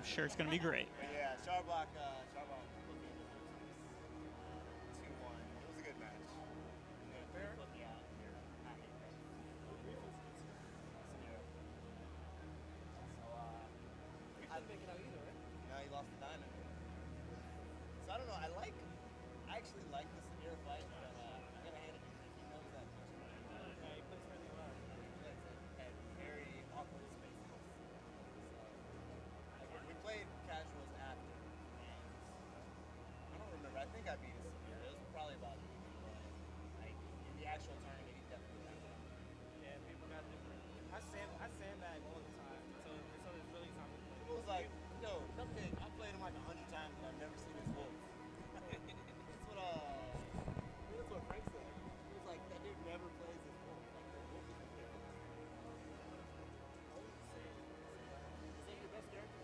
sure it's going to be great. Yeah, Charblock 2-1. It was a good match. Fair. Yeah, I hate that. He didn't make it out either, right? No, he lost the diamond. So I don't know. I actually like this Samir fight, but I gotta hand it to him. He knows that first one. Yeah, he plays really well. He plays it at very awkward spaces. So we played casuals after, and I don't remember. I think I beat Samir. It was probably about even, but in the actual tournament, he definitely got it. Yeah, people got different. I sandbag all the time, so it's really time to play. It was like, yo, Cupcake, I played him like 100 times and I've never seen his wolf. That's what Frank said. He was like, that dude never plays his wolf. Like, the wolf is the difference. Is that your best character?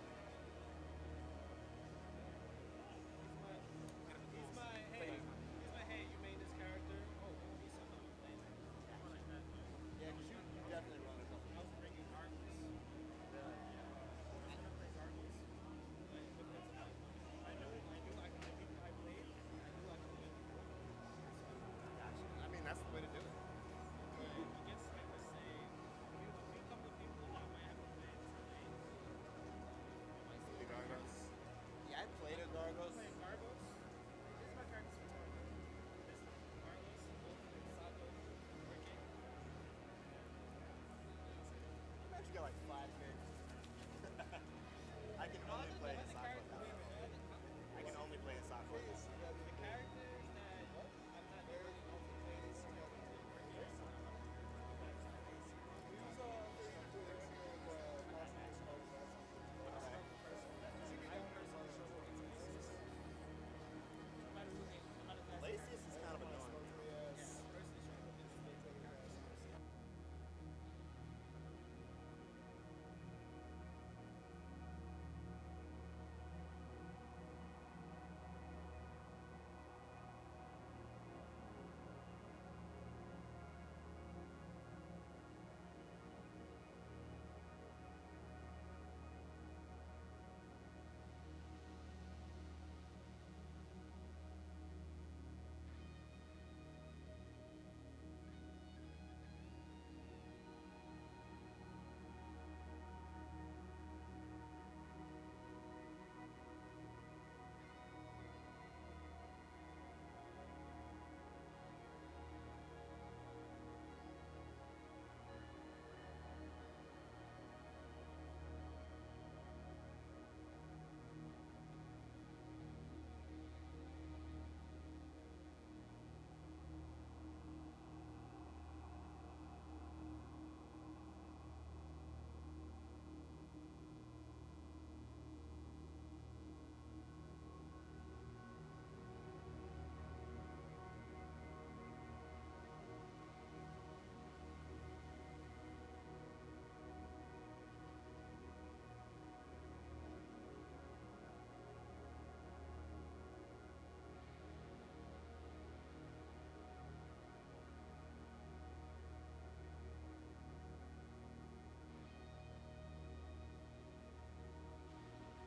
He's my hey, you made this character. Oh, he's something I'm playing. Yeah, because you definitely run a couple. I was bringing Argus. Really? I was gonna play Argus. Because I knew I could get people I played. I knew I could win. Gotcha. I mean, that's the way to do it. Against, like, let's say, a couple of people that I might have to play tonight. The Gargos? Yeah, I played a Gargos. Playing Gargos. This is my character's for tournament. This Gargos, Sato, Cricket. I bet you got like 5 picks. I can only play the Sakura. I can only play the Sakura. The characters that I'm not really playing is Lasius is kind of annoying.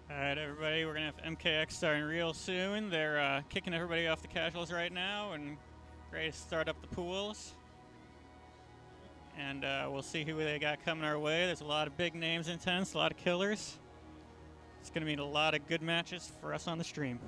All right, everybody, we're going to have MKX starting real soon. They're kicking everybody off the casuals right now and ready to start up the pools. And we'll see who they got coming our way. There's a lot of big names in tennis, a lot of killers. It's going to be a lot of good matches for us on the stream.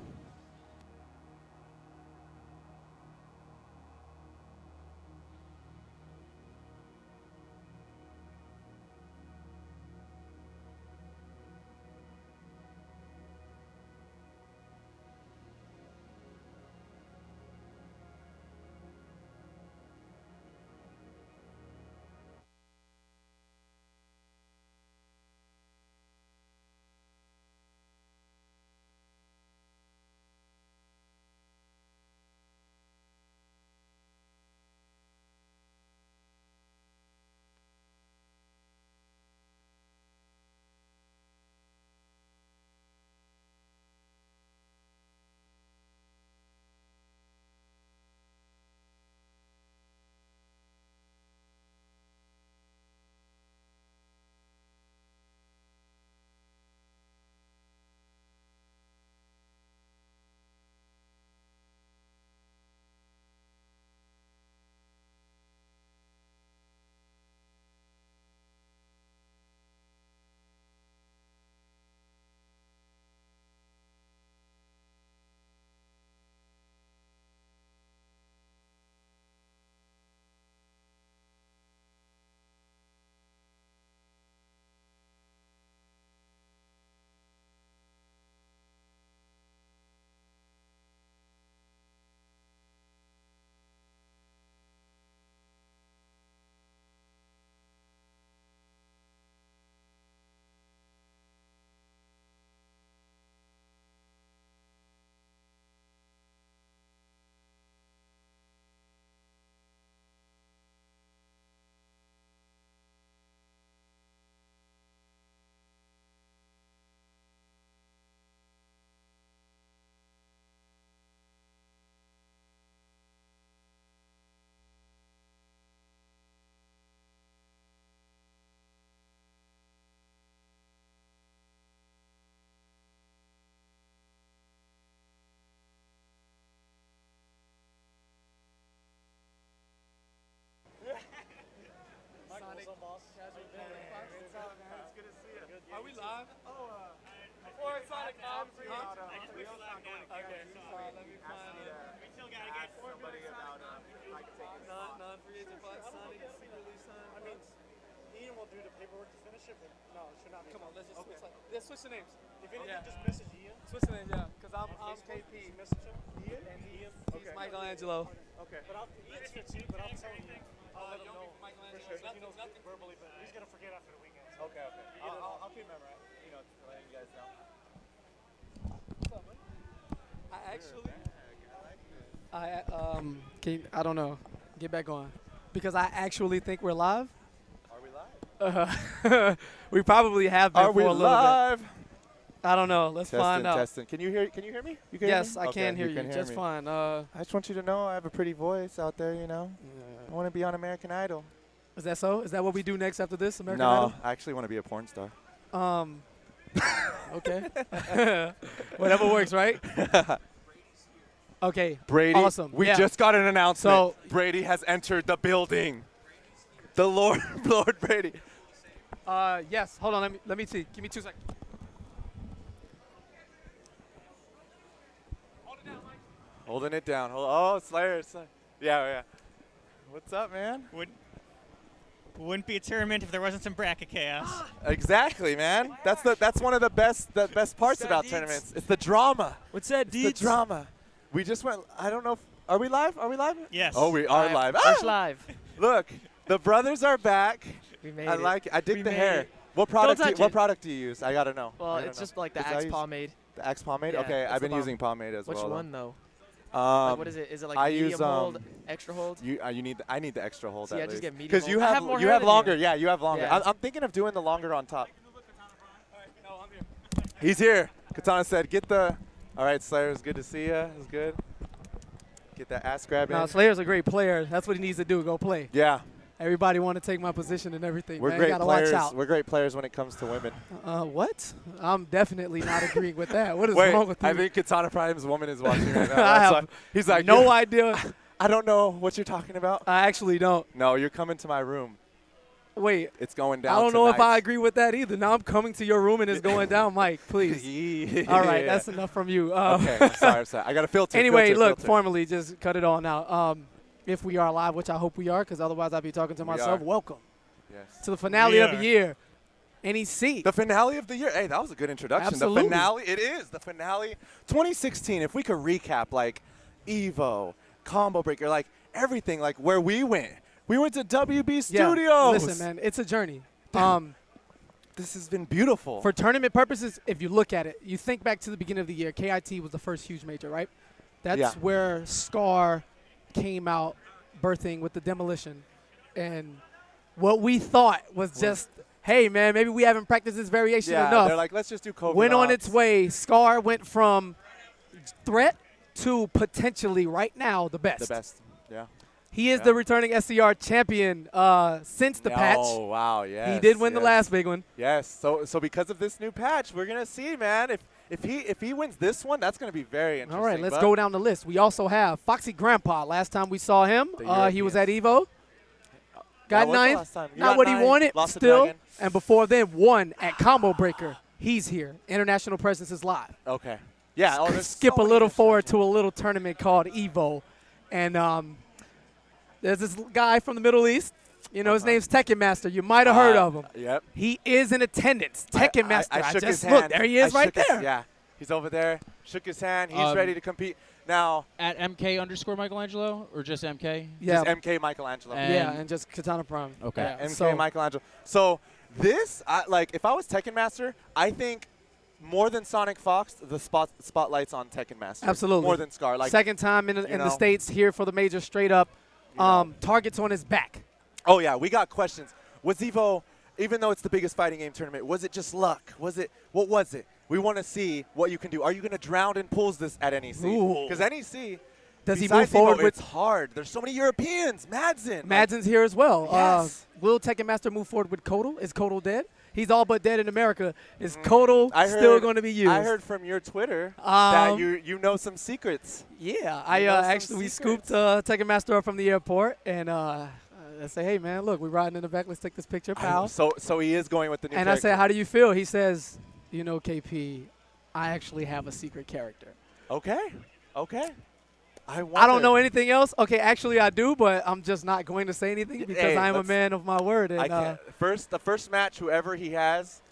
Are we live? Before Sonic Bombs, I just put you live now. Okay. Let me find We still gotta get somebody about if I could take his spot. non-free agent fight Sonic secretly signed. I mean, Ian will do the paperwork to finish it, but no, it should not be. Come on, let's just switch. Let's switch the names. If anything, Yeah. just message Ian. Switch the names, yeah. Because I'm Facebook, KP. just message him. Ian? And Ian. he's Michelangelo. Okay. But Ian's fit too, but I'll tell him. I'll let him know for sure. 'Cause he knows verbally, but he's going to forget after the weekend. So. Okay. I'll keep memorizing. Letting you guys know. What's up, man? I don't know. Get back on. Because I actually think we're live. Are we live? We probably have been Are we for a little live? bit. I don't know. Let's find out. Testing. Can you hear me? You can Yes, hear me? I can hear you. can Just me. fine. I just want you to know I have a pretty voice out there, I want to be on American Idol. Is that so? Is that what we do next after this, American No, Idol? I actually want to be a porn star. Okay. Whatever works, right? Okay. Brady, Awesome. we Yeah. just got an announcement. So- Brady has entered the building. The Lord Brady. Yes. Hold on. Let me see. Give me 2 seconds. Hold it down, Mike. Holding it down. Oh, Slayer. Yeah. What's up, man? Wouldn't be a tournament if there wasn't some bracket chaos. Exactly, man. That's one of the best parts about tournaments. It's the drama. What's that, It's the dudes? drama. We just went. I don't know. Are we live? Yes. Oh, we are live. First Ah! live. Look, the brothers are back. We made I it. like it. I dig We the made hair. it. What product? touch What it. product do you use? I gotta know. Well, I gotta it's know. just like the 'Cause I Axe use pomade. The Axe pomade. Yeah, Okay, that's I've been the bomb. using pomade as Which well. one though? Like, Like, what is it? Is it like I medium use, hold, extra hold? I need the extra hold. See, at I just least. get medium Because you hold. I have have more you hair have than you. longer. Yeah, you have longer. Yeah. I'm thinking of doing the longer on top. No, I'm here. He's here. Katana said, "Get the." All right, Slayer, it's good to see you. It's good. Get that ass grab in. No, Slayer's a great player. That's what he needs to do. Go play. Yeah, Everybody want to take my position and everything. we're man. great You gotta players. watch out. We're great players when it comes to women. What? I'm definitely not agreeing with that. What is Wait, wrong with you? I think Katana Prime's woman is watching right now. I That's have why- he's like, no "You- idea. I don't know what you're talking about. I actually don't. No, you're coming to my room. Wait. It's going down. I don't know if I tonight." agree with that either. Now I'm coming to your room and it's going down, Mike. Please. Yeah. All right, that's enough from you. Okay, I'm sorry. I got to filter. Anyway, filter, look, filter. formally, just cut it all now. If we are live, which I hope we are, because otherwise I'd be talking to We myself. are. Welcome Yes. to the finale We of are. the year. NEC. The finale of the year. Hey, that was a good introduction. Absolutely. The finale. It is the finale. 2016. If we could recap, like Evo, Combo Breaker, like everything, like where we went. We went to WB Studios. Yeah, listen, man, it's a journey. This has been beautiful. For tournament purposes, if you look at it, you think back to the beginning of the year, KIT was the first huge major, right? That's Yeah. where Scar came out birthing with the demolition. And what we thought was just, hey, man, maybe we haven't practiced this variation yeah, enough. they're like, let's just do COVID. Went on ops. its way. Scar went from threat to potentially right now the best. The best. Yeah. He is Yeah. the returning SCR champion since the patch. Oh wow, yes. He did win the yes. last big one. Yes. So because of this new patch, we're gonna see, man. If he wins this one, that's gonna be very interesting. All right, let's but go down the list. We also have Foxy Grandpa. Last time we saw him, he was at Evo. Got That was the ninth. last time. You Not got what he ninth, wanted, lost to still. Dragon. And before then, won at Combo Breaker. He's here. International presence is live. Okay. Yeah. Oh, there's Skip so a many little forward international- to a little tournament called Evo. And there's this guy from the Middle East. You know, his name's Tekken Master. You might have heard of him. Yep. He is in attendance. Tekken Master. I shook just his look, hand. there he is I right shook his- there. yeah. He's over there. Shook his hand. He's ready to compete. Now, At MK_Michelangelo or just MK? Yeah. just MK Michelangelo. And- Yeah, and just Katana Prime. Okay. Yeah, MK so- Michelangelo. So this, if I was Tekken Master, I think more than Sonic Fox, the spotlight's on Tekken Master. Absolutely. More than Scar. Like, Second time in the know. States here for the major straight up. You know. Targets on his back. oh yeah, we got questions. Was Evo, even though it's the biggest fighting game tournament, was it just luck? What was it? We want to see what you can do. Are you going to drown in pools this at NEC? Ooh. Because NEC, Does he besides move forward Evo, with it's hard. There's so many Europeans. Madsen. Madsen's here as well? Yes. Will Tekken Master move forward with Kodal? Is Kodal dead? He's all but dead in America. Is Kodal still going to be used? I heard from your Twitter that Um, you know some secrets. Yeah, You know some actually we secrets. scooped Tekken Master up from the airport, and I say, hey, man, look, we're riding in the back. Let's take this picture, pal. So he is going with the new And character. I said, how do you feel? He says, you know, KP, I actually have a secret character. Okay. I don't know anything else. Okay, actually I do, but I'm just not going to say anything because I'm a man of my word. And, I can't. The first match, whoever he has,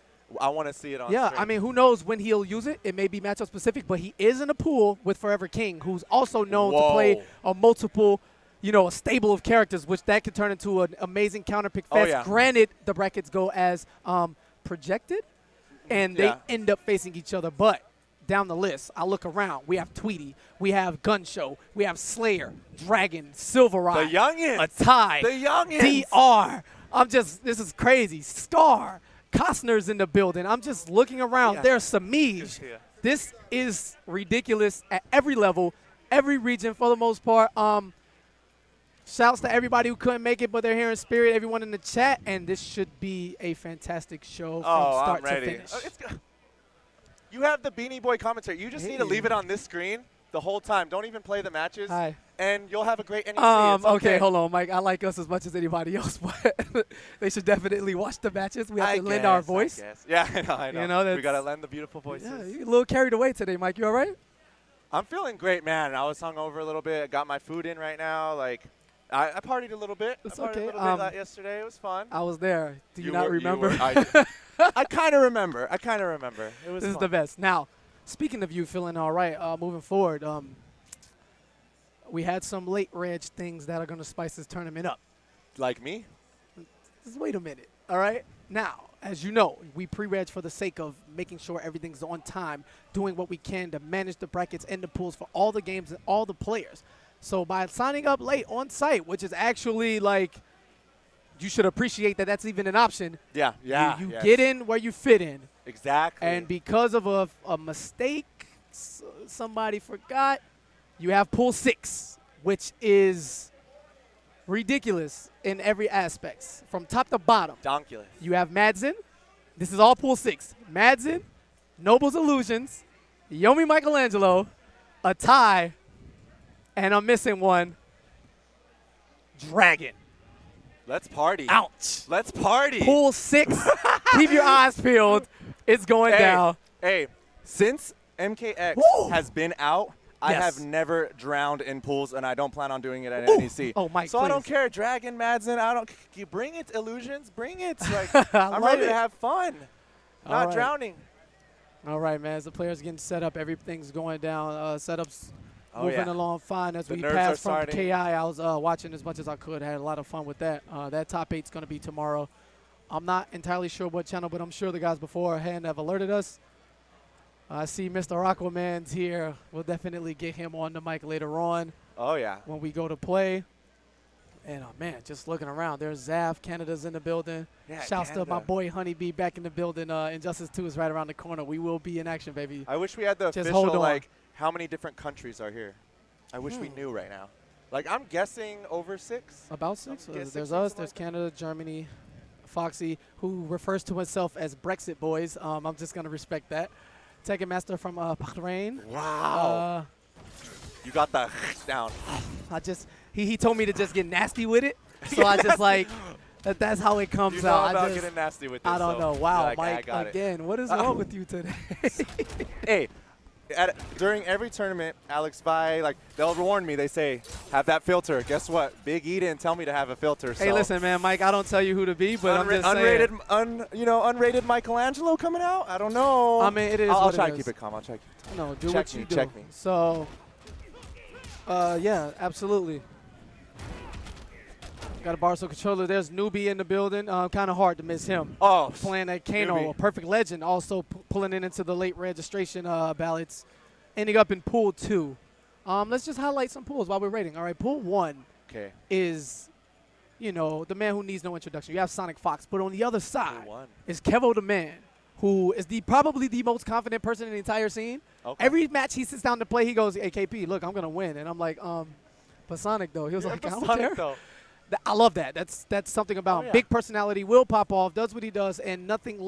I want to see it on yeah, stream. I mean, who knows when he'll use it. It may be matchup specific, but he is in a pool with Forever King, who's also known to play a multiple, you know, a stable of characters, which that could turn into an amazing counter pick fest. yeah. Granted, the brackets go as projected, and they end up facing each other. But down the list, I look around. We have Tweety, we have Gun Show, we have Slayer, Dragon, Silvereye, The youngins. a tie, The youngins. DR. This is crazy. Scar, Costner's in the building. I'm just looking around. Yeah. There's Samij. Yeah. This is ridiculous at every level, every region for the most part. Shouts to everybody who couldn't make it, but they're here in spirit, everyone in the chat, and this should be a fantastic show from start I'm ready. to finish. You have the Beanie Boy commentary. You just need to leave it on this screen the whole time. Don't even play the matches. Hi. And you'll have a great NEC. It's Okay, hold on, Mike. I like us as much as anybody else, but they should definitely watch the matches. We have to lend our voice. Yeah, I know. You know, we got to lend the beautiful voices. Yeah, you're a little carried away today, Mike. You all right? I'm feeling great, man. I was hungover a little bit. I got my food in right now. Like, I partied a little bit. It's I partied okay. a little bit yesterday. It was fun. I was there. Do you not remember? I kind of remember. It was This is fun. the best. Now, speaking of you feeling all right, moving forward, we had some late reg things that are going to spice this tournament up. Like me? Just wait a minute, all right? Now, as you know, we pre-reg for the sake of making sure everything's on time, doing what we can to manage the brackets and the pools for all the games and all the players. So by signing up late on site, which is actually like, you should appreciate that that's even an option. Yeah. You get in where you fit in. Exactly. And because of a mistake, somebody forgot, you have pool 6, which is ridiculous in every aspect, from top to bottom. Donkulous. You have Madsen. This is all pool 6. Madsen, Noble's Illusions, Yomi Michelangelo, a tie, and I'm missing one, Dragon. Let's party. Ouch. Let's party. Pool 6. Keep your eyes peeled. It's going down. Hey, since MKX has been out, I have never drowned in pools, and I don't plan on doing it at NEC. Oh, Mike, so please. I don't care. Dragon, Madsen, you bring it. Illusions, bring it. Like, I'm ready to have fun. Not drowning. All right, man. As the players getting set up, everything's going down. Setups moving along fine as we pass from KI. I was watching as much as I could. Had a lot of fun with that. That top 8's going to be tomorrow. I'm not entirely sure what channel, but I'm sure the guys beforehand have alerted us. I see Mr. Aquaman's here. We'll definitely get him on the mic later on. Oh, yeah. When we go to play. And, man, just looking around. There's Zaf. Canada's in the building. Yeah, Shouts to my boy Honeybee back in the building. Injustice 2 is right around the corner. We will be in action, baby. I wish we had the Just official, hold on. like, how many different countries are here. I wish we knew right now. Like, I'm guessing over 6. About 6. Guessing There's something us. There's like that. Canada, Germany, Foxy, who refers to himself as Brexit boys. I'm just going to respect that. Tekken Master from Bahrain. Wow. You got the down. He told me to just get nasty with it. So I just like, that's how it comes You know out. about getting nasty with this. I don't so know. Wow, like, Mike, again, what is wrong with you today? Hey, during every tournament, Alex Vi, like, they'll warn me. They say, have that filter. Guess what? Big E didn't tell me to have a filter. Hey, so. listen, man, Mike, I don't tell you who to be, but I'm just saying. Unrated Michelangelo coming out? I don't know. I mean, it is I'll what try it to keep is. it calm. I'll try to keep it calm. No, do Check what me, you do. check me. So, yeah, absolutely. Got a Barstool controller. There's Newbie in the building. Kind of hard to miss him. Oh, Playing at Kano, Newbie. a perfect legend. Also pulling in into the late registration ballots. Ending up in pool 2. Let's just highlight some pools while we're rating. All right, pool 1 is, the man who needs no introduction. You have Sonic Fox. But on the other side is Kevo the Man, who is probably the most confident person in the entire scene. Okay. Every match he sits down to play, he goes, hey, KP, look, I'm going to win. And I'm like, but Sonic, though. He was like, I don't care. Though. I love that. That's something about him. yeah. Big personality, will pop off, does what he does, and nothing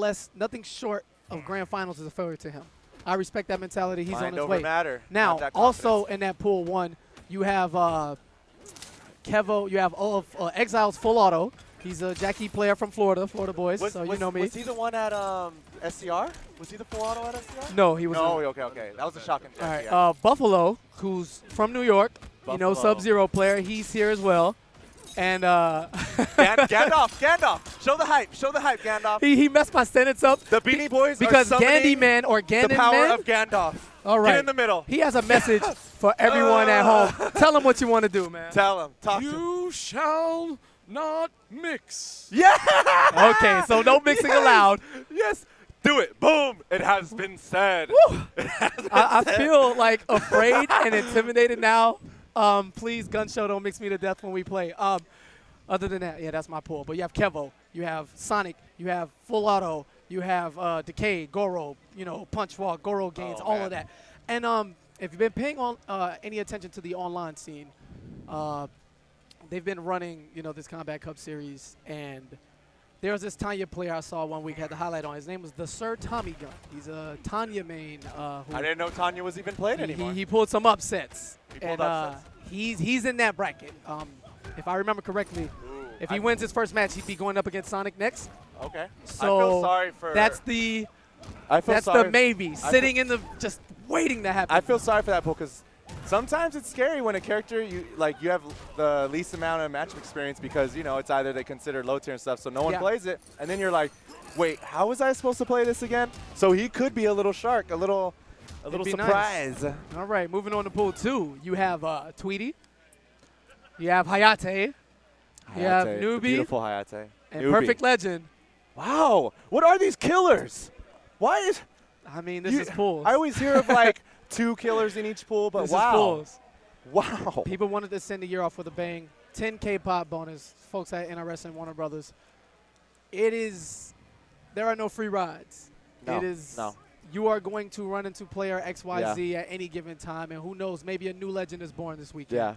short of grand finals is a failure to him. I respect that mentality. He's on Mind his over way. matter. Now, Not that also confidence. in that pool 1, you have Kevo. You have Exile's full auto. He's a Jackie player from Florida boys, so you know me. Was he the one at SCR? Was he the full auto at SCR? No, he was No, not. okay. That was a shocking All check. right, Buffalo, who's from New York, you know, Buffalo. Sub-Zero player. He's here as well. And Gandalf, show the hype, Gandalf. he messed my sentence up. The Beanie Boys because are summoning Gandyman or Ganon the power Man. of Gandalf. All right. Get in the middle. He has a message for everyone at home. Tell him what you want to do, man. Tell him. Talk to him. You shall not mix. Yeah. Okay, so no mixing allowed. Yes. Do it. Boom. It has been said. I feel like afraid and intimidated now. Please, Gun Show, don't mix me to death when we play. Other than that, yeah, that's my pull. But you have Kevo, you have Sonic, you have Full Auto, you have Decay, Goro, you know, Punch Walk, Goro gains, all of that. And if you've been paying any attention to the online scene, they've been running, you know, this Combat Cup series, and there was this Tanya player I saw one week, had the highlight on. His name was the Sir Tommy Gun. He's a Tanya main. I didn't know Tanya was even played anymore. He pulled some upsets. He pulled and upsets. He's in that bracket. If I remember correctly, if he wins his first match, he'd be going up against Sonic next. Okay. So I feel sorry for. that's the maybe sitting in the just waiting to happen. I feel sorry for that pull because sometimes it's scary when a character you have the least amount of match experience because you know it's either they consider low tier and stuff, so no one plays it, and then you're like, wait, how was I supposed to play this again? So he could be a little shark, a little surprise. Nice. All right, moving on to pool 2, you have Tweety, you have Hayate, you have Hayate, Newbie, beautiful Hayate, and Newbie. Perfect Legend. Wow, what are these killers? Why is? I mean, this is pools. I always hear of like 2 killers in each pool, but this wow. is pools. Wow. People wanted to send the year off with a bang. 10K pop bonus, folks at NRS and Warner Brothers. There are no free rides. No. You are going to run into player XYZ at any given time, and who knows, maybe a new legend is born this weekend. Yeah.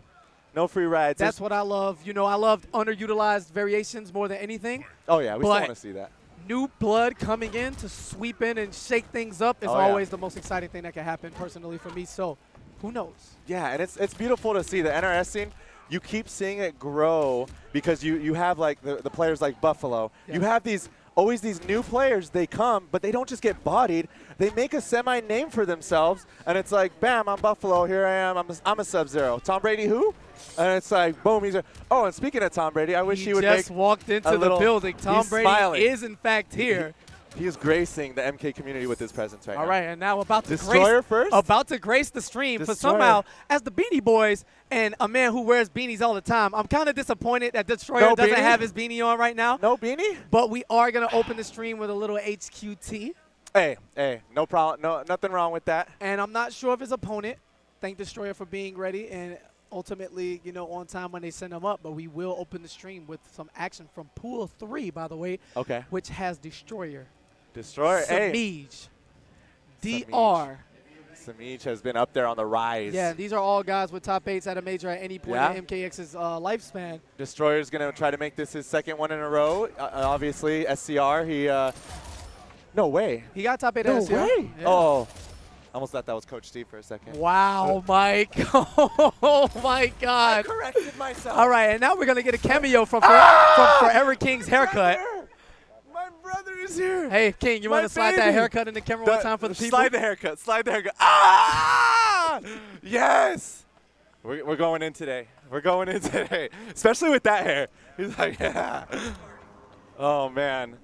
No free rides. That's what I love. You know, I loved underutilized variations more than anything. Oh, yeah, we still want to see that. New blood coming in to sweep in and shake things up is always the most exciting thing that can happen personally for me. So, who knows? Yeah, and it's beautiful to see the NRS scene. You keep seeing it grow because you have like the players like Buffalo. Yeah. You have always these new players. They come, but they don't just get bodied. They make a semi-name for themselves, and it's like, bam, I'm Buffalo. Here I am. I'm a Sub-Zero. Tom Brady, who? And it's like, boom, and speaking of Tom Brady, I wish he would just walked into the building. Tom Brady smiling. is, in fact, here. He is gracing the MK community with his presence right now. All right, and now about to grace the stream. Destroyer. For somehow, as the Beanie Boys and a man who wears beanies all the time, I'm kind of disappointed that Destroyer doesn't have his beanie on right now. No beanie? But we are going to open the stream with a little HQT. Hey, no problem. No, nothing wrong with that. And I'm not sure of his opponent. Thank Destroyer for being ready and ultimately, you know, on time when they send him up. But we will open the stream with some action from Pool 3, by the way. Okay. Which has Destroyer. Samij. DR. Samij has been up there on the rise. Yeah, these are all guys with top 8s at a major at any point in MKX's lifespan. Destroyer's going to try to make this his second one in a row. Obviously, SCR, no way. He got top 8 at SCR. No way. Yeah. Oh, I almost thought that was Coach Steve for a second. Wow, Mike. Oh, my God. I corrected myself. All right, and now we're going to get a cameo from Forever King's haircut. My brother is here. Hey, King, you want to slide that haircut in the camera one time for the people? Slide the haircut. Ah! Yes. We're going in today. Especially with that hair. He's like, yeah. Oh, man.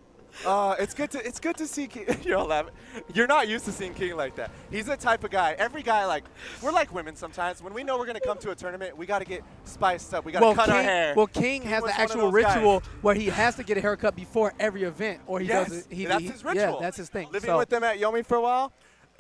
It's good to see King. You're all laughing. You're not used to seeing King like that. He's the type of guy. Every guy, we're like women sometimes. When we know we're going to come to a tournament, we got to get spiced up. We got to cut our hair. Well, King has the actual ritual where he has to get a haircut before every event, or he does it. That's his ritual. Yeah, that's his thing. Living with them at Yomi for a while,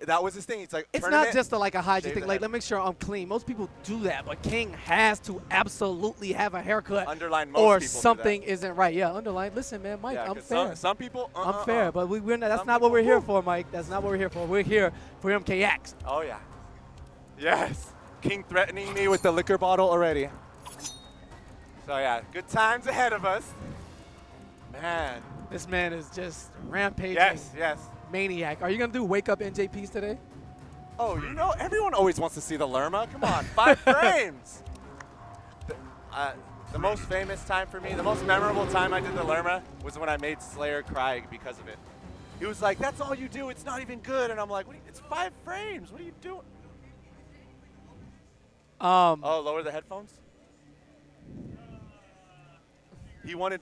that was his thing. It's like it's not just a hygiene thing. Let me make sure I'm clean. Most people do that, but King has to absolutely have a haircut. Underline most or people something isn't right. Yeah, underline. Listen, man, Mike, I'm fair. Some people. I'm fair, but we're not. That's not what we're here for, Mike. That's not what we're here for. We're here for MKX. Oh yeah. Yes. King threatening me with the liquor bottle already. So yeah, good times ahead of us. Man. This man is just rampaging. Yes. Maniac. Are you going to do wake up NJPs today? Oh, you know, everyone always wants to see the Lerma. Come on, 5 frames. The most famous time for me, the most memorable time I did the Lerma was when I made Slayer cry because of it. He was like, that's all you do, it's not even good. And I'm like, it's 5 frames, what are you doing? Oh, lower the headphones? He wanted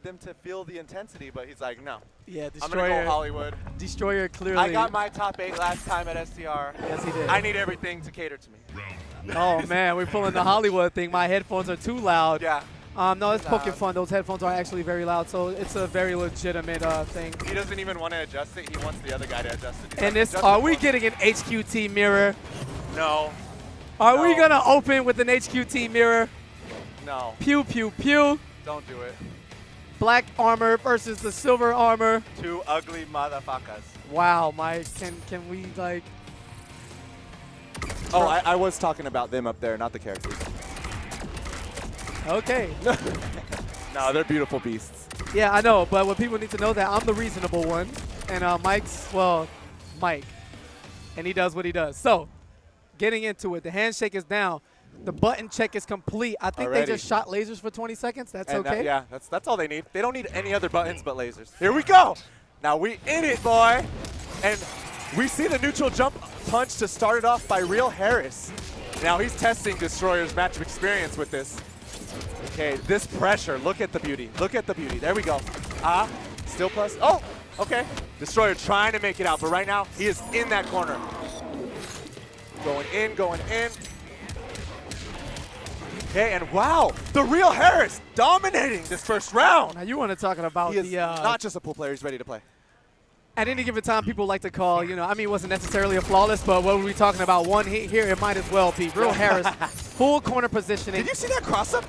them to feel the intensity, but he's like, no. Yeah, I'm going to go Hollywood. Destroyer clearly. I got my top 8 last time at STR. Yes, he did. I need everything to cater to me. Oh, man, we're pulling the Hollywood thing. My headphones are too loud. Yeah. No, it's poking fun. Those headphones are actually very loud, so it's a very legitimate thing. He doesn't even want to adjust it. He wants the other guy to adjust it. And this, are we getting an HQT mirror? No. Are we going to open with an HQT mirror? No. Pew, pew, pew. Don't do it. Black armor versus the silver armor. 2 ugly motherfuckers. Wow, Mike. Can we, like... Oh, I was talking about them up there, not the characters. Okay. No, they're beautiful beasts. Yeah, I know, but what people need to know that I'm the reasonable one, and Mike's, well, Mike, and he does what he does. So, getting into it, the handshake is down. The button check is complete. I think they just shot lasers for 20 seconds. That's okay. Yeah, that's all they need. They don't need any other buttons but lasers. Here we go. Now we in it, boy. And we see the neutral jump punch to start it off by Real Harris. Now he's testing Destroyer's match of experience with this. Okay, this pressure. Look at the beauty. Look at the beauty. There we go. Still plus. Oh, okay. Destroyer trying to make it out, but right now he is in that corner. Going in, going in. Okay, and wow, the Real Harris dominating this first round. Now you want to talk about he is the not just a pool player, he's ready to play. At any given time, people like to call, I mean, it wasn't necessarily a flawless, but what were we talking about? One hit here, it might as well be. Real Harris, full corner positioning. Did you see that cross-up?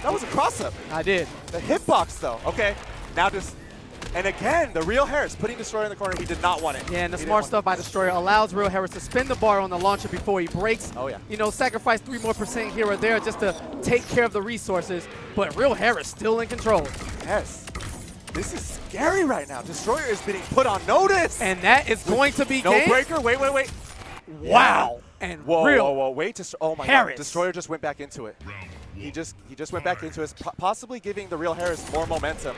That was a cross-up. I did. The hitbox, though. Okay, now just, and again, the Real Harris putting Destroyer in the corner. He did not want it. Yeah, and the smart stuff by Destroyer allows Real Harris to spin the bar on the launcher before he breaks. Oh, yeah. Sacrifice 3% more here or there just to take care of the resources. But Real Harris still in control. Yes. This is scary right now. Destroyer is being put on notice. And that is going to be no game. breaker. Wait. Wow. And whoa. Wait. Oh my Harris. God. Destroyer just went back into it. He just went back into it, possibly giving the Real Harris more momentum.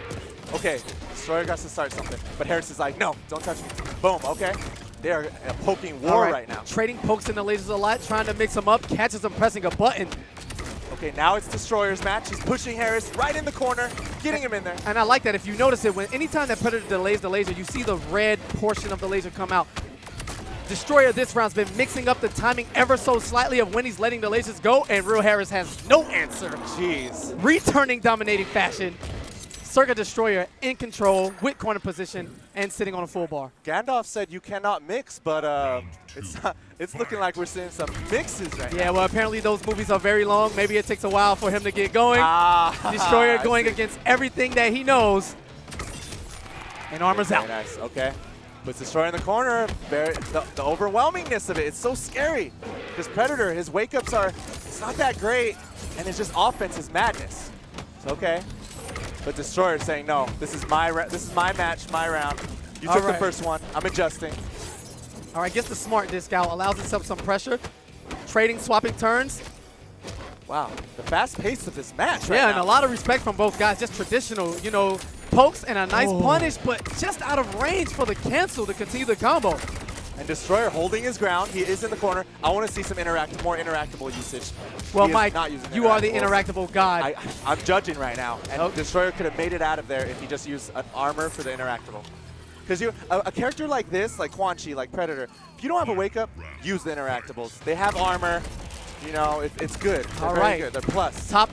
Okay, Destroyer got to start something, but Harris is like, no, don't touch me. Boom. Okay. They are in a poking war right now. Trading pokes in the lasers a lot, trying to mix them up, catches him pressing a button. Okay, now it's Destroyer's match. He's pushing Harris right in the corner, getting him in there. And I like that. If you notice it, anytime that Predator delays the laser, you see the red portion of the laser come out. Destroyer this round's been mixing up the timing ever so slightly of when he's letting the lasers go, and Real Harris has no answer. Jeez. Returning dominating fashion. Circa Destroyer in control with corner position and sitting on a full bar. Gandalf said you cannot mix, but it's looking like we're seeing some mixes right now. Yeah, well, apparently those movies are very long. Maybe it takes a while for him to get going. Destroyer going against everything that he knows. And armor's out. Very nice, okay. Puts Destroyer in the corner. The overwhelmingness of it, it's so scary. Because Predator, his wake-ups it's not that great, and it's just offense is madness. It's okay. But Destroyer saying, no, this is my match, my round. You took the first one. I'm adjusting. All right, gets the smart disc out, allows himself some pressure. Trading, swapping turns. Wow, the fast pace of this match right now. And a lot of respect from both guys. Just traditional, pokes and a nice punish, but just out of range for the cancel to continue the combo. And Destroyer holding his ground. He is in the corner. I want to see some more interactable usage. Well, Mike, you are the interactable god. I'm judging right now. And Destroyer could have made it out of there if he just used an armor for the interactable. Because a character like this, like Quan Chi, like Predator, if you don't have a wake-up, use the interactables. They have armor. It's good. They're very good. They're plus. Top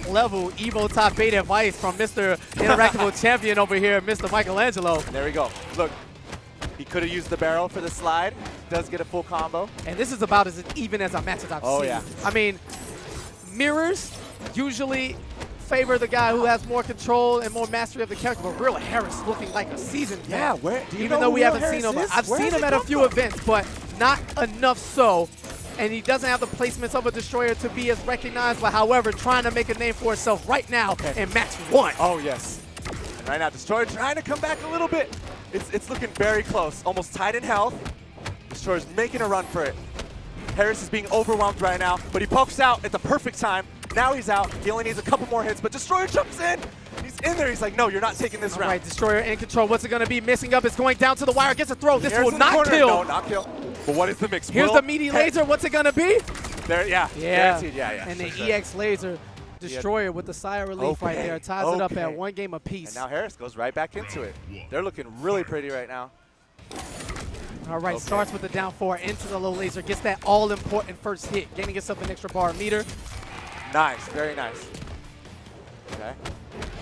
level Evo top 8 advice from Mr. Interactable Champion over here, Mr. Michelangelo. There we go. Look. He could have used the barrel for the slide. Does get a full combo. And this is about as even as our matches I've seen. Yeah. I mean, mirrors usually favor the guy who has more control and more mastery of the character, but Real Harris looking like a seasoned vet. Yeah, where do you even know though we Real haven't seen him. Harris is? I've seen him at a few events, but not enough so. And he doesn't have the placements of a Destroyer to be as recognized, but however, trying to make a name for himself right now in match 1. Oh, yes. And right now, Destroyer trying to come back a little bit. It's looking very close, almost tied in health. Destroyer's making a run for it. Harris is being overwhelmed right now, but he pokes out at the perfect time. Now he's out. He only needs a couple more hits, but Destroyer jumps in. He's in there. He's like, no, you're not taking this round. All right, Destroyer in control. What's it going to be? Missing up. It's going down to the wire. Gets a throw. This will not kill. No, not kill. But what is the mix? Here's the meaty laser. What's it going to be? There, yeah. Guaranteed. Yeah. And the EX laser. Destroyer with the sigh of relief right there. Ties it up at 1 game apiece. And now Harris goes right back into it. They're looking really pretty right now. All right, starts with the down 4 into the low laser. Gets that all-important first hit. Gaining himself an extra bar meter. Nice. Very nice. Okay.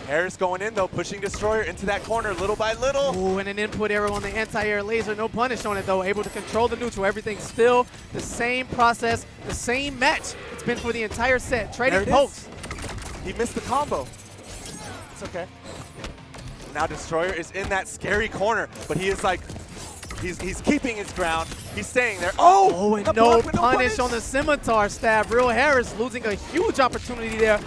Harris going in, though, pushing Destroyer into that corner little by little. Ooh, and an input arrow on the anti-air laser. No punish on it, though. Able to control the neutral. Everything's still the same process, the same match. It's been for the entire set. Trading pokes. He missed the combo. It's okay. Now Destroyer is in that scary corner, but he is like, he's keeping his ground. He's staying there. Oh, and no punish on the scimitar stab. Real Harris losing a huge opportunity there.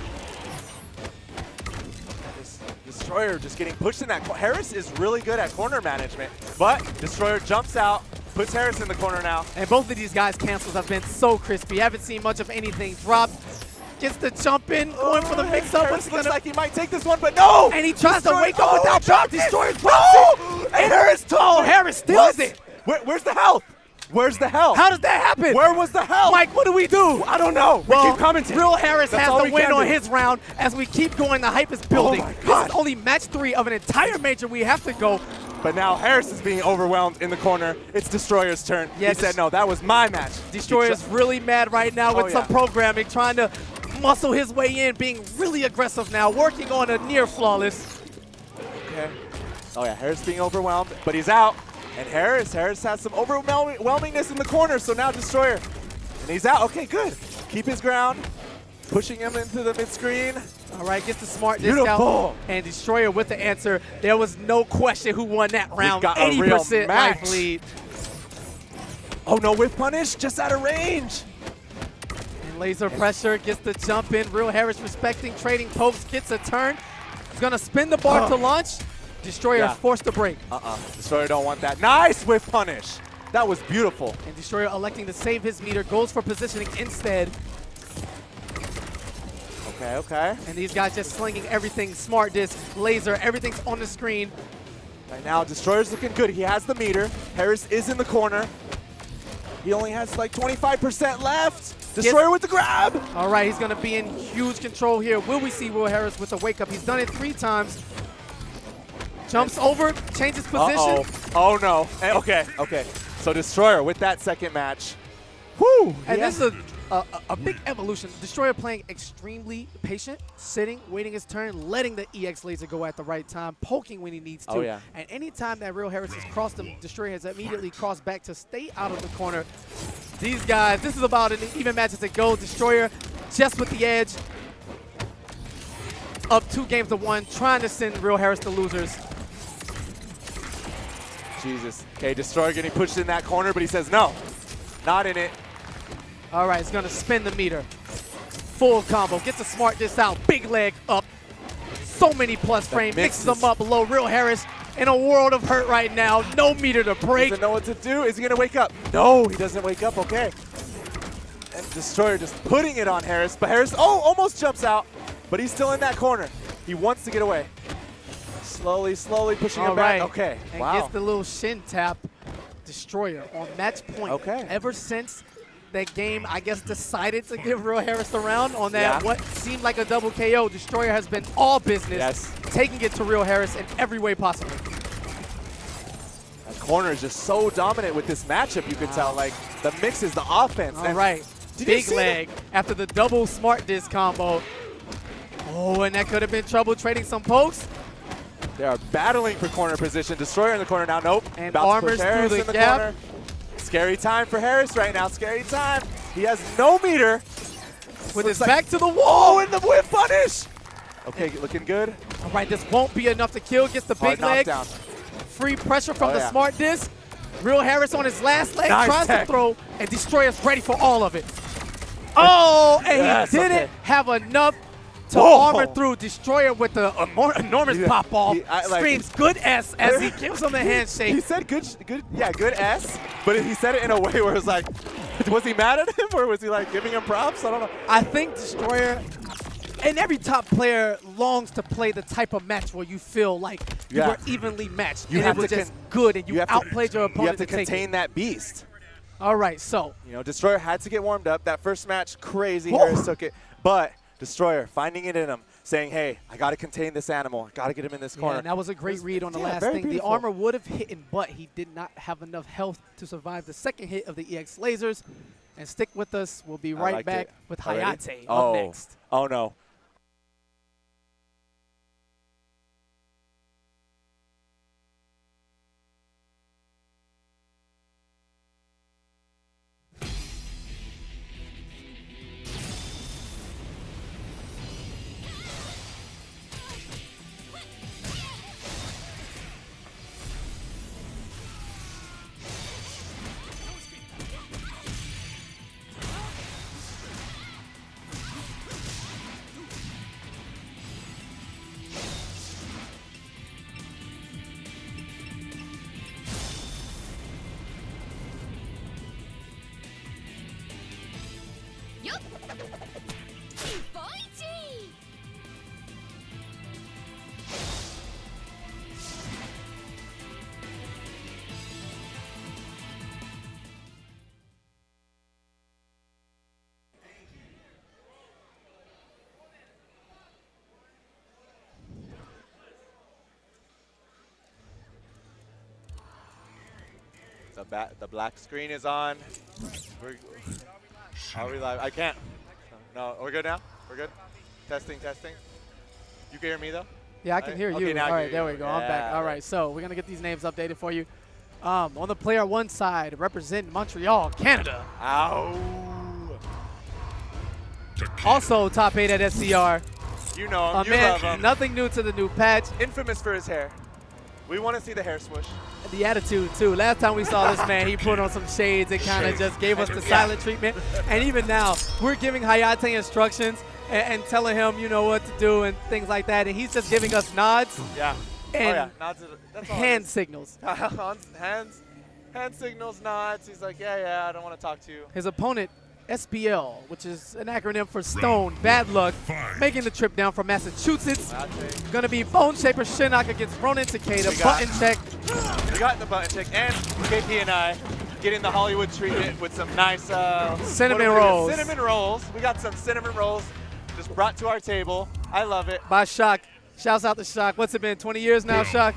Destroyer just getting pushed in that corner. Harris is really good at corner management, but Destroyer jumps out, puts Harris in the corner now. And both of these guys' cancels have been so crispy. Haven't seen much of anything drop. Gets the jump in, going for the mix-up. Harris looks like he might take this one, but no! And he tries to wake up without drop. Destroyer drops it. And Harris tall. Harris steals it. Where's the health? Where's the health? How does that happen? Where was the health? Mike, what do we do? I don't know. Well, we keep commenting. Real Harris That's has the win on do. his round. As we keep going, the hype is building. Oh my this God. is only match 3 of an entire major. We have to go. But now Harris is being overwhelmed in the corner. It's Destroyer's turn. Yeah, he said, no, that was my match. Destroyer's really mad right now with some programming, trying to muscle his way in, being really aggressive now, working on a near flawless. Okay. Oh yeah, Harris being overwhelmed, but he's out. And Harris has some overwhelmingness in the corner, so now Destroyer. And he's out. Okay, good. Keep his ground. Pushing him into the mid-screen. All right, gets the smart discount. And Destroyer with the answer. There was no question who won that round. 80% life lead. Oh, no whiff punish, just out of range. And laser pressure gets the jump in. Real Harris respecting trading pokes, gets a turn. He's gonna spin the bar to launch. Destroyer forced to break. Destroyer don't want that. Nice whiff punish. That was beautiful. And Destroyer electing to save his meter, goes for positioning instead. Okay. And these guys just slinging everything, smart disc, laser, everything's on the screen. Right now, Destroyer's looking good. He has the meter. Harris is in the corner. He only has like 25% left. Destroyer with the grab. All right, he's gonna be in huge control here. Will we see Will Harris with a wake up? He's done it 3 times. Jumps over, changes position. Oh no. Okay. So Destroyer with that second match. Woo! And this is a big evolution. Destroyer playing extremely patient, sitting, waiting his turn, letting the EX laser go at the right time, poking when he needs to. And anytime that Real Harris has crossed him, Destroyer has immediately crossed back to stay out of the corner. These guys, this is about an even match as it goes. Destroyer just with the edge. Up 2 games to 1, trying to send Real Harris to losers. Jesus. Okay, Destroyer getting pushed in that corner, but he says no, not in it. All right, he's gonna spin the meter. Full combo, gets a smart disc out, big leg up. So many plus frame, mixes them up low. Real Harris in a world of hurt right now. No meter to break. Doesn't know what to do. Is he gonna wake up? No, he doesn't wake up, okay. And Destroyer just putting it on Harris, but Harris, almost jumps out, but he's still in that corner. He wants to get away. Slowly pushing him back. Okay, and gets the little shin tap. Destroyer on match point. Okay. Ever since that game, I guess, decided to give Real Harris the round on that what seemed like a double KO, Destroyer has been all business, taking it to Real Harris in every way possible. That corner is just so dominant with this matchup, you could tell. Like, the mix is the offense. All right, big leg after the double smart disc combo. Oh, and that could have been trouble trading some pokes. They are battling for corner position. Destroyer in the corner now. Nope. And about Armor's to push Harris through in the the corner. Scary time for Harris right now. Scary time. He has no meter. With his back to the wall. Oh, and the whip punish. Okay, looking good. All right, this won't be enough to kill. Gets the big leg. Knockdown. Free pressure from the smart disc. Real Harris on his last leg tries to throw, and Destroyer's ready for all of it. Oh, and he didn't have enough to armor through. Destroyer with the enormous pop off. Screams good S as he gives him the handshake. He said good S, but he said it in a way where it was like, was he mad at him or was he like giving him props? I don't know. I think Destroyer And every top player longs to play the type of match where you feel like you were evenly matched. You and have it was to just good and you outplayed your opponent. You have to to take contain it. that beast. All right, so. You know, Destroyer had to get warmed up. That first match, crazy. Harris took it. But Destroyer finding it in him, saying, hey, I got to contain this animal. I got to get him in this corner. And that was a great read on the last very thing. beautiful. The armor would have hit him, but he did not have enough health to survive the second hit of the EX lasers. And stick with us. We'll be right back with Hayate up next. Oh, no. The black screen is on. Are we live? I can't. No, we're good now? We're good? Testing, testing. You can hear me though? Yeah, I can hear you. Now All right, there we go. I'm back. All right, so we're going to get these names updated for you. On the player one side, representing Montreal, Canada. Ow. Also top 8 at SCR. You know him. You man, love him. Nothing new to the new patch. Infamous for his hair. We want to see the hair swoosh. The attitude, too. Last time we saw this man, he put on some shades and kind of just gave us the silent treatment. And even now, we're giving Hayate instructions and telling him, you know, what to do and things like that. And he's just giving us nods. Yeah. And nods. That's all hand signals. hand signals, nods. He's like, yeah, I don't want to talk to you. His opponent, SPL, which is an acronym for Stone, Bad Luck, making the trip down from Massachusetts. Going to be Bone Shaper Shinnok against Ronin Takeda, button check. We got the button check, and KP and I getting the Hollywood treatment with some nice cinnamon rolls. Cinnamon rolls. We got some cinnamon rolls just brought to our table. I love it. By Shock. Shouts out to Shock. What's it been, 20 years now, Shock?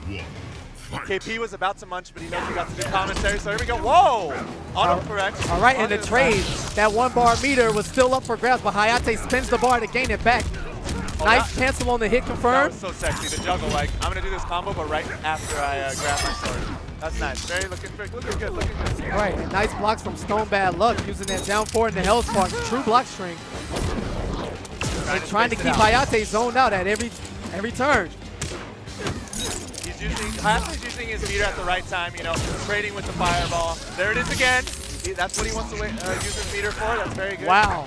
KP was about to munch, but he knows we got some good commentary, so here we go. Whoa! Autocorrect. All right, and the trade, that 1 bar meter was still up for grabs, but Hayate spins the bar to gain it back. Nice cancel on the hit confirmed. That was so sexy, the juggle. Like, I'm going to do this combo, but right after I grab my sword. That's nice. Very looking good, looking good. All right, and nice blocks from Stone Bad Luck, using that down forward in the Hellspark. True block string. And trying to keep Hayate zoned out at every turn. Hayate's using his meter at the right time, you know, trading with the fireball. There it is again. That's what he wants to use his meter for. That's very good. Wow.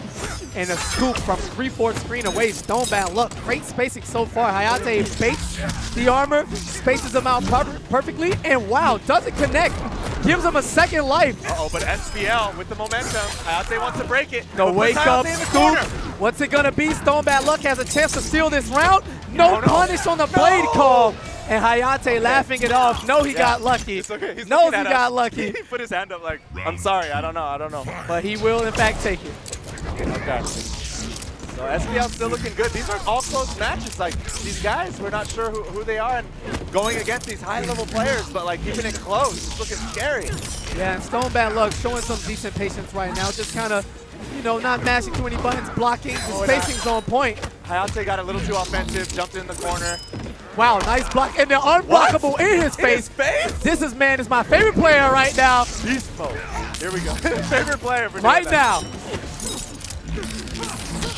And a scoop from 3/4 screen away. Stone Bad Luck. Great spacing so far. Hayate baits the armor, spaces him out perfectly, and wow, doesn't connect. Gives him a second life. Uh-oh, but SPL with the momentum. Hayate wants to break it. The wake up scoop. What's it going to be? Stone Bad Luck has a chance to steal this round. No punish on the blade call. And Hayate laughing it off. No, he got lucky. It's okay. He's knows he got lucky. He put his hand up like, I'm sorry, I don't know. But he will, in fact, take it. Okay. So SPL's still looking good. These are all close matches. Like, these guys, we're not sure who they are, and going against these high-level players, but like keeping it close. It's looking scary. Yeah, and Stone Bad Luck showing some decent patience right now. Just kind of, you know, not mashing too many buttons, blocking. His spacing's on point. Hayate got a little too offensive, jumped in the corner. Wow, nice block, and they're unblockable in his face. This is my favorite player right now. Beast mode. Here we go. Favorite player for right now.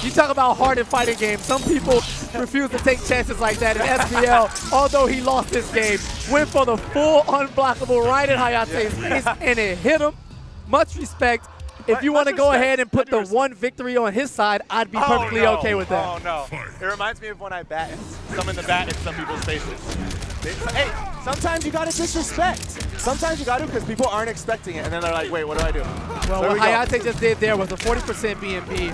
You talk about hard in fighting games. Some people refuse to take chances like that. And SPL, although he lost this game, went for the full unblockable right in Hayate's face, and it hit him. Much respect. If you want to go ahead and put the one victory on his side, I'd be perfectly okay with that. Oh, no. It reminds me of when I bat and summon the bat in some people's faces. Hey, sometimes you got to disrespect. Sometimes you got to because people aren't expecting it. And then they're like, wait, what do I do? Well, what Hayate just did there was a 40% BMP.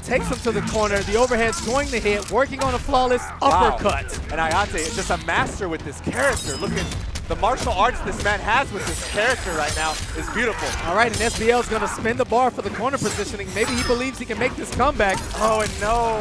takes him to the corner. The overhead's going to hit, working on a flawless uppercut. And Hayate is just a master with this character. Look at the martial arts this man has with this character right now is beautiful. All right, and SBL is going to spin the bar for the corner positioning. Maybe he believes he can make this comeback. Oh, and no.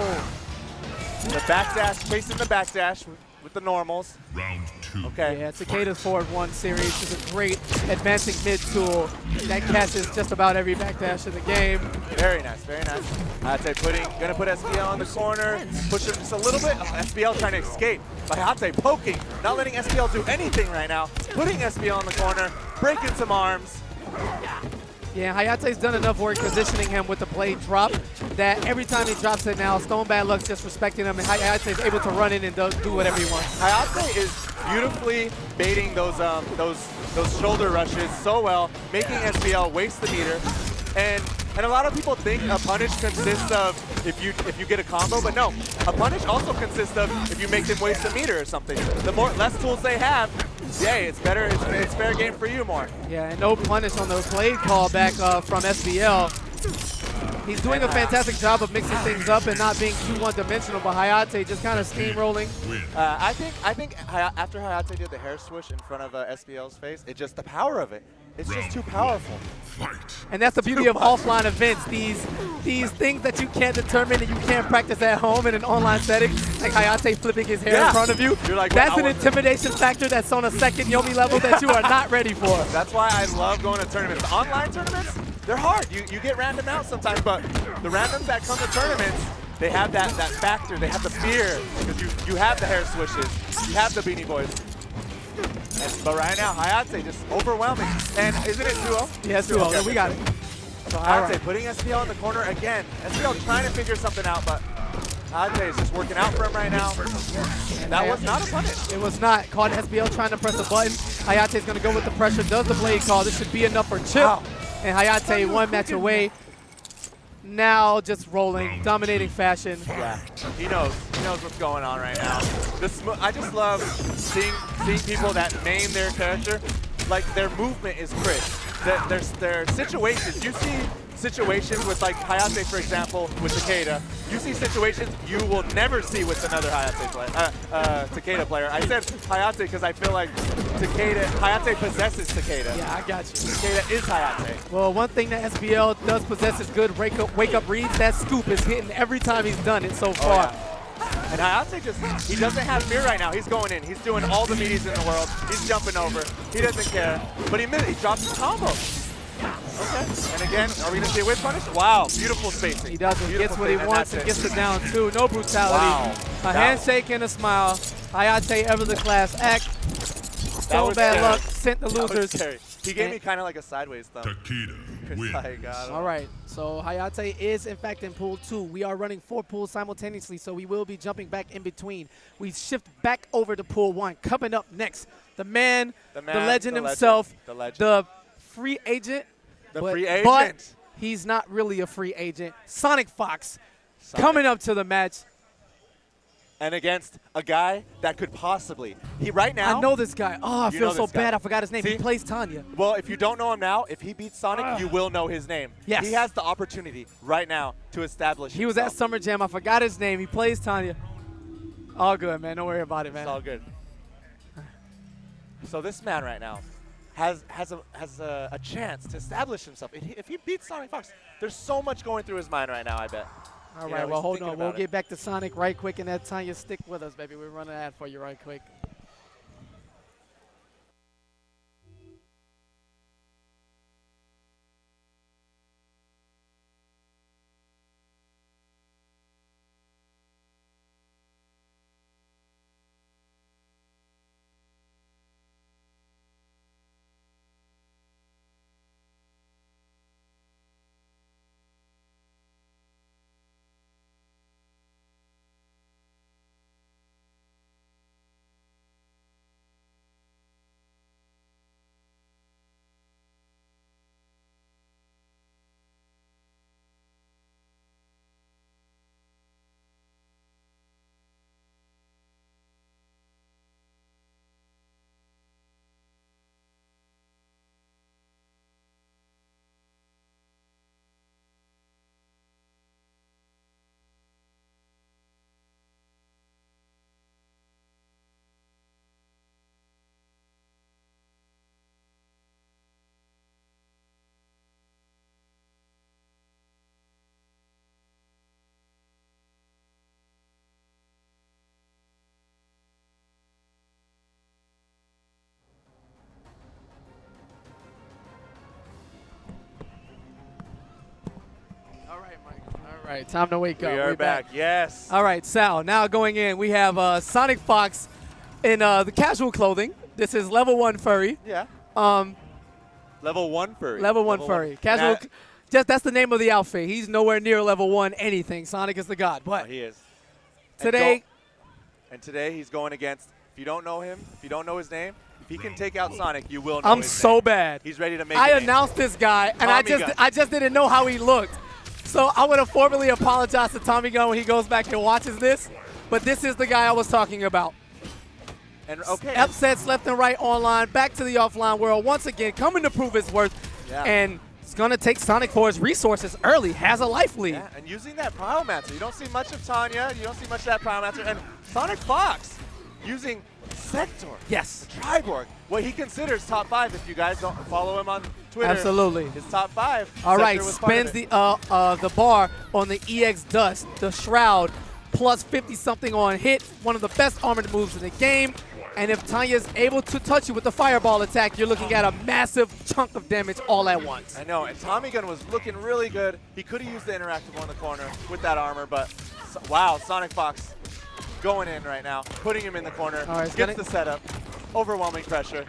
The backdash, chasing the backdash with the normals. Round 2. Okay. Yeah, Takeda's forward 1 series is a great advancing mid tool that catches just about every backdash in the game. Very nice, very nice. Hayate gonna put SBL on the corner, push him just a little bit. Oh, SBL trying to escape. But Hayate poking, not letting SBL do anything right now. Putting SBL on the corner, breaking some arms. Yeah, Hayate's done enough work positioning him with the blade drop that every time he drops it now, Stone Bad Luck's just respecting him, and Hayate's able to run in and do whatever he wants. Hayate is beautifully baiting those shoulder rushes so well, making SBL waste the meter. And a lot of people think a punish consists of if you get a combo, but no, a punish also consists of if you make them waste a meter or something. The less tools they have, yay, it's better, it's fair game for you more. Yeah, and no punish on the blade callback from SBL. He's doing a fantastic job of mixing things up and not being too one-dimensional, but Hayate just kind of steamrolling. I think after Hayate did the hair swoosh in front of SBL's face, the power of it, it's just too powerful. And that's the beauty of offline events. These things that you can't determine and you can't practice at home in an online setting, like Hayate flipping his hair in front of you. You're like, that's an intimidation factor that's on a second Yomi level that you are not ready for. That's why I love going to tournaments. The online tournaments, they're hard. You get random out sometimes, but the randoms that come to tournaments, they have that factor. They have the fear because you have the hair swishes, you have the Beanie Boys. But right now, Hayate just overwhelming. And isn't it 2-0? Yeah, it's 2-0. Yeah, we got it. So Hayate putting SBL in the corner again. SBL trying to figure something out, but Hayate is just working out for him right now. And that was not a punish. It was not. Caught SBL trying to press a button. Hayate's going to go with the pressure, does the blade call. This should be enough for Chip. Wow. And Hayate one match away. Now just rolling, dominating fashion. Yeah, he knows what's going on right now. I just love seeing people that name their character, like their movement is crisp. Their situations, you see situations with like Hayate, for example, with Takeda. You see situations you will never see with another Takeda player. I said Hayate because I feel like Hayate possesses Takeda. Yeah, I got you. Takeda is Hayate. Well, one thing that SBL does possess is good wake up reads. That scoop is hitting every time he's done it so far. Oh, yeah. And Hayate he doesn't have fear right now. He's going in. He's doing all the meaties in the world. He's jumping over. He doesn't care. But he drops his combo. Okay. And again, are we going to see a whip punish? Wow, beautiful spacing. He doesn't. He gets what he wants and gets it down too. No brutality. Wow. A handshake and a smile. Hayate ever the class act. So bad luck. Sent the losers. He gave me kind of like a sideways thumb. Takeda wins. All right, so Hayate is in fact in pool 2. We are running 4 pools simultaneously, so we will be jumping back in between. We shift back over to pool 1. Coming up next, the legend himself, the free agent. But he's not really a free agent. Sonic Fox coming up to the match. And against a guy that could possibly, right now. I know this guy. Oh, I feel so bad. I forgot his name. See? He plays Tanya. Well, if you don't know him now, if he beats Sonic, you will know his name. Yes. He has the opportunity right now to establish He was at Summer Jam. I forgot his name. He plays Tanya. All good, man. Don't worry about it, man. It's all good. So this man right now has a chance to establish himself. If he beats Sonic Fox, there's so much going through his mind right now, I bet. All right, well, hold on. We'll get back to Sonic right quick, and that Tanya, stick with us, baby. We're running an ad for you right quick. All right, Mike. All right, time to wake up. We are back. Yes. All right, Sal. Now going in, we have Sonic Fox in the casual clothing. This is level 1 furry. Yeah. Level 1 furry. Level 1 furry. Casual. Just that's the name of the outfit. He's nowhere near level 1 anything. Sonic is the god. But he is. today. And today he's going against. If you don't know him, if you don't know his name, if he can take out Sonic, you will know I'm his so name. bad. He's ready to make. I a name. announced this guy, and Tommy I just didn't know how he looked. So I want to formally apologize to Tommy Gunn when he goes back and watches this. But this is the guy I was talking about. And okay. Upsets left and right online, back to the offline world once again, coming to prove his worth. Yeah. And it's going to take Sonic for his resources early, has a life lead. Yeah, and using that Pyromancer. You don't see much of Tanya. You don't see much of that Pyromancer. And Sonic Fox using Sector. Yes. The Triborg. What he considers top 5 if you guys don't follow him on Twitter. Absolutely. His top 5. All right, Sector was part of spins it. the bar on the EX Dust, the Shroud, plus 50-something on hit, one of the best armored moves in the game. And if Tanya's able to touch you with the fireball attack, you're looking at a massive chunk of damage all at once. I know, and Tommy Gun was looking really good. He could have used the interactive one in the corner with that armor, but wow, Sonic Fox going in right now, putting him in the corner, All right, gets the setup, overwhelming pressure.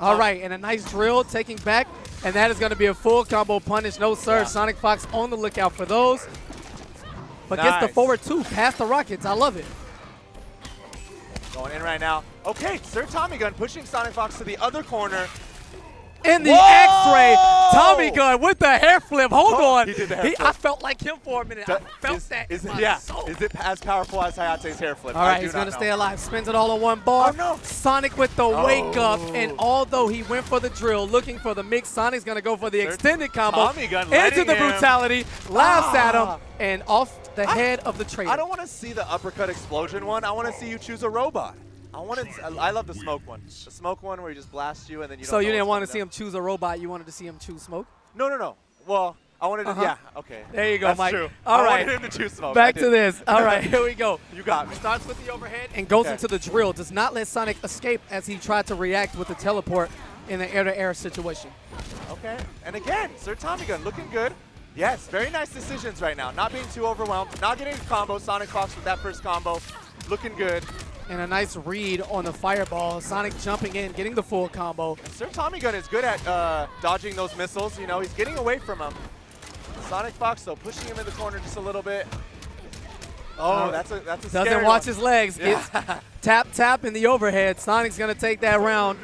All right, and a nice drill taking back, and that is going to be a full combo punish. No, sir. Yeah. Sonic Fox on the lookout for those. But gets the Nice. forward 2 past the Rockets. I love it. Going in right now. Okay, Sir Tommy Gun pushing Sonic Fox to the other corner. In the Whoa! X-ray, Tommy Gun with the hair flip. Hold on. He did the hair flip. I felt like him for a minute. I felt that in my soul. Is it as powerful as Hayate's hair flip? All right, he's going to stay alive. Spins it all on one bar. Oh, no. Sonic with the wake up. And although he went for the drill, looking for the mix, Sonic's going to go for the extended combo. Tommy Gun into letting the him. brutality. Laughs at him. And off the head of the trader. I don't want to see the uppercut explosion one. I want to see you choose a robot. I love the smoke one. The smoke one where he just blasts you and then you don't So you know didn't what's want to see coming him choose a robot. You wanted to see him choose smoke? down. No. Well, I wanted to, yeah, okay. There you go, That's Mike. true. All I right. wanted him to choose smoke. Back I to did. this. All right, here we go. You got me. Starts with the overhead and goes Okay. into the drill. Does not let Sonic escape as he tried to react with the teleport in the air-to-air situation. Okay. And again, Sir Tommy Gun looking good. Yes, very nice decisions right now. Not being too overwhelmed. Not getting a combo. Sonic Fox with that first combo. Looking good. And a nice read on the fireball. Sonic jumping in, getting the full combo. Sir Tommy Gun is good at dodging those missiles. You know, he's getting away from them. Sonic Fox, though, pushing him in the corner just a little bit. Oh, that's a Doesn't scary watch one. his legs. Yeah. Gets tap in the overhead. Sonic's going to take that round.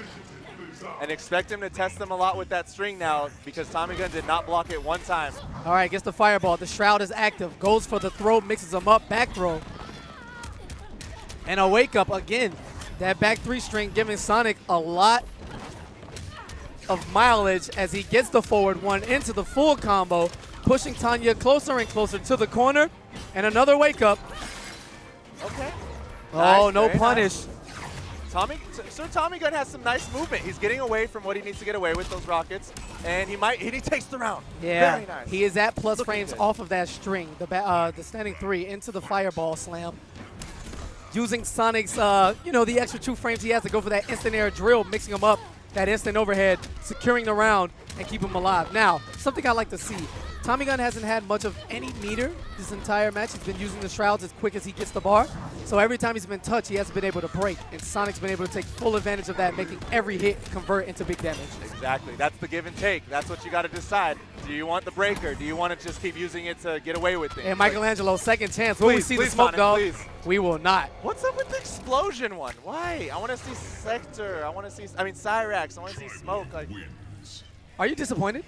And expect him to test them a lot with that string now because Tommy Gun did not block it one time. All right, gets the fireball. The Shroud is active. Goes for the throw, mixes them up. Back throw. And a wake up again. That back 3 string giving Sonic a lot of mileage as he gets the forward 1 into the full combo, pushing Tanya closer and closer to the corner. And another wake up. Okay. Oh, Nice, no very punish. nice. Sir Tommy Gun has some nice movement. He's getting away from what he needs to get away with, those rockets. And he takes the round. Yeah, Very nice. he is at plus Looking frames good. off of that string. The standing 3 into the fireball slam. Using Sonic's, the extra 2 frames he has to go for that instant air drill, mixing them up, that instant overhead, securing the round, and keep him alive. Now, something I like to see. Tommy Gun hasn't had much of any meter this entire match. He's been using the Shrouds as quick as he gets the bar. So every time he's been touched, he hasn't been able to break. And Sonic's been able to take full advantage of that, making every hit convert into big damage. Exactly. That's the give and take. That's what you got to decide. Do you want the breaker? Do you want to just keep using it to get away with things? And Michelangelo, second chance. Will we Please, see the please, smoke, Sonic, dog? please. We will not. What's up with the explosion one? Why? I want to see Sector. Cyrax. I want to see smoke. Like, Are you disappointed?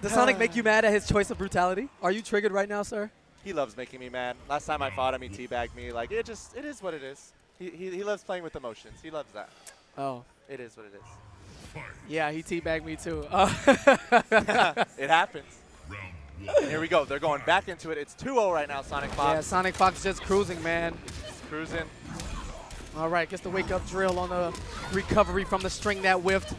Does Sonic make you mad at his choice of brutality? Are you triggered right now, sir? he loves making me mad. Last time I fought him, he teabagged me. Like, it is what it is. He loves playing with emotions. He loves that. Oh. It is what it is. Yeah, he teabagged me too. It happens. And here we go. They're going back into it. It's 2-0 right now, Sonic Fox. Yeah, Sonic Fox just cruising, man. Cruising. All right, gets the wake-up drill on the recovery from the string that whiffed.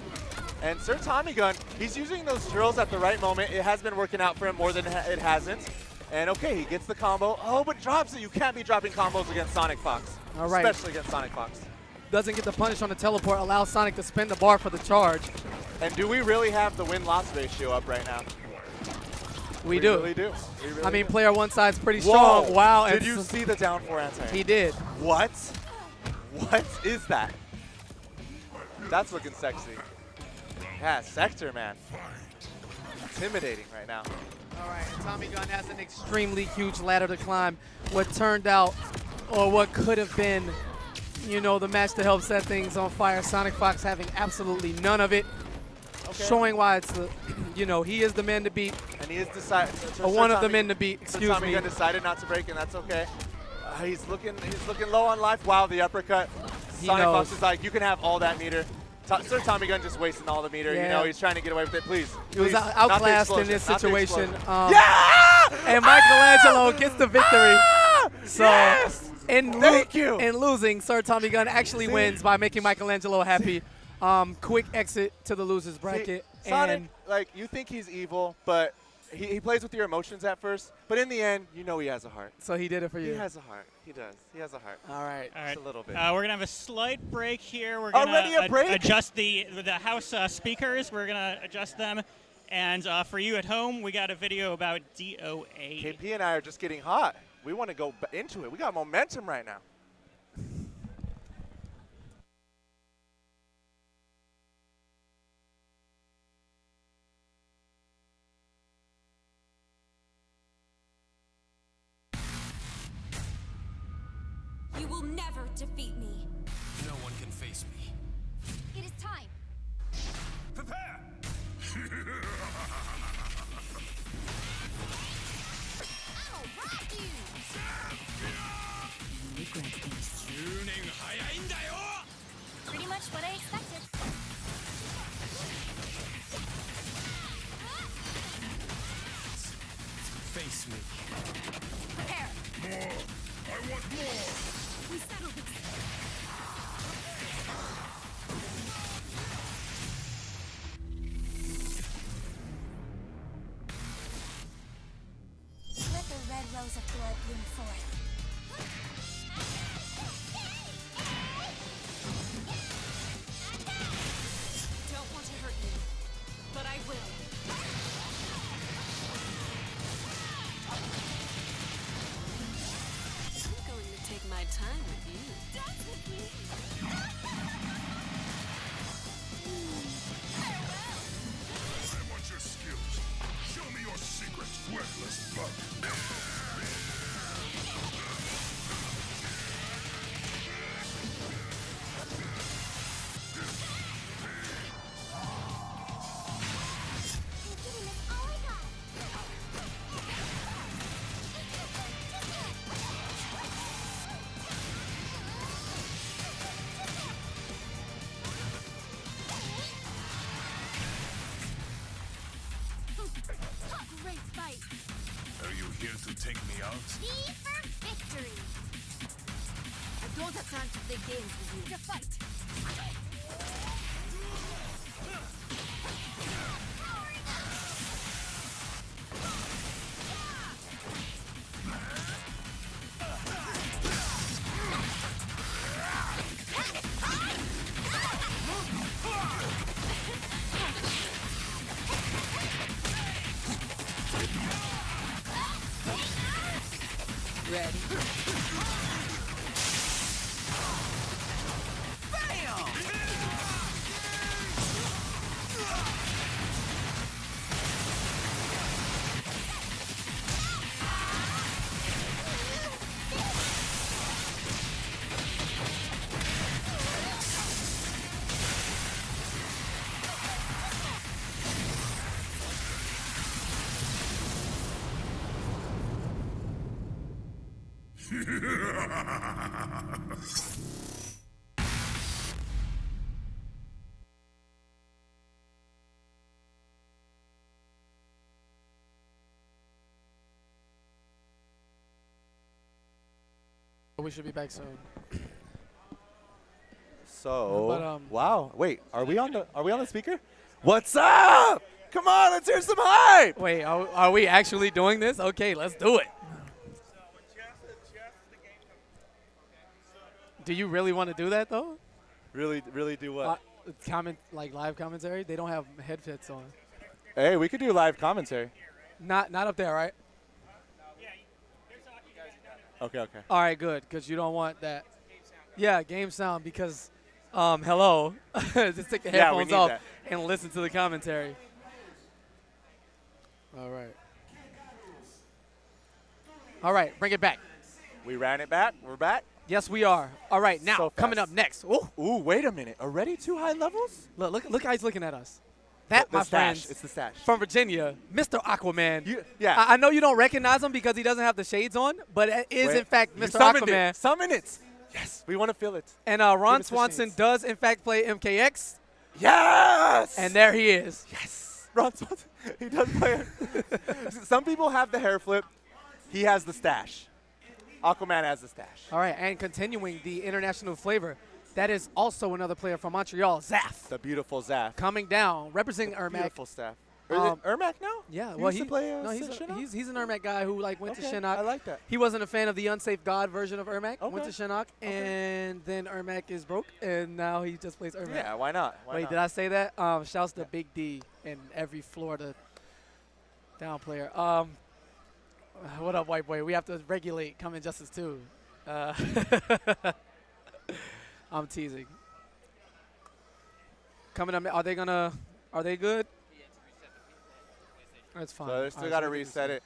And Sir Tommy Gun, he's using those drills at the right moment. It has been working out for him more than it hasn't. And okay, he gets the combo. Oh, but drops it. You can't be dropping combos against Sonic Fox. All right. Especially against Sonic Fox. Doesn't get the punish on the teleport, allows Sonic to spin the bar for the charge. And do we really have the win-loss ratio up right now? We do. Really do. We really I mean, do. player one side's pretty Whoa. strong. Wow. Did and you see the down 4 anti? He did. What? What is that? That's looking sexy. Yeah, Sector, man. Intimidating right now. All right, and Tommy Gunn has an extremely huge ladder to climb. What turned out, or what could have been, you know, the match to help set things on fire. Sonic Fox having absolutely none of it. Okay. Showing why it's the, you know, he is the man to beat. And he is decided. One of the men to beat. Excuse Tommy me. Gunn decided not to break, and that's okay. He's looking low on life. Wow, the uppercut. He Sonic knows. Fox is like, you can have all that meter. Sir Tommy Gunn just wasting all the meter. Yeah. You know, he's trying to get away with it. Please. He was please, not the outclassed in explosion, this not the situation. explosion. Yeah! And Michelangelo gets the victory. So Yes! Thank you. in losing, Sir Tommy Gunn actually wins by making Michelangelo happy. Quick exit to the losers bracket. See, Sonic, and like, you think he's evil, but he plays with your emotions at first. But in the end, you know he has a heart. so he did it for you. He has a heart. He does. He has a heart. All right. All right. Just a little bit. We're going to have a slight break here. We're Already going a break? to adjust the house speakers. We're going to adjust them. And for you at home, we got a video about DOA. KP and I are just getting hot. We want to go into it. We got momentum right now. You will never defeat me. No one can face me. It is time. Prepare! I'll rock you! Pretty much what I expected. Face me. Prepare. More! I want more! We settled this. Let the red rose of blood bloom forth. Don't want to hurt you, but I will. I'm going to take my time with you. Dance with me. I want your skills. Show me your secret, worthless bug. You're giving us all I got. Great fight. Are you here to take me out? V for victory. I don't have time to play games with you. To fight. We should be back soon. So, But, wow. Wait, are we on the speaker? What's up? Come on, let's hear some hype. Wait, are we actually doing this? Okay, let's do it. Do you really want to do that though? Really do what? Live commentary. They don't have headsets on. Hey, we could do live commentary. Not up there, right? Okay, okay. All right, good, because you don't want that. Yeah, game sound, because, hello. Just take the Yeah, we headphones need off that. and listen to the commentary. All right. All right, bring it back. We ran it back. We're back. Yes, we are. All right, now, So coming fast. up next. Ooh, Ooh, wait a minute. Already 2 high levels? look how he's looking at us. That, The my stash. friends, It's the stash. from Virginia, Mr. Aquaman. Yeah. I know you don't recognize him because he doesn't have the shades on, but it is, Wait, in fact, you Mr. summoned Aquaman. It. Summon it. Yes, we want to feel it. And Ron us the Swanson shades. does, in fact, play MKX. Yes! And there he is. Yes! Ron Swanson, he does play. Some people have the hair flip. He has the stash. Aquaman has the stash. All right, and continuing the international flavor, that is also another player from Montreal, Zaf, The beautiful Zaf. coming down, representing The Ermac. Beautiful staff. Is it Ermac now? Yeah, He well, used to play, no, Shinnok? he's an Ermac guy who went to Okay, Shinnok. I like that. He wasn't a fan of the Unsafe God version of Ermac. Went Okay. to Shinnok, and then Ermac is broke, and now he just plays Ermac. Yeah, why not? Why Wait, not? did I say that? Shouts to Big D and every Florida down player. What up, white boy? We have to regulate Come Injustice too. I'm teasing. Coming up, are they good? That's fine. So they still got to reset it.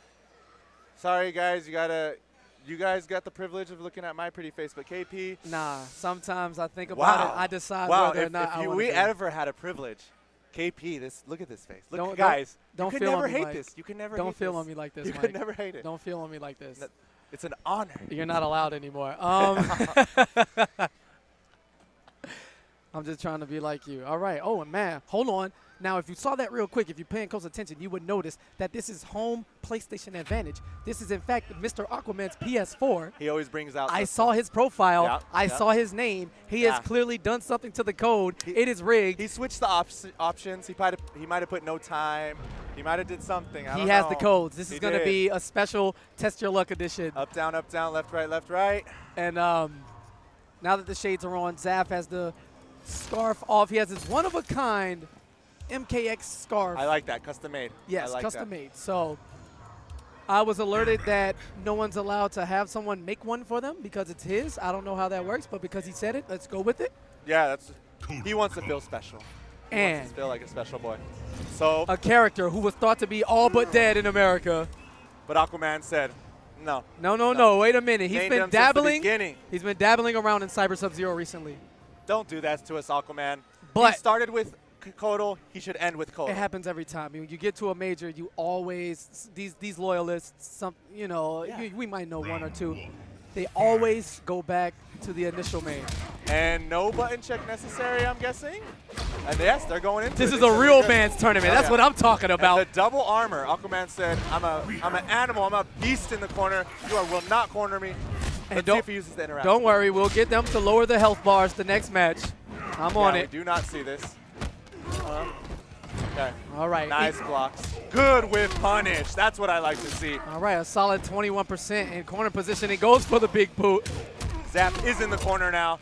Sorry, guys. You guys got the privilege of looking at my pretty face, but KP. Nah, sometimes I think about it. I decide whether or not I want we to. ever had a privilege, KP, look at this face. Look, Don't- guys, don't you feel can on never me, hate Mike. this. You can never Don't hate feel this. on me like this, You Mike. can never hate it. Don't feel on me like this. It's an honor. You're not allowed anymore. I'm just trying to be like you. All right. Oh, and man, hold on. Now, if you saw that real quick, if you're paying close attention, you would notice that this is home PlayStation Advantage. This is, in fact, Mr. Aquaman's PS4. He always brings out. I saw his profile. Yep, I yep. saw his name. He has Yeah. clearly done something to the code. It is rigged. He switched the options. He might have put no time. He might have did something. I He don't has know. the codes. This He is going to did. be a special Test Your Luck edition. Up, down, left, right. And now that the shades are on, Zaf has the scarf off. He has his one-of-a-kind MKX scarf. I like that. Custom made. Yes, I like custom that. made. So I was alerted that no one's allowed to have someone make one for them because it's his. I don't know how that works, but because he said it, let's go with it. Yeah, he wants to feel special. He wants And to feel like a special boy. So, a character who was thought to be all but dead in America. but Aquaman said, no. No. Wait a minute. He's Named been him since the dabbling. beginning. He's been dabbling around in Cyber Sub-Zero recently. Don't do that to us, Aquaman. But- he started with Kotal. He should end with Kotal. It happens every time. You get to a major, you always these loyalists. We might know one or two. They always go back to the initial main. And no button check necessary, I'm guessing. And yes, they're going into This it. is They a said real they're good. man's tournament. Oh, That's yeah. what I'm talking And about. the double armor. Aquaman said, I'm an animal. I'm a beast in the corner. You will not corner me. Let's see if he uses the interaction. Don't worry, we'll get them to lower the health bars the next match. I'm on We it. do not see this. Okay. All right. Nice blocks. Good with punish. That's what I like to see. All right, a solid 21% in corner position. It goes for the big boot. Zap is in the corner now.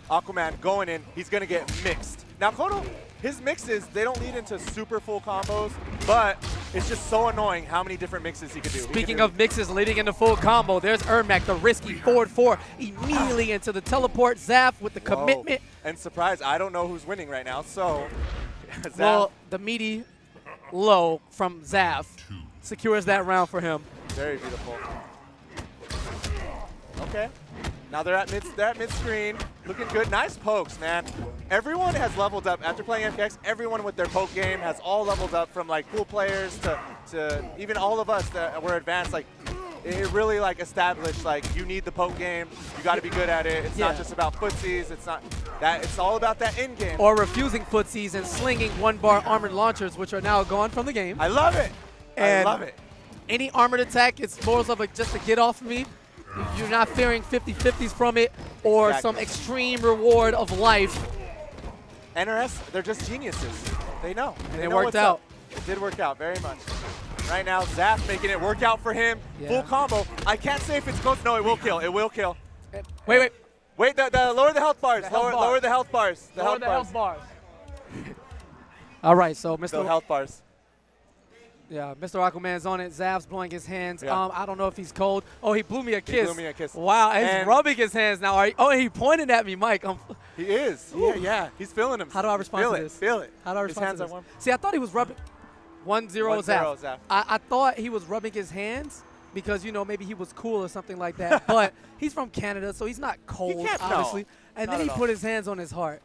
Aquaman going in. He's going to get mixed. Now, Kotal, his mixes, they don't lead into super full combos, but it's just so annoying how many different mixes he can do. Speaking of mixes leading into full combo, there's Ermac, the risky forward 4, immediately into the teleport. Zaf with the commitment. And surprise, I don't know who's winning right now, so Zaf. Well, the meaty low from Zaf secures that round for him. Very beautiful. Okay. Now they're at mid screen, looking good. Nice pokes, man. Everyone has leveled up after playing MKX. Everyone with their poke game has all leveled up, from like pool players to even all of us that were advanced. Like it really like established like you need the poke game. You got to be good at it. It's not just about footsies. It's not that. It's all about that in game. Or refusing footsies and slinging 1-bar armored launchers, which are now gone from the game. I love it. And I love it. Any armored attack, it's more of a just to get off of me. You're not fearing 50-50s from it or some extreme reward of life. NRS, they're just geniuses. They know. And They it know worked what's out. up. It did work out very much. Right now, Zaf making it work out for him. Yeah. Full combo. I can't say if it's close. No, it will kill. It will kill. Wait. Wait, lower the health bars. Lower the health bars. Lower the health bars. All right, so The Mr. health bars. Yeah, Mr. Aquaman's on it. Zav's blowing his hands. Yeah. I don't know if he's cold. Oh, he blew me a kiss. He blew me a kiss. Wow, he's And rubbing his hands now. Oh, he pointed at me, Mike. He is. Yeah. He's feeling him. How do I respond to this? Feel it. How do I His respond hands to are this? warm. See, I thought he was rubbing 1-0 1-0 Zaf. Zaf. I thought he was rubbing his hands because, you know, maybe he was cool or something like that. But he's from Canada, so he's not cold, can't- no, obviously. And not then he at all. put his hands on his heart.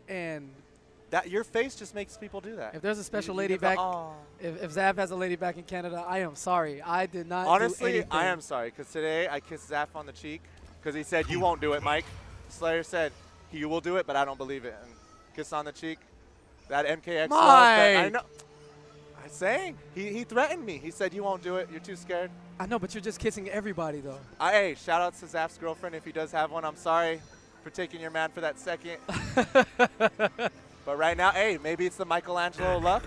And That your face just makes people do that. if there's a special You lady get the, back, "Aw." if Zav has a lady back in Canada, I am sorry. I did not do Honestly, anything. I am sorry because today I kissed Zaf on the cheek because he said, you won't do it, Mike. Slayer said, you will do it, but I don't believe it. And kiss on the cheek. That MKXL. I Mike! know. I'm saying. He threatened me. He said, you won't do it. You're too scared. I know, but you're just kissing everybody, though. Hey, shout out to Zaf's girlfriend if he does have one. I'm sorry for taking your man for that second. But right now, hey, maybe it's the Michelangelo luck.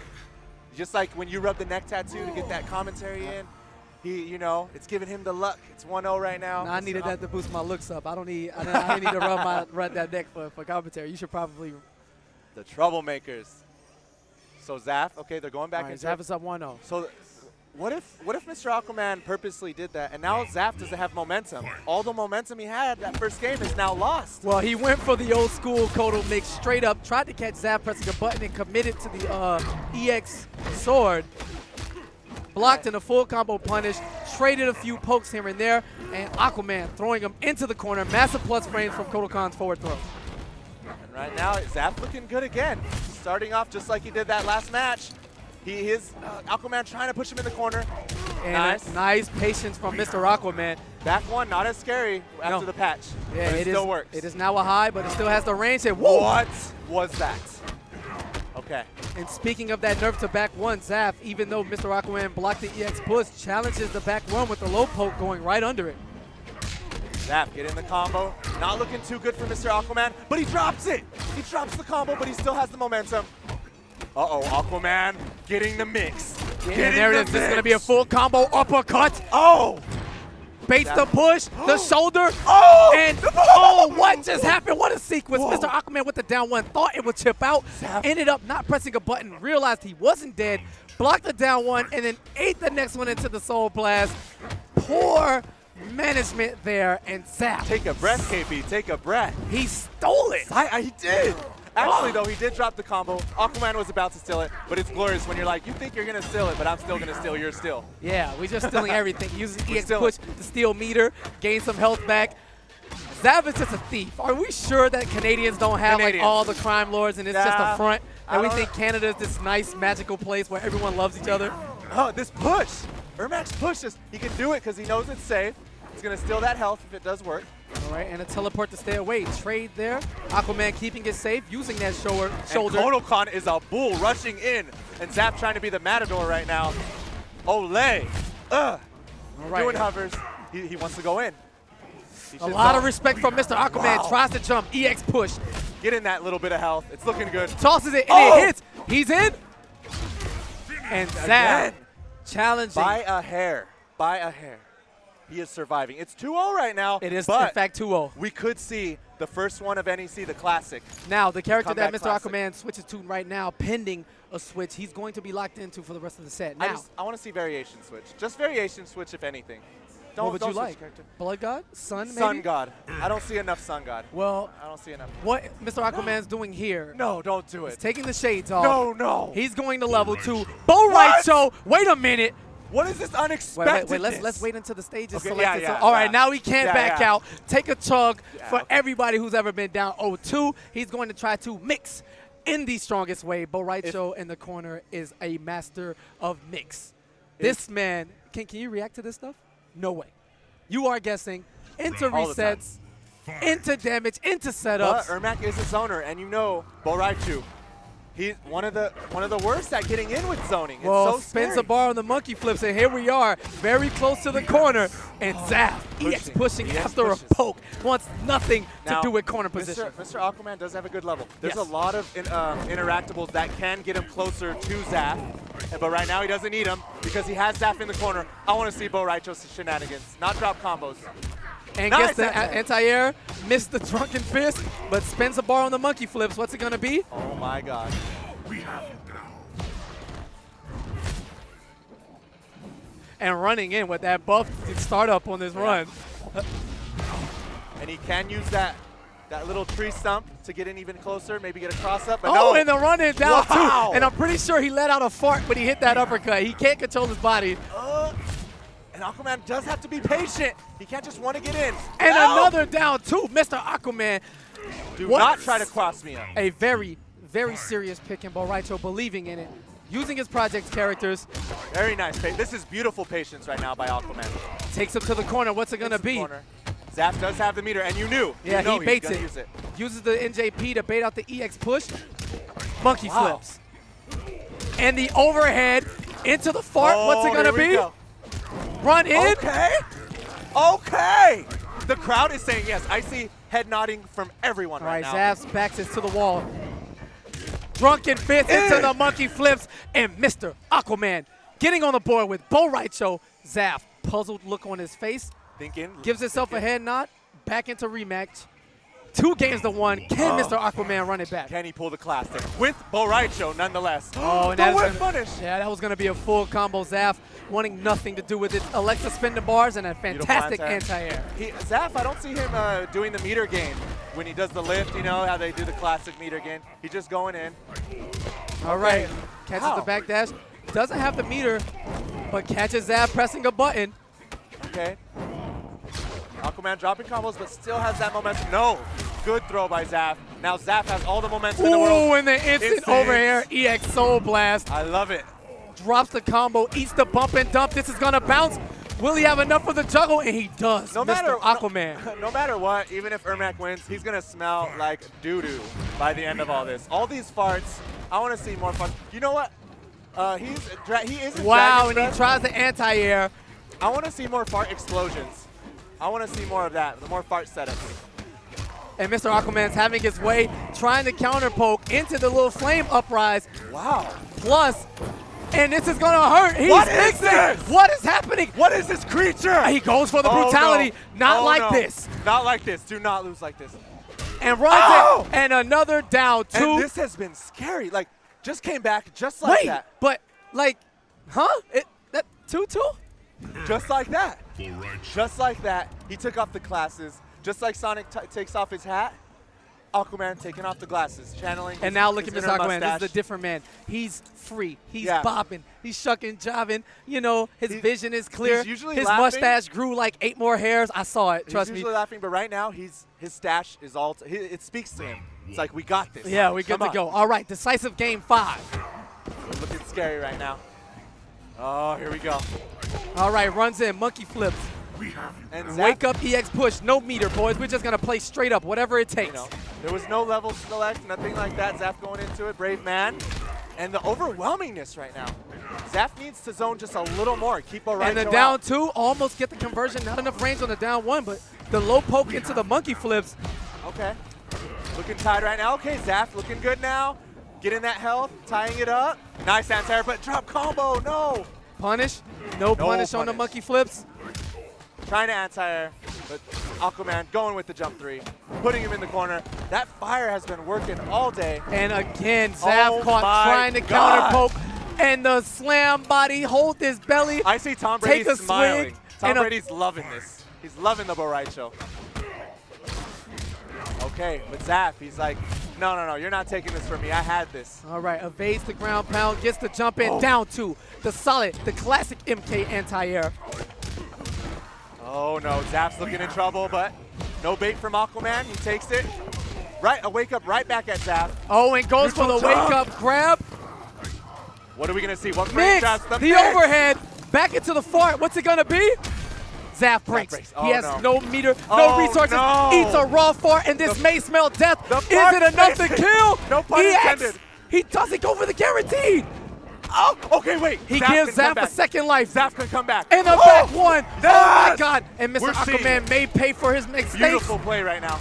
Just like when you rub the neck tattoo to get that commentary in, it's giving him the luck. It's 1-0 right now. No, I needed that to boost my looks up. I didn't need to rub that neck for commentary. You should probably. The troublemakers. So Zaf, okay, they're going back All right, into Zav is up 1-0. So what if Mr. Aquaman purposely did that, and now Zaf doesn't have momentum? All the momentum he had that first game is now lost. Well, he went for the old school Kodo mix straight up, tried to catch Zav pressing a button and committed to the EX sword. Blocked in a full combo punish, traded a few pokes here and there, and Aquaman throwing him into the corner. Massive plus frames from Kodokan's forward throw. And right now, Zaf looking good again. Starting off just like he did that last match. He is Aquaman trying to push him in the corner. And nice patience from Mr. Aquaman. Back one, not as scary after No. the patch. Yeah, but it still works. It is now a high, but it still has the range. And whoa! What was that? Okay. And speaking of that nerf to back one, Zaf, even though Mr. Aquaman blocked the EX push, challenges the back one with the low poke going right under it. Zaf getting the combo. Not looking too good for Mr. Aquaman, but he drops it. He drops the combo, but he still has the momentum. Uh-oh, Aquaman getting the mix. And there it is. This is going to be a full combo uppercut. Oh! Baits the push, the shoulder, Oh! and oh, what just happened? What a sequence. Whoa. Mr. Aquaman with the down one, thought it would chip out, ended up not pressing a button, realized he wasn't dead, blocked the down one, and then ate the next one into the Soul Blast. Poor management there, and Zap. Take a breath, KP. Take a breath. He stole it. He did. Actually, though, he did drop the combo. Aquaman was about to steal it, but it's glorious when you're like, you think you're going to steal it, but I'm still going to steal yours still. Yeah, we're just stealing everything. Using EX stealing. push to steal meter, gain some health back. Zav is just a thief. Are we sure that Canadians don't have like all the crime lords and it's just a front? And we think Canada is this nice magical place where everyone loves each other? Oh, this push. Ermax pushes. He can do it because he knows it's safe. He's going to steal that health if it does work. All right, and a teleport to stay away. Trade there. Aquaman keeping it safe, using that shoulder. And Kodokan is a bull rushing in, and Zap trying to be the matador right now. Olay. All right. Doing hovers. He wants to go in. A lot of respect from Mr. Aquaman. Tries to jump. EX push. Get in that little bit of health. It's looking good. Tosses it, and it hits. He's in. And Zap challenging. By a hair. By a hair. He is surviving. It's 2-0 right now. It is, but in fact, 2-0. We could see the first one of NEC, the classic. Now, the character that Comeback Mr. classic. Aquaman switches to right now, pending a switch, he's going to be locked into for the rest of the set. Now, I want to see variation switch. Just variation switch, if anything. what would you switch like? character. Blood God? Sun, maybe? Sun God. I don't see enough Sun God. Well, I don't see enough. what Mr. Aquaman's doing here No, don't do is it. taking the shades off. No. He's going to level 2. Bo right show. Wait a minute. What is this unexpected? Wait, let's wait until the stage is Okay, selected. yeah, All right, now he can't back yeah. out. Take a chug for okay. everybody who's ever been down 0-2. He's going to try to mix in the strongest way. Bo Raicho in the corner is a master of mix. This man, can you react to this stuff? No way. You are guessing into All the time. resets, into damage, into But setups. Ermac is his owner, and you know Bo Raichu. He's one of the worst at getting in with zoning. It's Well, so spins scary. a bar on the monkey flips, and here we are, very close to the corner. And Zap, EX pushing EX after pushes. a poke, wants nothing Now, to do with corner position. Mr. Aquaman does have a good level. There's Yes. a lot of interactables that can get him closer to Zap, but right now he doesn't need him because he has Zap in the corner. I want to see Bo Raicho's shenanigans, not drop combos. And Nice gets the anti-air. anti-air, missed the drunken fist, but spins a bar on the monkey flips. What's it going to be? Oh my God. and running in with that buff startup on this run. And he can use that little tree stump to get in even closer, maybe get a cross up. But Oh, no. and the run in down Wow. too. And I'm pretty sure he let out a fart when he hit that uppercut. He can't control his body. And Aquaman does have to be patient. He can't just want to get in. And No. another down too. Mr. Aquaman. Do What? not try to cross me up. A very, very serious pick, and Boraicho believing in it, using his project characters. Very nice. This is beautiful patience right now by Aquaman. Takes him to the corner. What's it going to Takes the be? corner. Zap does have the meter, and you knew. Yeah, you know he baits gonna it. Use it. Uses the NJP to bait out the EX push. Monkey Wow. flips. And the overhead into the fart. What's it going to here we be? go. Run in. Okay. Okay. The crowd is saying yes. I see head nodding from everyone All right, now. Zav's backs it to the wall. Drunken fist into the monkey flips, and Mr. Aquaman getting on the board with Boraicho. Zav, puzzled look on his face, Thinking. gives himself a head nod, back into rematch. 2 games to 1. Can Mr. Aquaman run it back? Can he pull the classic with Boraicho nonetheless? Oh, and the that's whip gonna- punish. Yeah, that was going to be a full combo. Zav wanting nothing to do with it. Alexa spin the bars and a fantastic anti-air. Zaf, I don't see him doing the meter game when he does the lift, you know, how they do the classic meter game. He's just going in. All right, catches How? the back dash. Doesn't have the meter, but catches Zav pressing a button. Okay. Aquaman dropping combos, but still has that momentum. No. Good throw by Zaf. Now Zaf has all the momentum in the world. Ooh, and the instant over air EX Soul Blast. I love it. Drops the combo, eats the bump and dump. This is going to bounce. Will he have enough for the juggle? And he does, No Mr. matter Aquaman. No matter what, even if Ermac wins, he's gonna smell like doo-doo by the end of all this. All these farts, I want to see more farts. You know what? He is in Wow, Dragon's and he Breath. tries the anti-air. I want to see more fart explosions. I want to see more of that, the more fart setups. And Mr. Aquaman's having his way, trying to counter poke into the little flame uprise. Wow. Plus, and this is going to hurt. He's What is mixing. this? What is happening? What is this creature? He goes for the Oh, brutality. no. Not Oh, like no. this. Not like this. Do not lose like this. And runs Oh! it. And another down 2. And this has been scary. Like, just came back just like Wait, that. but like, huh? That 2-2? Just like that. Boraicho. Just like that. He took off the glasses. Just like Sonic takes off his hat. Aquaman taking off the glasses, channeling. And now look at his Mr. inner Aquaman. This mustache. is a different man. He's free. He's Yeah. bopping. He's shucking, jiving. You know, his vision is clear. he's usually his laughing. mustache grew like 8 more hairs. I saw it. Trust He's me. usually laughing, but right now his stash is all. It speaks to him. It's like we got this. Yeah, we're good Come to on. go. All right, decisive game 5. We're looking scary right now. Oh, here we go. All right, runs in, monkey flips. And Zap, Wake up, EX push. No meter, boys. We're just going to play straight up, whatever it takes. You know, there was no level select, nothing like that. Zap going into it, brave man. And the overwhelmingness right now. Zap needs to zone just a little more. Keep Boraicho And the down out. 2, almost get the conversion. Not enough range on the down 1, but the low poke into the monkey flips. Okay. Looking tied right now. Okay, Zap looking good now. Getting that health, tying it up. Nice anti-air, but drop combo, no. Punish. No punish on the punish. monkey flips. Trying to anti-air, but Aquaman going with the jump 3, putting him in the corner. That fire has been working all day. And again, Zav Oh caught my trying to God. counter poke. And the slam body, hold his belly. I see Tom Take Brady a smiling. swig Tom and a- Brady's loving this. He's loving the Boraicho. Okay, but Zap, he's like, no, you're not taking this from me. I had this. All right, evades the ground pound, gets the jump in, Oh. down 2. The solid, the classic MK anti-air. Oh no, Zap's looking in trouble, but no bait from Aquaman. He takes it. Right, a wake up right back at Zap. Oh, and goes for the Neutral wake jump. up grab. What are we gonna see? What frame Mix, traps? the mix. overhead, back into the fart. What's it gonna be? Zap breaks. breaks. He Oh, has no. no meter, no Oh, resources. no. Eats a raw fart, and this may smell death. the Is fart it enough to spacing. kill? No pun EX. intended. He doesn't go for the guaranteed. Oh, okay, wait. He Zap gives can come Zap a back. second life. Zap can come back. And the Oh, back one. Oh my yes! God. And Mr. We're seeing Aquaman it. may pay for his mistakes. Beautiful play right now.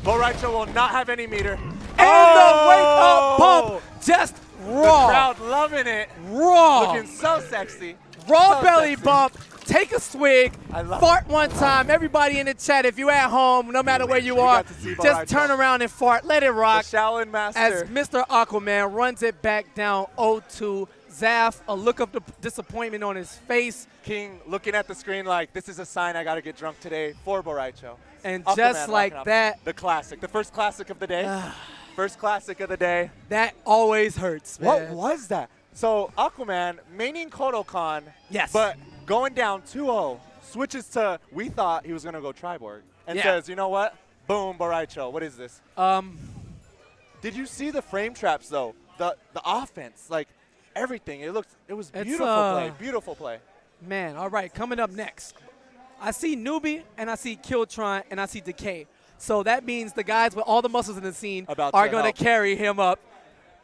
Boraicho will not have any meter. And the wake up bump. Just The raw. crowd loving it. Raw. Looking so sexy. Raw So belly sexy. bump. Take a swig. I love Fart one time. Everybody in the chat, if you're at home, no matter where you We are, got to see just Boraicho. turn around and fart. Let it The rock. Shaolin Master. As Mr. Aquaman runs it back down 0-2. Zaf, a look of disappointment on his face. King looking at the screen like, this is a sign I got to get drunk today for Boraicho. And Aquaman just like rocking off. that. The classic. The first classic of the day. First classic of the day. That always hurts, man. What was that? So Aquaman, maining Kodokan. Yes. But going down 2-0, switches to, we thought he was going to go Triborg. And says, you know what? Boom, Boraicho. What is this? Did you see the frame traps, though? The offense, like everything. It was beautiful play. Beautiful play. Man, all right, coming up next. I see Newbie, and I see Killtron, and I see Decay. So that means the guys with all the muscles in the scene are going to carry him up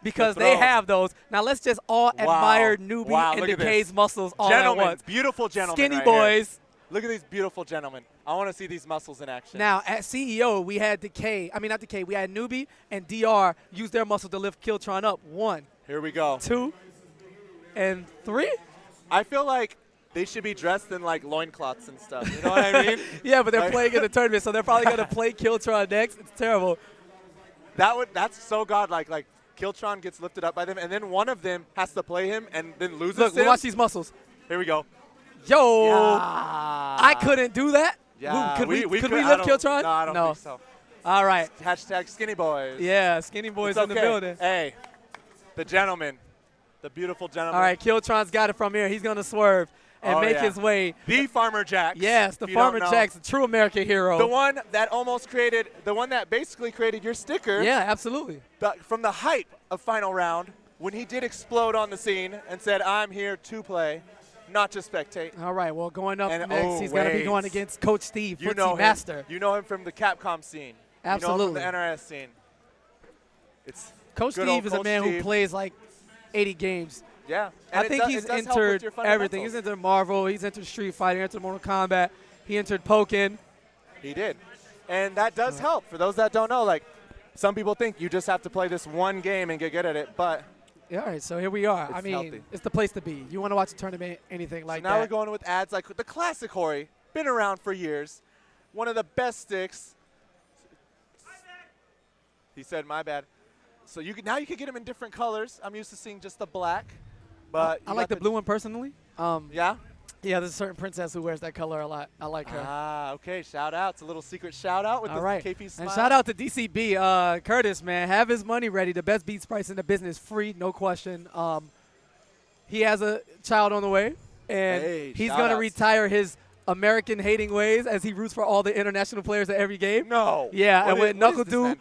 because they have those. Now let's just all admire Newbie and Decay's muscles all at once. Beautiful gentlemen. Skinny right boys. Here. Look at these beautiful gentlemen. I want to see these muscles in action. Now, at CEO, we had Decay. I mean, not Decay. We had Newbie and DR use their muscle to lift Killtron up. 1. Here we go. 2. And 3. I feel like they should be dressed in, like, loincloths and stuff. You know what I mean? Yeah, but they're playing in the tournament, so they're probably going to play Killtron next. It's terrible. That's so godlike. Like, Killtron gets lifted up by them, and then one of them has to play him and then loses him. Watch these muscles. Here we go. Yo, yeah. I couldn't do that. Yeah. Could we lift Killtron? Killtron? No, I don't think so. All right. Hashtag skinny boys. Yeah, skinny boys in the building. Hey, the gentleman, the beautiful gentleman. All right, Killtron's got it from here. He's going to swerve and make his way. The Farmer Jax. Yes, the Farmer Jax, a true American hero. The one that basically created your sticker. Yeah, absolutely. From the hype of Final Round, when he did explode on the scene and said, I'm here to play, not to spectate. All right, well, going up next, he's going to be going against Coach Steve, Footsie Master. You know him from the Capcom scene. Absolutely. You know him from the NRS scene. Coach Steve is a man who plays like 80 games. Yeah. I think he's entered everything. He's entered Marvel. He's entered Street Fighter. He entered Mortal Kombat. He entered Pokken. He did. And that does help. For those that don't know, like, some people think you just have to play this one game and get good at it, but yeah, all right, so here we are. it's I mean, healthy. It's the place to be. You want to watch a tournament, anything like that. Now we're going with ads like the classic Hori. Been around for years. One of the best sticks. He said, my bad. So now you can get them in different colors. I'm used to seeing just the black. But I like the blue one personally. Yeah? Yeah, there's a certain princess who wears that color a lot. I like her. Ah, okay. Shout out. It's a little secret shout out with the KP smile. And shout out to DCB. Curtis, man, have his money ready. The best beats price in the business, free, no question. He has a child on the way, and he's going to retire his American-hating ways as he roots for all the international players at every game. No. Yeah, and with Knuckle-Doo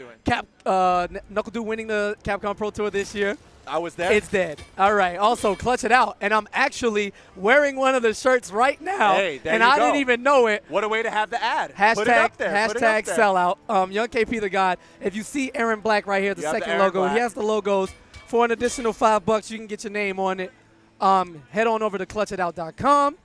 winning the Capcom Pro Tour this year. I was there. It's dead. All right. Also, clutch it out. And I'm actually wearing one of the shirts right now. Hey, there and you I go. didn't even know it. What a way to have the ad. Hashtag, Put it up there. hashtag sellout. Young KP the God. If you see Aaron Black right here, the second logo, he has the logos. For an additional $5, you can get your name on it. Head on over to clutchitout.com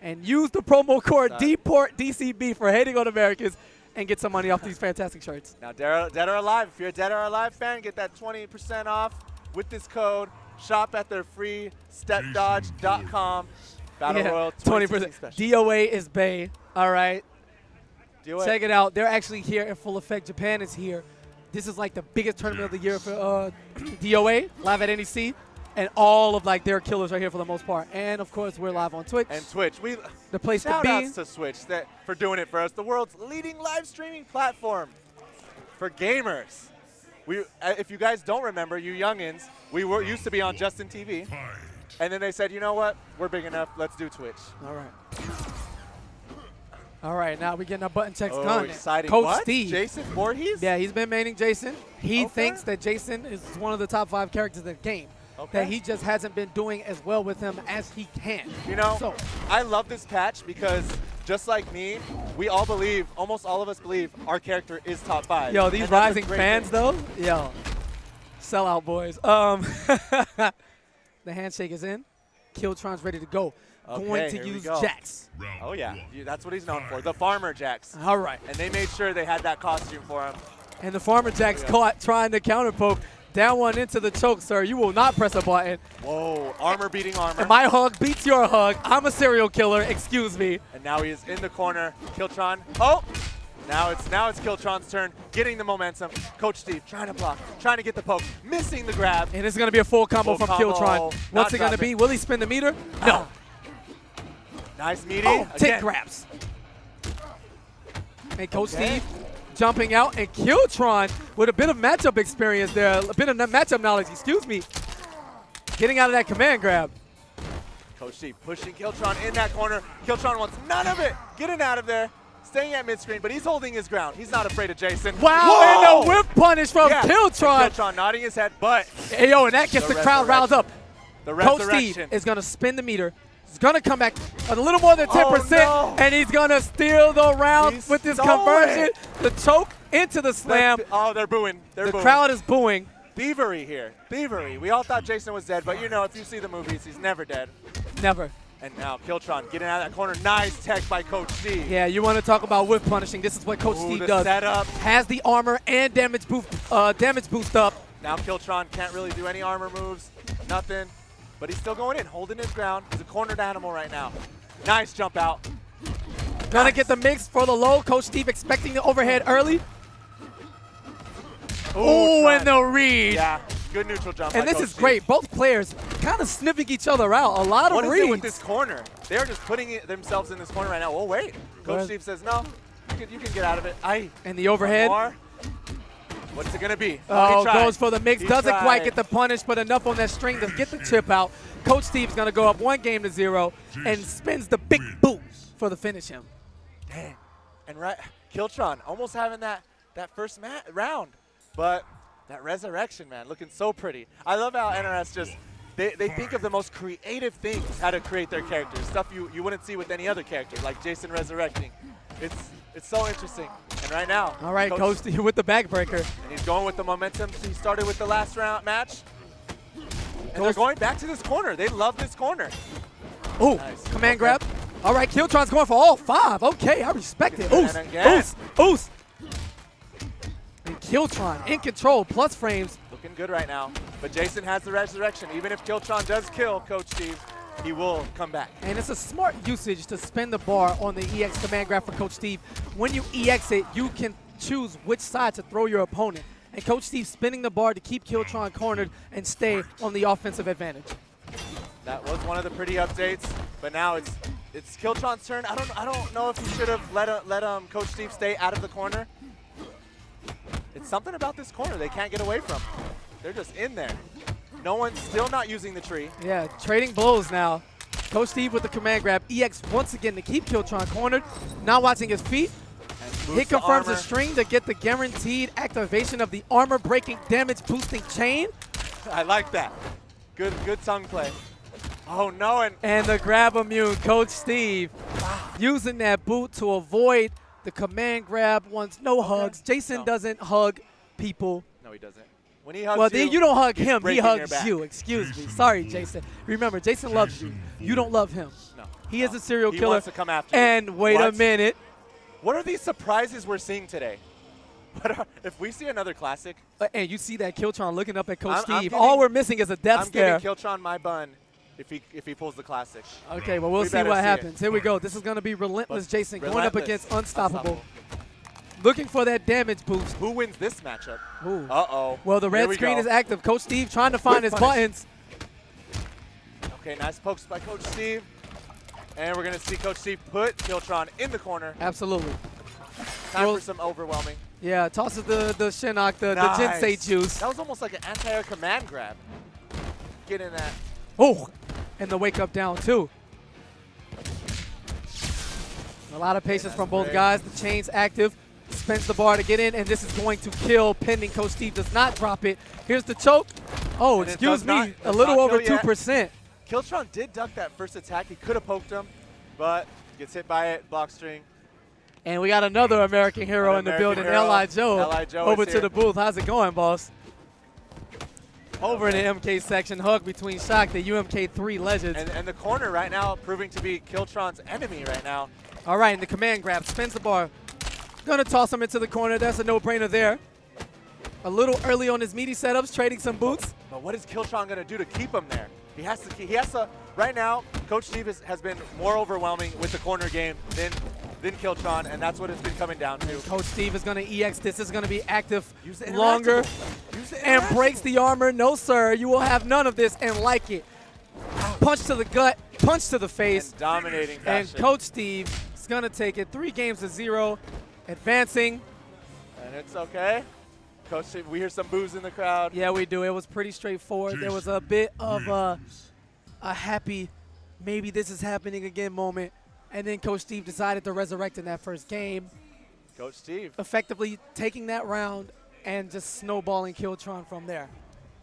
and use the promo code DPORTDCB for hating on Americans and get some money off these fantastic shirts. Now, Dead or Alive, if you're a Dead or Alive fan, get that 20% off with this code. Shop at their free stepdodge.com. Battle Royal 20% DOA is Bay. All right. DOA. Check it out. They're actually here in full effect. Japan is here. This is like the biggest tournament of the year for DOA, live at NEC. And all of like their killers are here for the most part. And of course, we're live on Twitch. And Twitch. The place to shout be. outs to Switch for doing it for us. The world's leading live streaming platform for gamers. If you guys don't remember, you youngins, we used to be on Justin TV. And then they said, you know what? We're big enough. Let's do Twitch. All right. All right, now we're getting our button checks done. Exciting. Coach Steve. Jason Voorhees? Yeah, he's been maining Jason. He thinks that Jason is one of the top 5 characters in the game. Okay. That he just hasn't been doing as well with him as he can. You know, I love this patch because just like me, we all believe, almost all of us believe, our character is top 5. Yo, these rising fans, though, yo, sellout boys. The handshake is in. Killtron's ready to go. Okay, going to use Jax. Oh, yeah. That's what he's known for. The Farmer Jax. All right. And they made sure they had that costume for him. And the Farmer Jax caught trying to counter poke. Down one into the choke, sir. You will not press a button. Whoa, armor beating armor. And my hug beats your hug. I'm a serial killer, excuse me. And now he is in the corner. Killtron. Oh! Now it's Kiltron's turn, getting the momentum. Coach Steve trying to block, trying to get the poke, missing the grab. And it's going to be a full combo Full from combo. Kiltron. What's it going to be? Will he spin the meter? No. Nice meaty. Oh, tick Again. grabs. And Coach Steve jumping out, and Kiltron with a bit of matchup experience there, a bit of matchup knowledge, excuse me, getting out of that command grab. Coach Steve pushing Kiltron in that corner. Kiltron wants none of it. Getting out of there. Staying at mid-screen, but he's holding his ground. He's not afraid of Jason. Wow, Whoa! and a whip punish from Kiltron. Kiltron nodding his head, but Hey, yo, and that gets the crowd riled up. The Coach resurrection. Steve is going to spin the meter. He's going to come back a little more than 10%, no. and he's going to steal the round with this conversion. The choke into the slam. Oh, they're booing. They're booing. The crowd is booing. Thievery here. Thievery. We all thought Jason was dead, but you know, if you see the movies, he's never dead. Never. And now Kiltron getting out of that corner. Nice tech by Coach Steve. Yeah, you want to talk about whip punishing. This is what Coach Steve the does. Setup. Has the armor and damage boost up. Now Kiltron can't really do any armor moves. Nothing. But he's still going in, holding his ground. He's a cornered animal right now. Nice jump out. Gonna get the mix for the low. Coach Steve expecting the overhead early. Oh, and the read. Yeah, good neutral jump. And by this Coach is Steve. great. Both players kind of sniffing each other out. A lot of What is reads. it with this corner? They're just putting themselves in this corner right now. Oh, wait. Coach Steve says, no, you can get out of it. And the overhead. What's it going to be? Oh, goes for the mix. He Doesn't tried. quite get the punish, but enough on that string to get the chip out. Coach Steve's going to go up 1-0 and spins the big boot for the finish him. Dang. And Kiltron almost having that first round. But that resurrection, man, looking so pretty. I love how NRS just, they think of the most creative things, how to create their characters. Stuff you wouldn't see with any other character, like Jason resurrecting. It's so interesting. And right now. All right, Coach Steve with the backbreaker. And he's going with the momentum he started with the last round match. And they're going back to this corner. They love this corner. Ooh, Nice. command grab. All right, Kiltron's going for all 5. Okay, I respect it. Oos, oos, oos. And Kiltron in control, plus frames. Looking good right now. But Jason has the resurrection. Even if Kiltron does kill Coach Steve, he will come back. And it's a smart usage to spin the bar on the EX command grab for Coach Steve. When you EX it, you can choose which side to throw your opponent. And Coach Steve spinning the bar to keep Kiltron cornered and stay on the offensive advantage. That was one of the pretty updates, but now it's Kiltron's turn. I don't know if he should have let Coach Steve stay out of the corner. It's something about this corner they can't get away from. They're just in there. No one's still not using the tree. Yeah, trading blows now. Coach Steve with the command grab. EX once again to keep Kiltron cornered. Not watching his feet. He confirms the string to get the guaranteed activation of the armor-breaking, damage-boosting chain. I like that. Good tongue play. Oh, no. And the grab immune, Coach Steve using that boot to avoid the command grab. Wants no hugs. Jason doesn't hug people. No, he doesn't. When he hugs you don't hug him. He breaking your hugs back. you. Excuse me. Sorry, Jason. Remember, Jason loves you. You don't love him. No. He is a serial He killer. wants to come after you. And wait a minute. What are these surprises we're seeing today? If we see another classic. And you see that Kiltron looking up at Coach I'm Steve. giving- All we're missing is a death scare. I'm giving Kiltron my bun if he pulls the classic. Okay, well, we'll see better what see happens. it. Here we go. This is going to be Relentless Jason going up Relentless. against Unstoppable. Looking for that damage boost. Who wins this matchup? Ooh. Uh-oh. Well, the red Here we screen go. is active. Coach Steve trying to find Whip his punish. buttons. Okay, nice pokes by Coach Steve. And we're going to see Coach Steve put Kiltron in the corner. Absolutely. Time for some overwhelming. Yeah, tosses the Shinnok, the Jinsei juice. That was almost like an anti-air command grab. Get in that. Oh, and the wake up down too. A lot of patience from both guys. The chain's active. Spins the bar to get in, and this is going to kill pending Coach Steve does not drop it. Here's the choke. Oh, And it excuse does me, not- a does little not over kill yet. 2%. Kiltron did duck that first attack. He could have poked him, but gets hit by it. Block string. And we got another American hero in the building, L.I. Joe. L.I. Joe over is to here. the booth. How's it going, boss? Over in the MK section, hug between Shock, the UMK3 legends. And the corner right now proving to be Kiltron's enemy right now. All right, and the command grab, spins the bar. Gonna toss him into the corner. That's a no-brainer there. A little early on his meaty setups, trading some boots. But what is Kiltron going to do to keep him there? He has to, right now, Coach Steve has been more overwhelming with the corner game than than Killtron, and that's what it's been coming down to. Coach Steve is going to EX. This is going to be active Use the longer Use the and breaks the armor. No, sir. You will have none of this and like it. Punch to the gut, punch to the face. And dominating And fashion. Coach Steve is going to take it 3-0, advancing. And it's okay. Coach Steve, we hear some boos in the crowd. Yeah, we do. It was pretty straightforward. There was a bit of a happy, maybe this is happening again moment. And then Coach Steve decided to resurrect in that first game, Coach Steve. effectively taking that round and just snowballing Killtron from there.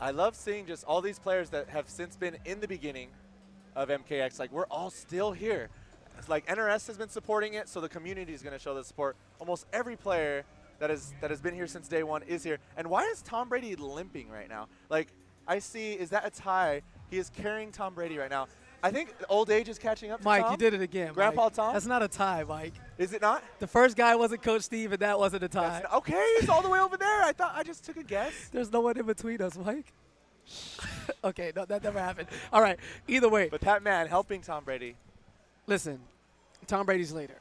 I love seeing just all these players that have since been in the beginning of MKX. Like, we're all still here. It's like NRS has been supporting it, so the community is going to show the support. Almost every player that has been here since day one is here. And why is Tom Brady limping right now? Like, I see, is that a tie? He is carrying Tom Brady right now. I think old age is catching up to Mike, Tom. you did it again. Grandpa Mike. Tom? That's not a tie, Mike. Is it not? The first guy wasn't Coach Steve, and that wasn't a tie. Okay, it's all the way over there. I just took a guess. There's no one in between us, Mike. Okay, no, that never happened. All right, either way. But that man helping Tom Brady. Listen, Tom Brady's later.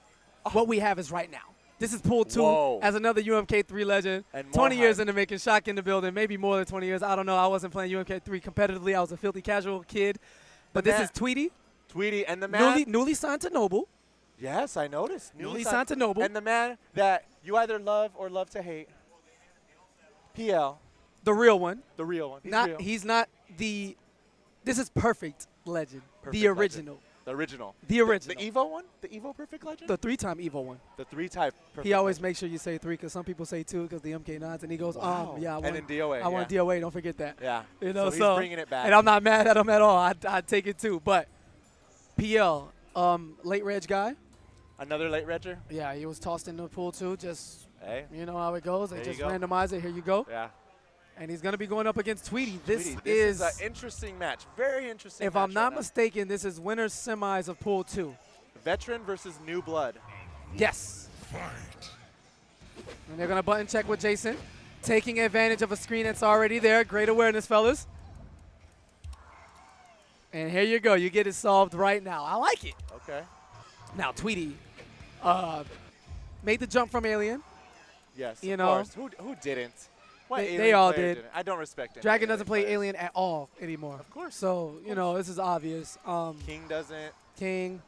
What we have is right now. This is pool 2 Whoa. as another UMK3 legend. And more 20 years hype. in the making, Shock in the building, maybe more than 20 years. I don't know. I wasn't playing UMK3 competitively. I was a filthy casual kid. But this is Tweety. Tweety and the man. Newly signed to Noble. Yes, I noticed. Newly signed to Noble. And the man that you either love or love to hate. PL. The real one. The real one. He's not. real. He's not the. This is Perfect Legend. Perfect the Legend. original. The original. The original. The Evo one? The Evo Perfect Legend? The 3-time Evo one. The 3-type Perfect He always Legend. makes sure you say 3 because some people say 2 because the MK9s, and he goes, Wow. yeah, I And want, in DOA, I want yeah. DOA. Don't forget that. Yeah. You know, so he's bringing it back. And I'm not mad at him at all. I'd take it too. But PL, late reg guy. Another late redger? Yeah, he was tossed in the pool too. Just, Hey. you know how it goes. They There you just go. randomize it. Here you go. Yeah. And he's going to be going up against Tweety. This Tweety, is an interesting match. Very interesting if match I'm not right now. mistaken, this is winner's semis of pool 2. Veteran versus new blood. Yes. And they're going to button check with Jason, taking advantage of a screen that's already there. Great awareness, fellas. And here you go. You get it solved right now. I like it. Okay. Now, Tweety made the jump from Alien. Yes, You of know. course. Who didn't? What They alien all player did. didn't? I don't respect any Dragon doesn't play players. Alien at all anymore. Of course. So, you know, this is obvious. King doesn't. King.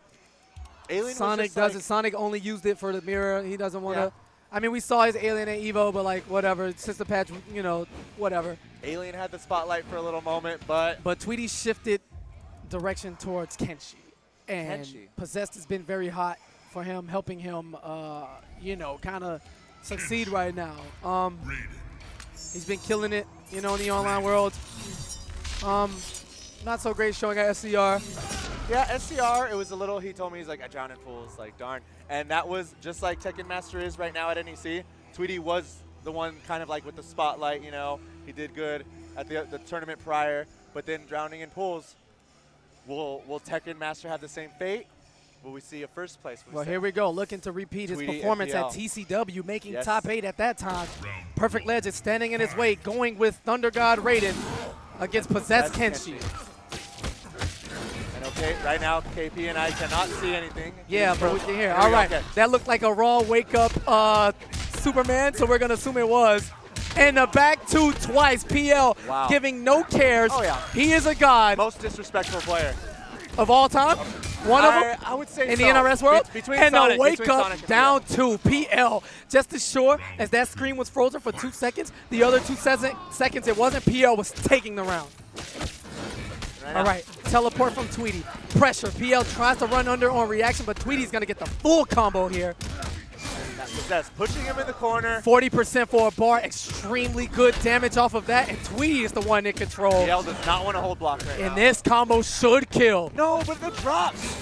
Alien Sonic was just doesn't. like, Sonic only used it for the mirror. He doesn't want to. Yeah. I mean, we saw his Alien at Evo, but like whatever. Since the patch, you know, whatever. Alien had the spotlight for a little moment, but But Tweety shifted direction towards Kenshi, and Kenshi. Possessed has been very hot for him, helping him, you know, kind of succeed right now. He's been killing it, you know, in the online world. Not so great showing at SCR. yeah, SCR, it was a little, he told me, he's like, I drown in pools, like, darn. And that was just like Tekken Master is right now at NEC. Tweety was the one kind of like with the spotlight, you know. He did good at the tournament prior, but then drowning in pools. Will Tekken Master have the same fate? Will we see a first place? Well, here we go, looking to repeat his Tweety performance at FPL. TCW, making Yes. top 8 at that time. Perfect Legend standing in his way, going with Thunder God Raiden against Possessed That's Kenshi. And okay, right now KP and I cannot see anything. Yeah, He's but we frozen. can hear. Here All we go, right, okay. that looked like a Raw wake-up Superman, so we're going to assume it was. And the back two twice, PL Wow. giving no cares. Oh, yeah. He is a god Most disrespectful player. of all time. One of them. I would say In so. the NRS world, Between and Sonic, the wake between up Sonic and down PL. to PL. Just as sure as that screen was frozen for 2 seconds, the other 2 seconds it wasn't, PL was taking the round. All right, teleport from Tweety. Pressure, PL tries to run under on reaction, but Tweety's gonna get the full combo here. That's pushing him in the corner. 40% for a bar, extremely good damage off of that, and Tweety is the one in control. PL does not want to hold block right now. And this combo should kill. No, but the drops.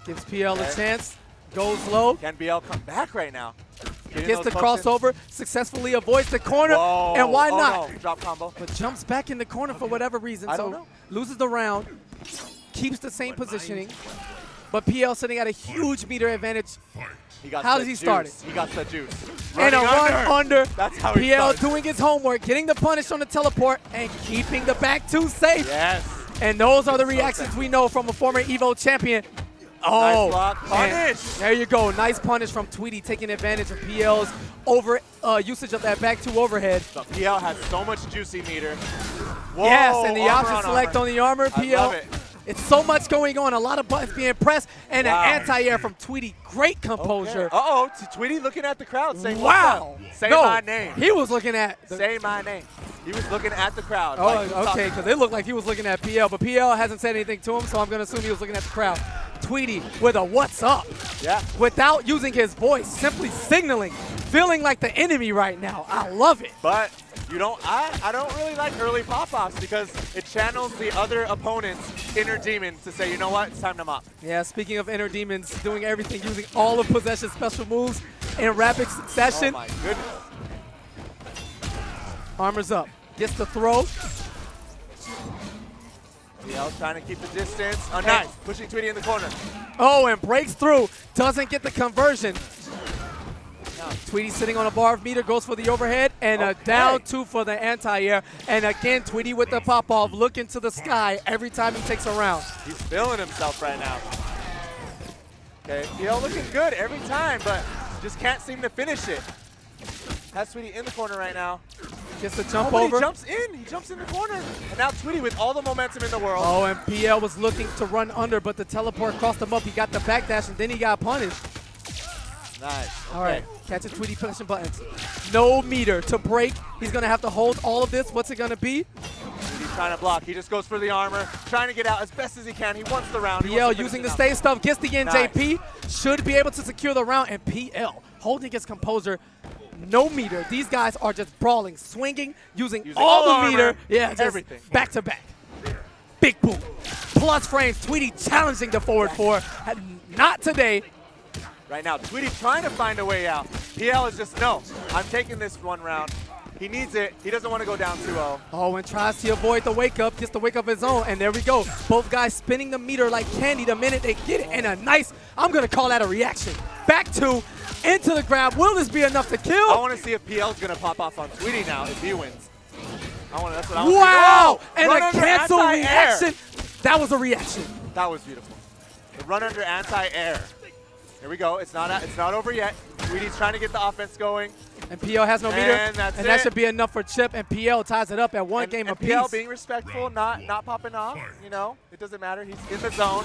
Gives PL a chance, goes low. Can BL come back right now? Getting Gets the those potions. crossover, successfully avoids the corner, Whoa. and why Oh, not? no. Drop combo. But jumps back in the corner for whatever reason, I so don't know. loses the round, keeps the same positioning, but PL sitting at a huge meter advantage. He got How the does he juice. start it? He got the juice. And a Running run under. That's how he PL starts. doing his homework, getting the punish on the teleport, and keeping the back two safe. Yes. And those are the So reactions safe. we know from a former EVO champion. Oh, Nice block. and Punish. there you go. Nice punish from Tweety, taking advantage of PL's usage of that back two overhead. But PL has so much juicy meter. Whoa, Yes, and the armor option on select armor. on the armor. I PL. love it. It's so much going on. A lot of buttons being pressed, and Wow. an anti-air from Tweety. Great composure. Okay. Uh-oh, Tweety looking at the crowd saying, Wow. what's up? Say No, my name. He was looking at. Say my name. He was looking at the crowd. Oh, like, okay, because it looked like he was looking at PL, but PL hasn't said anything to him, so I'm going to assume he was looking at the crowd. Tweety with a what's up. Yeah. Without using his voice, simply signaling, feeling like the enemy right now. I love it. But you don't. I don't really like early pop-offs because it channels the other opponent's inner demons to say, you know what, it's time to mop. Yeah, speaking of inner demons, doing everything, using all of possession special moves in rapid Oh succession. my goodness. Armor's up. Gets the throw. PL trying to keep the distance. Oh, nice. Pushing Tweety in the corner. Oh, and breaks through. Doesn't get the conversion. Tweety sitting on a bar of meter, goes for the overhead, and a down two for the anti-air. And again, Tweety with the pop-off, looking to the sky every time he takes a round. He's feeling himself right now. Okay, PL looking good every time, but just can't seem to finish it. Has Tweety in the corner right now. Gets the jump But over. he jumps in. He jumps in the corner. And now Tweety with all the momentum in the world. Oh, and PL was looking to run under, but the teleport crossed him up. He got the backdash, and then he got punished. Nice. All right, catch a Tweety pushing buttons. No meter to break. He's going to have to hold all of this. What's it going to be? He's trying to block. He just goes for the armor, trying to get out as best as he can. He wants the round. He PL wants to using the finish it stay stuff, gets the NJP, should be able to secure the round, and PL holding his composure. No meter. These guys are just brawling, swinging, using all the armor, meter. Yeah, just everything. back to back. Big boom. Plus frames. Tweety challenging the forward four. Not today. Right now, Tweety trying to find a way out. PL is just, no, I'm taking this one round. He needs it. He doesn't want to go down 2-0. Oh, and tries to avoid the wake up, gets the wake up his own, and there we go. Both guys spinning the meter like candy the minute they get it, and a nice, I'm going to call that a reaction. Back two, into the grab. Will this be enough to kill? I want to see if PL's going to pop off on Tweety now if he wins. That's what I want Wow! to see. And Run a under cancel anti-air. reaction. That was a reaction. That was beautiful. The run under anti-air. Here we go. It's not over yet. Tweety's trying to get the offense going. And PL has no meter. And that's that it. should be enough for Chip, and PL ties it up at one game and apiece. PL being respectful, not popping off. You know, it doesn't matter. He's in the zone.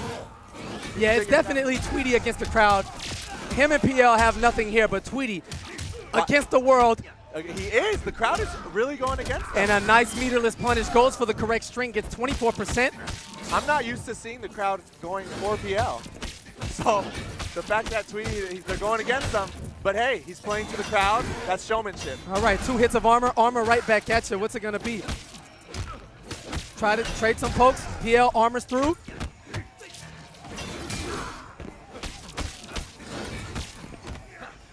Yeah, it's definitely Tweety against the crowd. Him and PL have nothing here, but Tweety against the world. He is. The crowd is really going against him. And a nice meterless punish, goes for the correct string, gets 24%. I'm not used to seeing the crowd going for PL. So the fact that Tweety, they're going against him, but hey, he's playing to the crowd. That's showmanship. All right, 2 hits of armor. Armor right back at you. What's it going to be? Try to trade some pokes. PL armors through.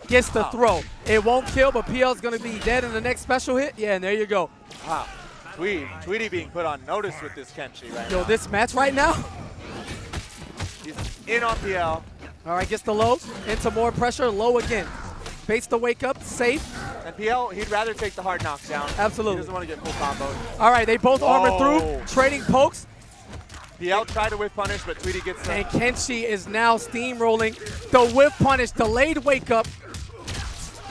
Gets the throw. It won't kill, but PL's going to be dead in the next special hit. Yeah, and there you go. Wow. Tweety being put on notice with this Kenshi right now. Yo, this match right now. He's in on PL. All right, gets the low. Into more pressure. Low again. Baits the wake up. Safe. And PL, he'd rather take the hard knockdown. Absolutely. He doesn't want to get full comboed. All right, they both armor Whoa. through. Trading pokes. PL tried to whip punish, but Tweety gets the... And Kenshi is now steamrolling. The whip punish. Delayed wake up.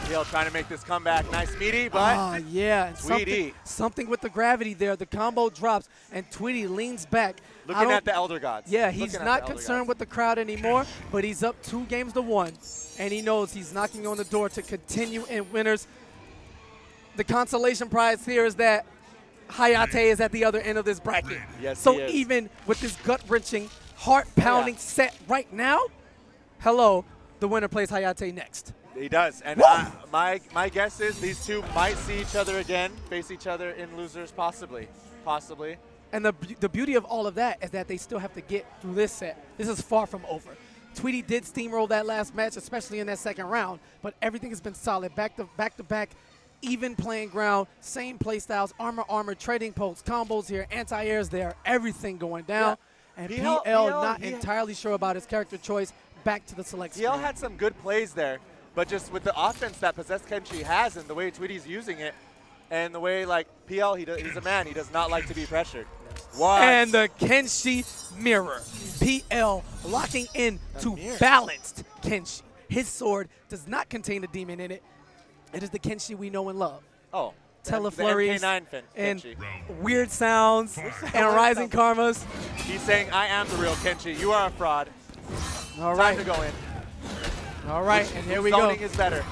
PL trying to make this comeback. Nice meaty, but yeah. Tweety. Something with the gravity there. The combo drops, and Tweety leans back. Looking at the Elder Gods. Yeah, he's Looking at not the Elder concerned Gods. with the crowd anymore, but he's up 2-1, and he knows he's knocking on the door to continue in winners. The consolation prize here is that Hayate is at the other end of this bracket. Yes, so he is. even with this gut-wrenching, heart-pounding set right now, hello, the winner plays Hayate next. He does, and my guess is these two might see each other again, face each other in losers, possibly. And the beauty of all of that is that they still have to get through this set. This is far from over. Tweety did steamroll that last match, especially in that second round, but everything has been solid, back to back, even playing ground, same play styles, armor, trading pokes, combos here, anti-airs there, everything going down. Yeah. And PL not entirely sure about his character choice, back to the select screen. PL had some good plays there, but just with the offense that Possessed Kenshi has and the way Tweety's using it, And the way, like, PL, he's a man. He does not like to be pressured. What? And the Kenshi mirror. PL locking in to balanced Kenshi. His sword does not contain a demon in it. It is the Kenshi we know and love. Oh. Teleflurries the MK9 and Kenshi. weird sounds and rising karmas. He's saying, I am the real Kenshi. You are a fraud. All Time right. to go in. All right, and here we go. Zoning is better.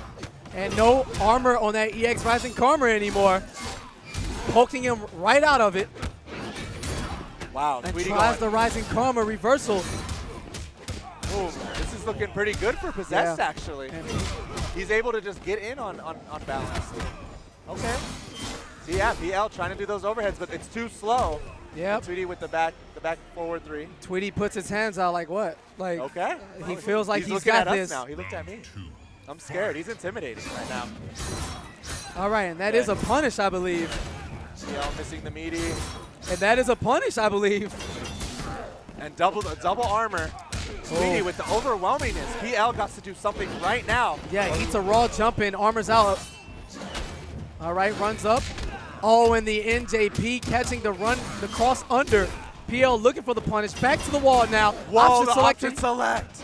And no armor on that EX Rising Karma anymore. Poking him right out of it. Wow. And Tweety tries the going. Rising Karma reversal. Ooh, this is looking pretty good for Possessed, actually. And He's able to just get in on balance. Okay. So yeah, PL trying to do those overheads, but it's too slow. Yep. Tweety with the back forward 3. Tweety puts his hands out like what? Like Okay. he feels like he's looking got at this. us now. He looked at me. I'm scared. He's intimidating right now. All right, and that is a punish, I believe. PL missing the meaty. And that is a punish, I believe. And double armor. Tweety with the overwhelmingness. PL got to do something right now. Yeah, eats a raw jump in, armors out. All right, runs up. Oh, and the NJP catching the cross under. PL looking for the punish. Back to the wall now. Whoa, option option select.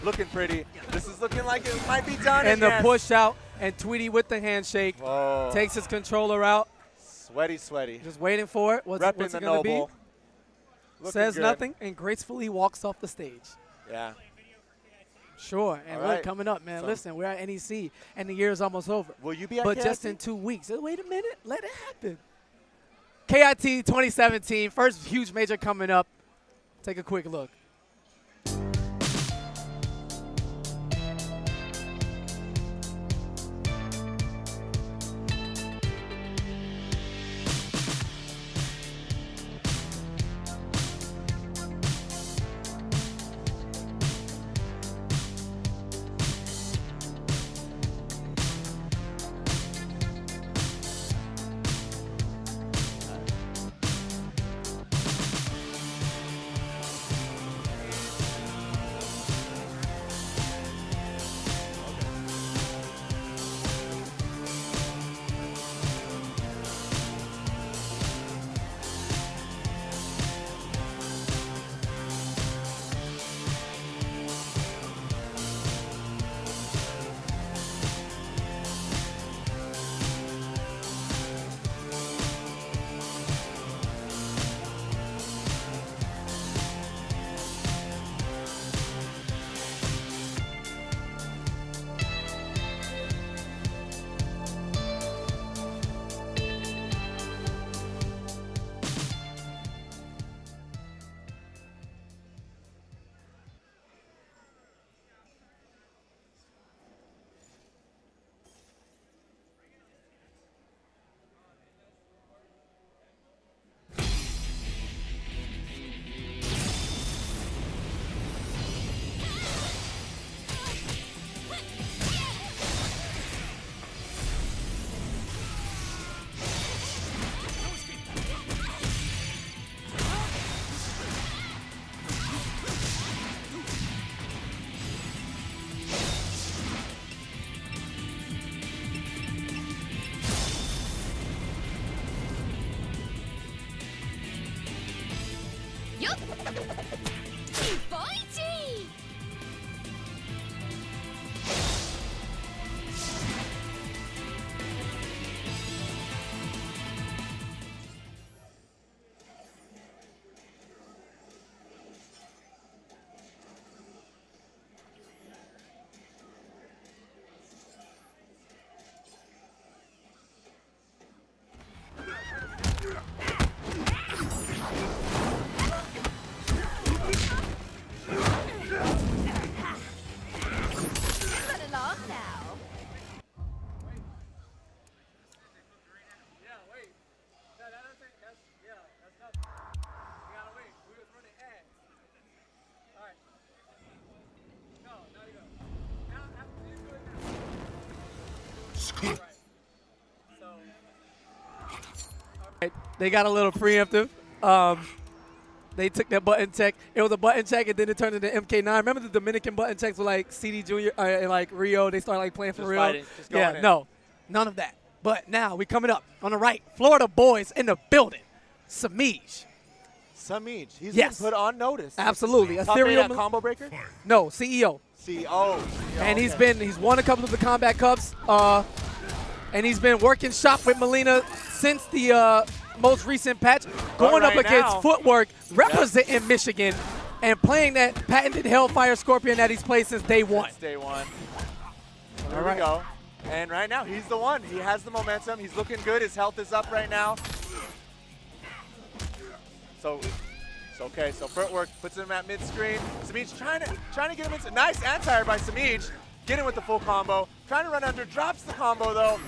Looking pretty. This is looking like it might be done. And the push out, and Tweety with the handshake. Whoa. Takes his controller out. Sweaty. Just waiting for it. What's Repping it the going to be? Noble. Looking Says good. nothing and gracefully walks off the stage. Yeah. Sure, and All look, right. coming up, man. So- Listen, we're at NEC, and the year is almost over. Will you be at But KIT? just in 2 weeks. Wait a minute. Let it happen. KIT 2017, first huge major coming up. Take a quick look. Yup! Fighting! Run along now. They got a little preemptive. They took their button check. It was a button check, and then it turned into MK9. Remember the Dominican button checks were like CD Junior and like Rio. They started like playing for Just real. fighting, just going yeah, in. no, none of that. But now we coming up on the right. Florida boys in the building. Samij. Samij, he's Yes. been put on notice. Absolutely. Top 8 Ethereal. at Combo Breaker? No, CEO. CEO. And he's won a couple of the Combat Cups. And he's been working shop with Melina since the most recent patch, going up right against now- Footwork, representing Michigan, and playing that patented Hellfire Scorpion that he's played since day one. Since day one. So there All right. we go. And right now, he's the one. He has the momentum. He's looking good. His health is up right now. So, it's okay. So Footwork puts him at mid-screen. Samij trying to get him into nice anti-air by Samij. Getting with the full combo. Trying to run under. Drops the combo though.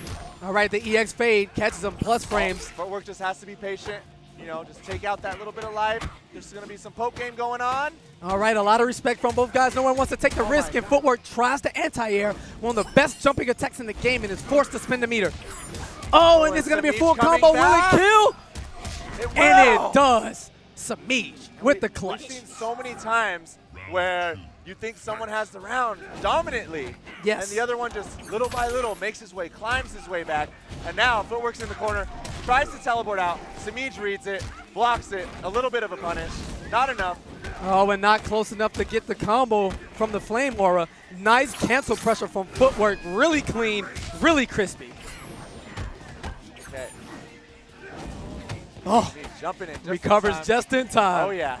All right, the EX fade catches him plus frames. Footwork just has to be patient. You know, just take out that little bit of life. There's going to be some poke game going on. All right, a lot of respect from both guys. No one wants to take the risk, and Footwork tries to anti-air. One of the best jumping attacks in the game, and is forced to spin the meter. Oh, and it's going to be a Samij full coming combo. back. Will it kill? It And will. it does. Samij with the clutch. We've seen so many times where you think someone has the round dominantly. Yes. And the other one just little by little makes his way, climbs his way back. And now Footwork's in the corner, tries to teleport out. Samij reads it, blocks it, a little bit of a punish. Not enough. Oh, and not close enough to get the combo from the Flame Aura. Nice cancel pressure from Footwork. Really clean, really crispy. Okay. Oh, Samij jumping in just recovers in time. just in time. Oh, yeah.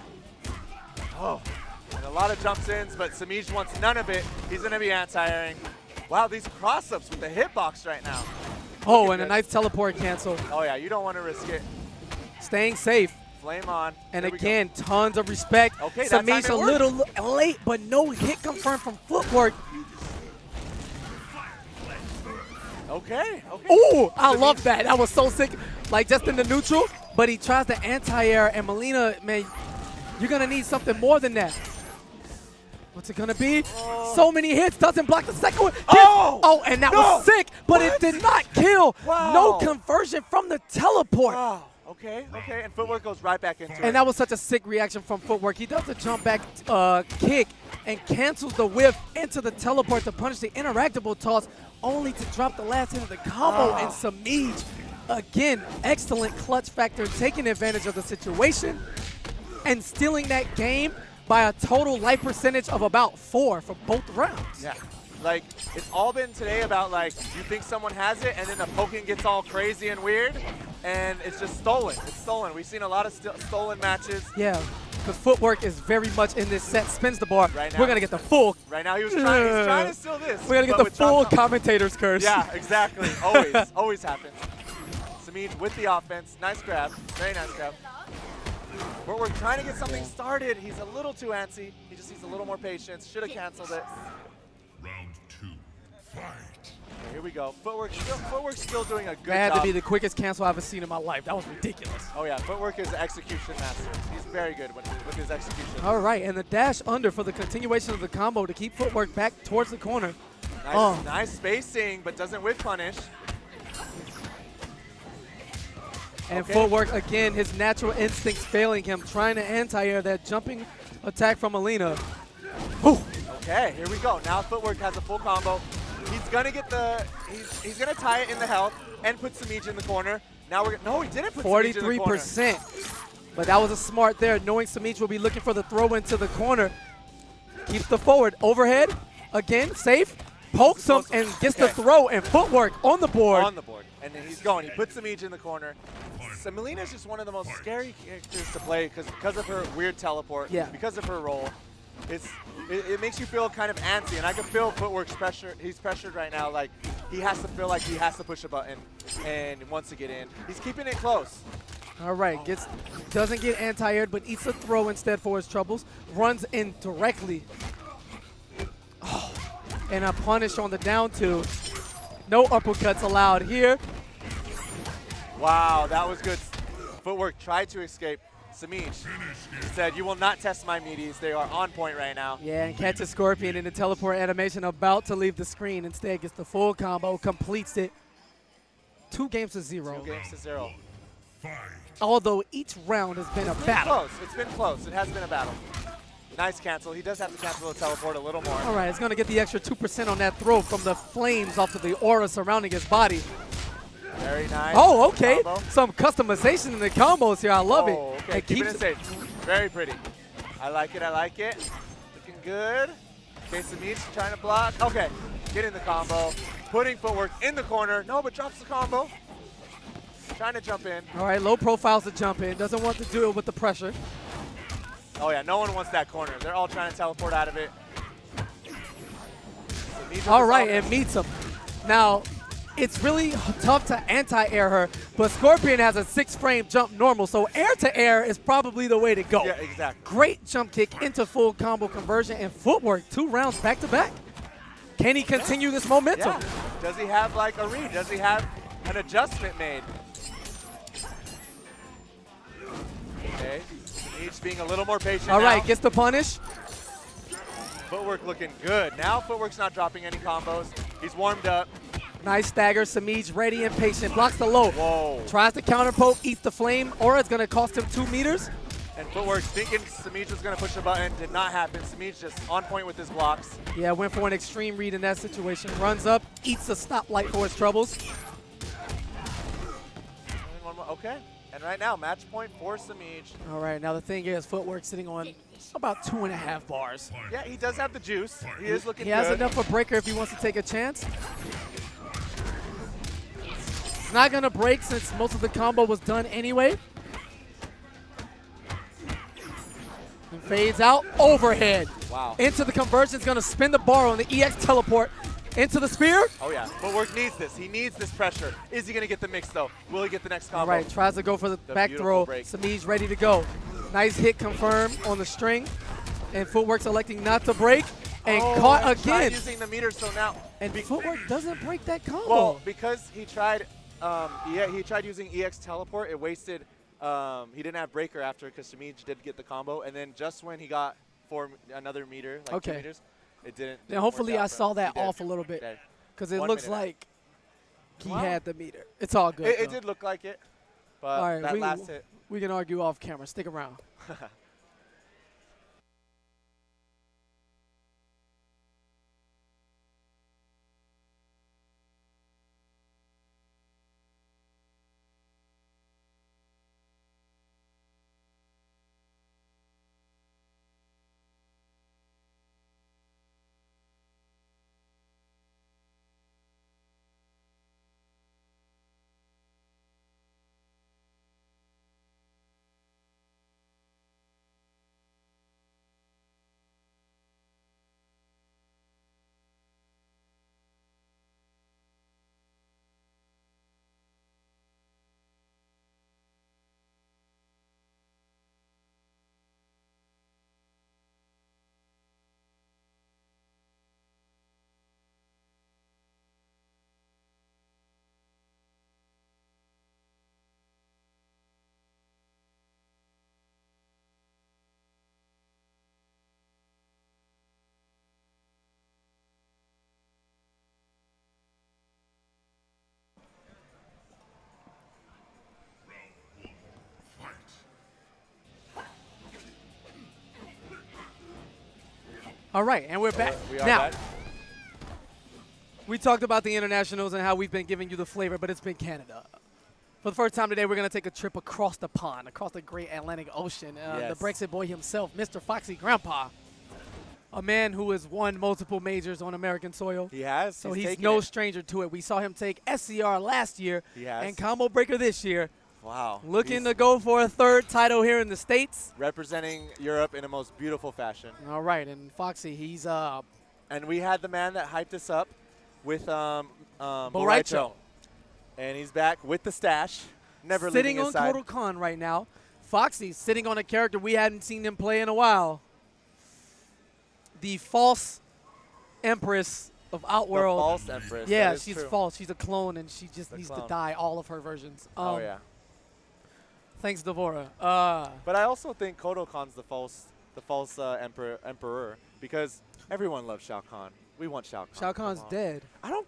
Oh, and a lot of jumps ins, but Samij wants none of it. He's going to be anti-airing. Wow, these cross-ups with the hitbox right now. Oh, Looking and a good. nice teleport cancel. Oh, yeah, you don't want to risk it. Staying safe. Flame on. And Here we go. again, tons of respect. Okay, that time Samij's it a worked. little late, but no hit confirmed from Footwork. Okay. Ooh, I love that. That was so sick. Like just in the neutral, but he tries to anti-air, and Melina, man, you're going to need something more than that. What's it going to be? So many hits, doesn't block the second one. Oh! And that No! was sick, but it did not kill. Wow. No conversion from the teleport. Wow. Okay. And Footwork goes right back into it. And that was such a sick reaction from Footwork. He does a jump back kick and cancels the whiff into the teleport to punish the interactable toss, only to drop the last hit of the combo. And Samij, again, excellent clutch factor, taking advantage of the situation and stealing that game by a total life percentage of about 4 for both rounds. Yeah. Like, it's all been today about, like, you think someone has it, and then the poking gets all crazy and weird, and it's just stolen. It's stolen. We've seen a lot of stolen matches. Yeah, because Footwork is very much in this set. Spins the bar. Right now. We're going to get the full. Right now, he's trying to steal this. We're going to get but the with full John- commentator's curse. Yeah, exactly. Always happens. Samij with the offense. Nice grab. Very nice grab. We're trying to get something started. He's a little too antsy. He just needs a little more patience. Should have canceled it. Round 2. Fight. Okay, here we go. Footwork's still doing a good That had job. to be the quickest cancel I've ever seen in my life. That was ridiculous. Oh yeah, Footwork is an execution master. He's very good with his execution. All right, and the dash under for the continuation of the combo to keep Footwork back towards the corner. Nice spacing, but doesn't whip punish. And Okay. Footwork, again, his natural instincts failing him, trying to anti-air that jumping attack from Melina. Ooh. Okay, here we go. Now Footwork has a full combo. He's gonna get the. He's gonna tie it in the health and put Samij in the corner. Now we're no, he didn't put Samij in the corner. 43%. But that was a smart there, knowing Samij will be looking for the throw into the corner. Keeps the forward. Overhead. Again, safe. Pokes him and gets the throw, and Footwork on the board. On the board. And then he's going. He puts Samij in the corner. So Melina's just one of the most scary characters to play because of her weird teleport. Yeah. Because of her role. It makes you feel kind of antsy, and I can feel Footwork's pressure. He's pressured right now. Like, he has to feel like he has to push a button and wants to get in. He's keeping it close. All right, doesn't get anti-aired, but eats a throw instead for his troubles. Runs in directly. Oh, and a punish on the down two. No uppercuts allowed here. Wow, that was good. Footwork tried to escape. Samij said, "You will not test my meaties. They are on point right now." Yeah, and catches Scorpion in the teleport animation, about to leave the screen. Instead, gets the full combo, completes it. 2 games to 0. 2 games to 0. Although each round has been a battle. Close. It's been close. It has been a battle. Nice cancel. He does have to cancel the teleport a little more. All right, it's going to get the extra 2% on that throw from the flames off of the aura surrounding his body. Very nice. Oh, okay. Combo. Some customization in the combos here. I love it. Okay, keeping it safe. Very pretty. I like it. I like it. Looking good. Okay, Samich trying to block. Okay, getting the combo. Putting footwork in the corner. No, but drops the combo. Trying to jump in. All right, low profiles to jump in. Doesn't want to do it with the pressure. Oh, yeah, no one wants that corner. They're all trying to teleport out of it. All right, it meets him. Now, it's really tough to anti-air her, but Scorpion has a 6-frame jump normal, so air-to-air is probably the way to go. Yeah, exactly. Great jump kick into full combo conversion and footwork. 2 rounds back-to-back. Can he continue this momentum? Yeah. Does he have like a read? Does he have an adjustment made? Okay, each being a little more patient. All right, now. gets the punish. Footwork looking good. Now footwork's not dropping any combos. He's warmed up. Nice stagger. Samij ready and patient. Blocks the low. Whoa. Tries to counter poke, eats the flame. Aura is going to cost him 2 meters. And footwork thinking Samij was going to push the button. Did not happen. Samij just on point with his blocks. Yeah, went for an extreme read in that situation. Runs up, eats a stoplight for his troubles. And one more. Okay. And right now, match point for Samij. All right, now the thing is, footwork sitting on about 2.5 bars. Yeah, he does have the juice. He is looking He good. has enough for breaker if he wants to take a chance. It's not going to break since most of the combo was done anyway. And fades out, overhead. Wow. Into the conversion, is going to spin the bar on the EX teleport. Into the spear. Oh, yeah. Footwork needs this. He needs this pressure. Is he going to get the mix, though? Will he get the next combo? All right, tries to go for the back beautiful throw. break. Samij ready to go. Nice hit confirmed on the string. And footwork's electing not to break. And caught Tried again. using the meter, so now. And footwork doesn't break that combo. Well, because he tried, he tried using EX teleport. It wasted. He didn't have breaker after because Samij did get the combo, and then just when he got another meter, like 2 meters, it didn't. Now, hopefully, work out I for saw him. that He did. off a little bit Okay. because it 1 looks minute out. like he Wow. had the meter. It's all good. It though. did look like it, but All right, that last hit. we can argue off camera. Stick around. All right, and we're back. We are now, back. we talked about the internationals and how we've been giving you the flavor, but it's been Canada. For the first time today, we're going to take a trip across the pond, across the great Atlantic Ocean. Yes. The Brexit boy himself, Mr. Foxy Grandpa, a man who has won multiple majors on American soil. He has. So he's taken no it. stranger to it. We saw him take SCR last year He has. and Combo Breaker this year. Wow. Looking He's to go for a 3rd title here in the States. representing Europe in a most beautiful fashion. All right, and Foxy, he's And we had the man that hyped us up with Boraicho. Boraicho. And he's back with the stash. Never sitting leaving his on side. Kotal Khan right now. Foxy's sitting on a character we hadn't seen him play in a while. The false Empress of Outworld. The false Empress. Yeah, that is she's true. false. She's a clone, and she just The needs clone. to die all of her versions. Oh, yeah. Thanks, Devora. But I also think Kotal Khan's the false emperor because everyone loves Shao Kahn. We want Shao Kahn. Shao Kahn's Come on. dead.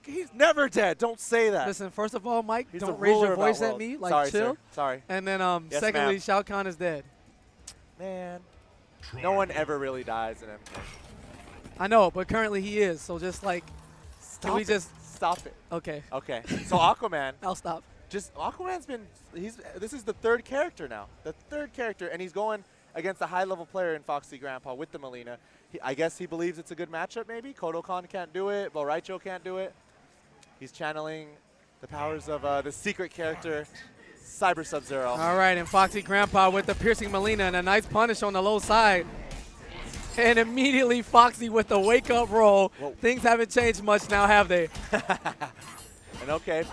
He's never dead. Don't say that. Listen, first of all, Mike, He's the don't raise ruler your of our voice at world. me. Like, Sorry, chill. sir. Sorry. And then, Yes, secondly, ma'am. Shao Kahn is dead. Man. No one ever really dies in MK. I know, but currently he is. So just like, can we just stop it? Okay. Okay. So Aquaman. I'll stop. just Aquaman's been, this is the third character now. The third character, and he's going against a high-level player in Foxy Grandpa with the Melina. I guess he believes it's a good matchup, maybe. Kodokan can't do it. Boraicho can't do it. He's channeling the powers of the secret character, Cyber Sub-Zero. All right, and Foxy Grandpa with the piercing Melina and a nice punish on the low side. And immediately Foxy with the wake-up roll. Whoa. Things haven't changed much now, have they? And okay,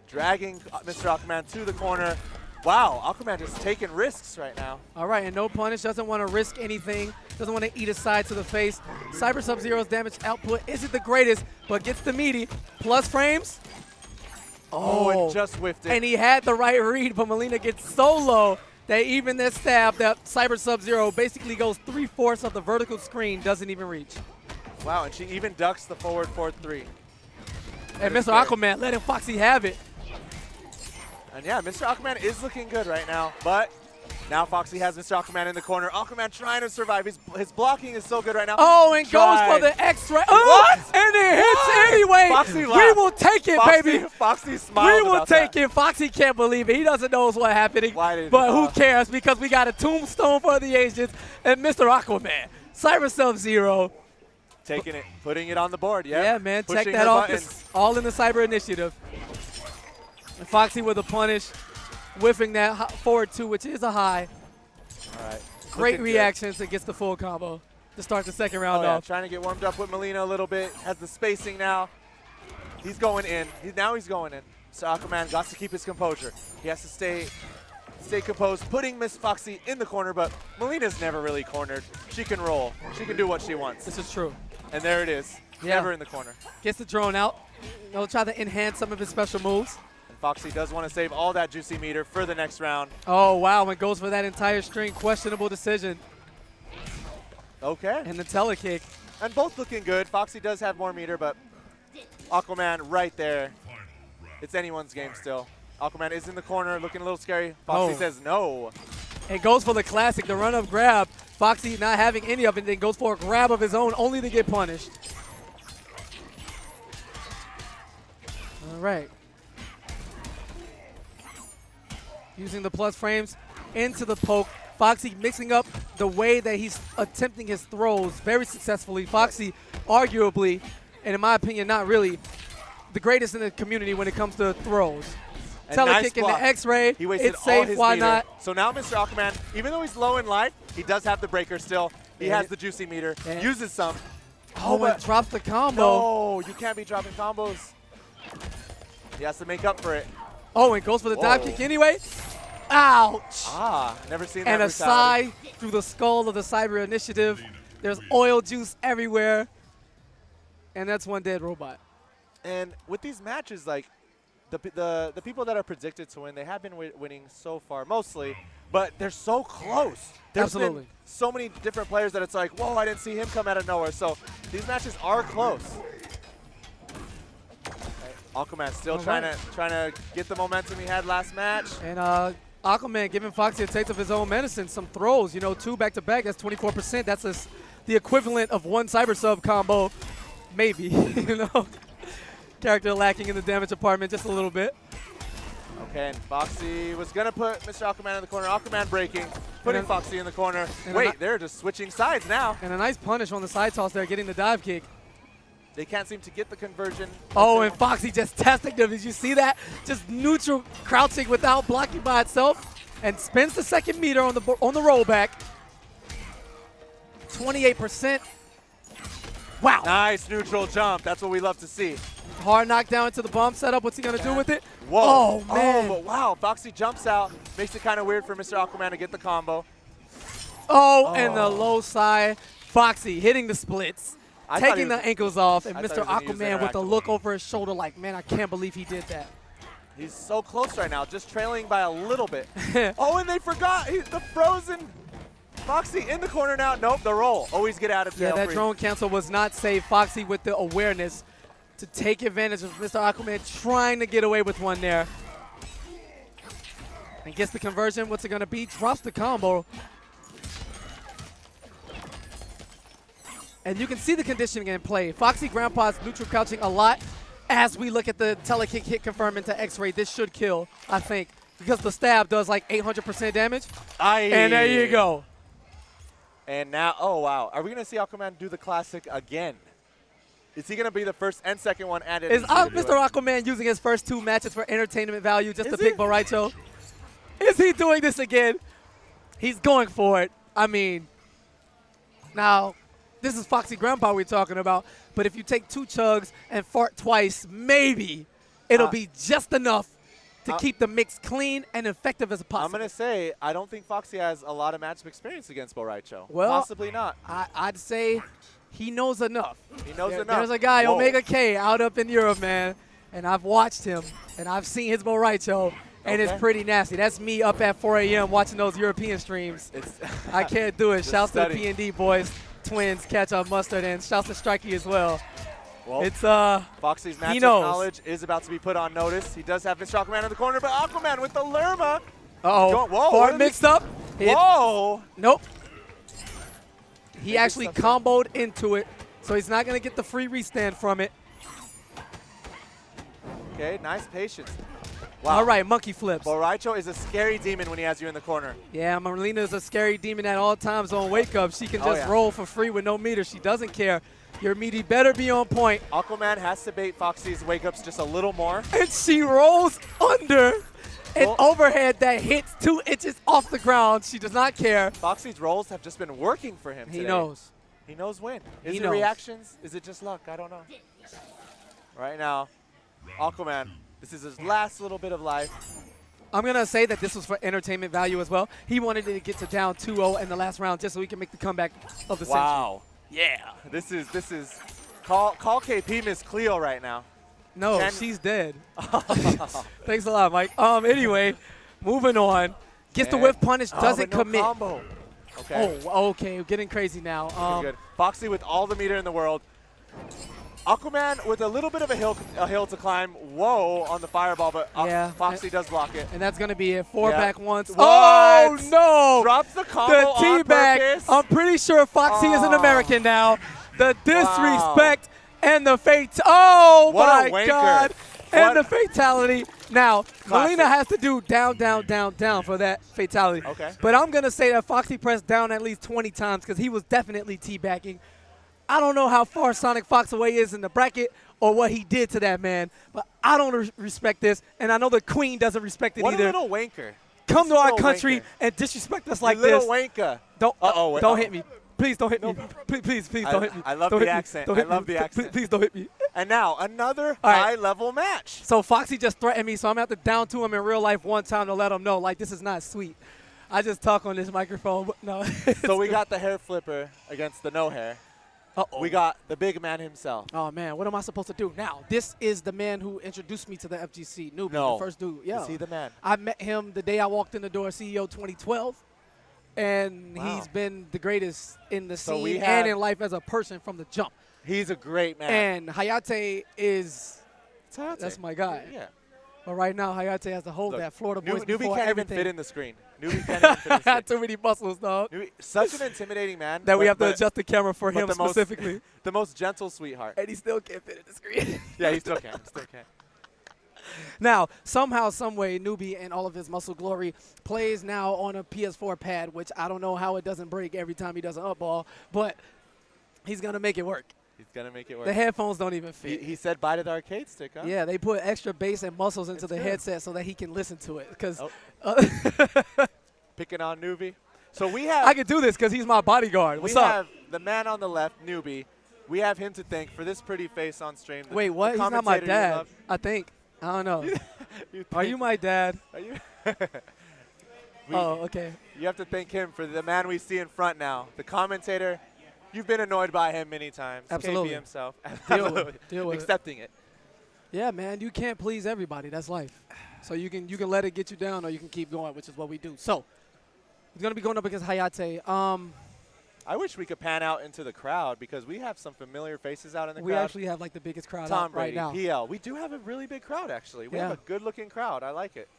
dragging Mr. Aquaman to the corner. Wow, Aquaman just taking risks right now. All right, and no punish, doesn't want to risk anything, doesn't want to eat a side to the face. Cyber Sub-Zero's damage output isn't the greatest, but gets the meaty. Plus frames. Oh, and just whiffed it. And he had the right read, but Melina gets so low that even this stab, that Cyber Sub-Zero basically goes 3/4 of the vertical screen, doesn't even reach. Wow, and she even ducks the forward 4-3. And Mr. Aquaman letting Foxy have it. And yeah, Mr. Aquaman is looking good right now, but now Foxy has Mr. Aquaman in the corner. Aquaman trying to survive. His blocking is so good right now. Oh, and goes for the X-ray. What? And it hits anyway. Foxy we laughed. will take it, Foxy, baby. Foxy smiled We will about take that. it. Foxy can't believe it. He doesn't know what's happening. But who cares? Because we got a tombstone for the agents and Mr. Aquaman. Cyber Sub-Zero. Taking it, putting it on the board, yeah. Yeah, man. Check Pushing that her off. buttons. It's all in the Cyber Initiative. And Foxy with a punish, whiffing that forward two, which is a high. All right. Great Looking reactions and gets the full combo to start the second round yeah, off. trying to get warmed up with Melina a little bit. Has the spacing now. He's going in. Now he's going in. So Aquaman got to keep his composure. He has to stay composed, putting Miss Foxy in the corner, but Melina's never really cornered. She can roll. She can do what she wants. This is true. And there it is. Yeah. Never in the corner. Gets the drone out. He'll try to enhance some of his special moves. And Foxy does want to save all that juicy meter for the next round. Oh, wow. And goes for that entire string. Questionable decision. Okay. And the telekick. And both looking good. Foxy does have more meter, but Aquaman right there. It's anyone's game still. Aquaman is in the corner, looking a little scary. Foxy says no. And goes for the classic, the run-up grab. Foxy not having any of it, then goes for a grab of his own, only to get punished. All right. Using the plus frames into the poke. Foxy mixing up the way that he's attempting his throws very successfully. Foxy, arguably, and in my opinion, not really, the greatest in the community when it comes to throws. Telekick in the X-ray. He wasted it's all safe, his why meter. not? So now Mr. Aquaman, even though he's low in life, he does have the breaker still. He has the juicy meter, uses some. Oh, and drops the combo. No, you can't be dropping combos. He has to make up for it. Oh, and goes for the dive kick anyway. Ouch. Ah, never seen that And a brutality. sigh through the skull of the Cyber Initiative. There's oil juice everywhere. And that's one dead robot. And with these matches, like, the people that are predicted to win, they have been winning so far, mostly, but they're so close. There's Absolutely. been so many different players that it's like, whoa, I didn't see him come out of nowhere. So these matches are close. Aquaman still trying to get the momentum he had last match. And Aquaman giving Foxy a taste of his own medicine. Some throws, you know, 2 back-to-back, that's 24%. That's the equivalent of 1 Cyber Sub combo, maybe, you know. Character lacking in the damage department just a little bit. Okay, and Foxy was going to put Mr. Aquaman in the corner. Aquaman breaking, putting Foxy in the corner. Wait, they're just switching sides now. And a nice punish on the side toss there, getting the dive kick. They can't seem to get the conversion. Oh, and Foxy just testing them. Did you see that? Just neutral crouching without blocking by itself. And spins the second meter on the rollback. 28%. Wow. Nice neutral jump. That's what we love to see. Hard knockdown into the bomb setup. What's he going to do with it? Whoa. Oh, man. Oh, but wow. Foxy jumps out. Makes it kind of weird for Mr. Aquaman to get the combo. Oh, and the low side. Foxy hitting the splits. Taking the ankles off. And Mr. Aquaman with a look over his shoulder like, man, I can't believe he did that. He's so close right now. Just trailing by a little bit. Oh, and they forgot. The frozen Foxy in the corner now. Nope, the roll. Always get out of jail Yeah, that free. drone cancel was not safe. Foxy with the awareness to take advantage of Mr. Aquaman trying to get away with one there. And gets the conversion. What's it going to be? Drops the combo. And you can see the conditioning in play. Foxy Grandpa's neutral crouching a lot. as we look at the telekick hit confirm into X-ray, this should kill, I think, because the stab does like 800% damage. And there you go. And now, oh, wow. Are we going to see Aquaman do the classic again? Is he going to be the first and second one added? Is Mr. Aquaman using his first 2 matches for entertainment value just to pick Boraicho? Is he doing this again? He's going for it. I mean, now, this is Foxy Grandpa we're talking about, but if you take 2 chugs and fart twice, maybe it'll be just enough to keep the mix clean and effective as possible. I'm going to say, I don't think Foxy has a lot of matchup experience against Boraicho. Well, possibly not. I'd say he knows enough. He knows enough. There's a guy, Omega K, out up in Europe, man, and I've watched him, and I've seen his Boraicho, and it's pretty nasty. That's me up at 4 a.m. watching those European streams. I can't do it. Shouts to the P&D boys, Twins, Catch Up Mustard, and shouts to Strikey as well. Well, it's Foxy's matchup knowledge is about to be put on notice. He does have Mr. Aquaman in the corner, but Aquaman with the Lerma. Whoa, far mixed up. Whoa. Nope. He actually comboed into it, so he's not going to get the free restand from it. Okay, nice patience. Wow. All right, monkey flips. Boraicho is a scary demon when he has you in the corner. Yeah, Marlena is a scary demon at all times on Wake Up. She can just roll for free with no meter. She doesn't care. Your meaty better be on point. Aquaman has to bait Foxy's wake-ups just a little more. And she rolls under an overhead that hits 2 inches off the ground. She does not care. Foxy's rolls have just been working for him today. He knows. He knows when. Is He it knows. reactions? Is it just luck? I don't know. Right now, Aquaman, this is his last little bit of life. I'm going to say that this was for entertainment value as well. He wanted to get to down 2-0 in the last round just so he can make the comeback of the century. Wow. Yeah. This is call KP Miss Cleo right now. No, she's dead. Thanks a lot, Mike. Anyway, moving on. Gets the whiff punish, doesn't commit. Combo. Okay. Oh, okay. Getting crazy now. Good. Foxy with all the meter in the world. Aquaman with a little bit of a hill to climb. Whoa, on the fireball, but Foxy does block it. And that's going to be it. 4 back once. What? Oh, no. Drops the combo The T-back. purpose. I'm pretty sure Foxy is an American now. The disrespect and the fate. Oh, what my God. And the fatality. Now, Classic. Melina has to do down, down, down, down for that fatality. Okay. But I'm going to say that Foxy pressed down at least 20 times because he was definitely teabagging. I don't know how far Sonic Fox away is in the bracket or what he did to that man, but I don't respect this, and I know the queen doesn't respect it What either. a little wanker. Come to our little country wanker. and disrespect us like little this. wanker. Don't hit me. Please don't hit me. Please don't hit me. I love Don't the hit me. accent. Don't I hit me. love the accent. Please don't hit me. And now, another right. high-level match. So Foxy just threatened me, so I'm going to have to down to him in real life one time to let him know, like, this is not sweet. I just talk on this microphone, but no. So we got the hair flipper against the no hair. We got the big man himself. Oh, man, what am I supposed to do? Now, this is the man who introduced me to the FGC. Newbie, the first dude. Yeah. Is he the man? I met him the day I walked in the door, CEO 2012. And he's been the greatest in the scene and in life as a person from the jump. He's a great man. And Hayate is that's my guy. Yeah. But right now, Hayate has to hold that Florida boys Newbie before can't everything. even fit in the screen. Newbie can't even fit in the screen. Too many muscles, dog. Such an intimidating man. That we have to adjust the camera for him specifically. The most gentle sweetheart. And he still can't fit in the screen. Yeah, he still can. Now, somehow, someway, Newbie and all of his muscle glory plays now on a PS4 pad, which I don't know how it doesn't break every time he does an up ball, but he's going to make it work. He's going to make it work. The headphones don't even fit. He said bye to the arcade stick, huh? Yeah, they put extra bass and muscles into the headset so that he can listen to it. Because Picking on Newbie. So we have. I can do this because he's my bodyguard. What's up? We have the man on the left, Newbie. We have him to thank for this pretty face on stream. Wait, what? He's not my dad. I think. I don't know. Are you my dad? Are you? Oh, okay. You have to thank him for the man we see in front now. The commentator, you've been annoyed by him many times. Absolutely. KB himself. Deal with Accepting it. Yeah, man, you can't please everybody. That's life. So you can let it get you down or you can keep going, which is what we do. So he's going to be going up against Hayate. I wish we could pan out into the crowd because we have some familiar faces out in the crowd. We actually have like the biggest crowd Tom out right Brady, now. PL. We do have a really big crowd, actually. We have a good-looking crowd. I like it.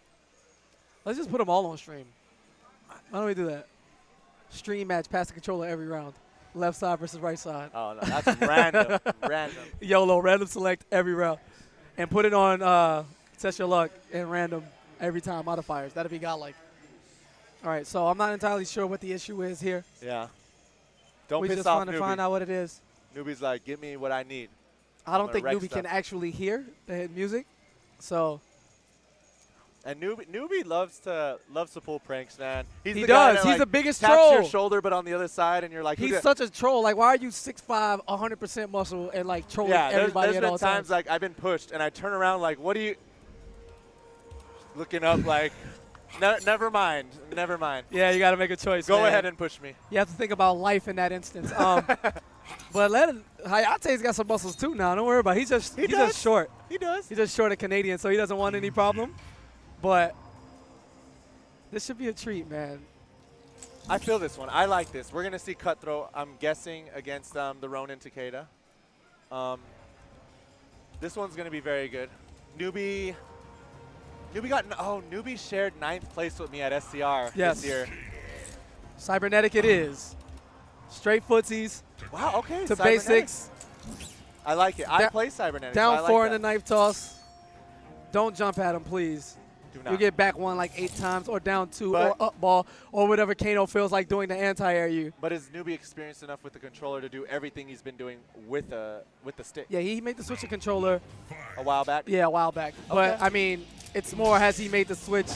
Let's just put them all on stream. Why don't we do that? Stream match, pass the controller every round. Left side versus right side. Oh, no, that's random. Random. YOLO, random select every round. and put it on test your luck and random every time modifiers. That'd be godlike. All right, so I'm not entirely sure what the issue is here. Yeah. Don't We piss just off want to Newbie. find out what it is. Newbie's like, give me what I need. I don't think wreck Newbie stuff. can actually hear the music, so And Newbie loves to pull pranks, man. he the guy does. that, He's like, the biggest taps troll. your shoulder, but on the other side, and you're like, He's such a troll. Like, why are you 6'5", 100% muscle, and like trolling yeah. everybody There's at been all times times? like I've been pushed, and I turn around like, what do you? Looking up like, never mind. Yeah, you got to make a choice. Go man. ahead and push me. You have to think about life in that instance. But Hayate's got some muscles too now. Don't worry about it. He's just short. He does. He's just short of Canadian, so he doesn't want any problem. But this should be a treat, man. I feel this one. I like this. We're gonna see Cutthroat. I'm guessing against the Ronin Takeda. This one's gonna be very good. Newbie shared 9th place with me at SCR Yes. this year. Cybernetic it is. Straight footsies Wow. Okay. to Cybernetic. basics. I like it. I play Cybernetics. so I Down like 4 in that. the knife toss. Don't jump at him, please. Do not. You'll get back 1 like 8 times, or down 2, But- or up ball, or whatever Kano feels like doing to anti-air you. But is Newbie experienced enough with the controller to do everything he's been doing with the stick? Yeah, he made the switch to controller. A while back. Yeah, a while back. But, Okay. I mean, it's more, has he made the switch,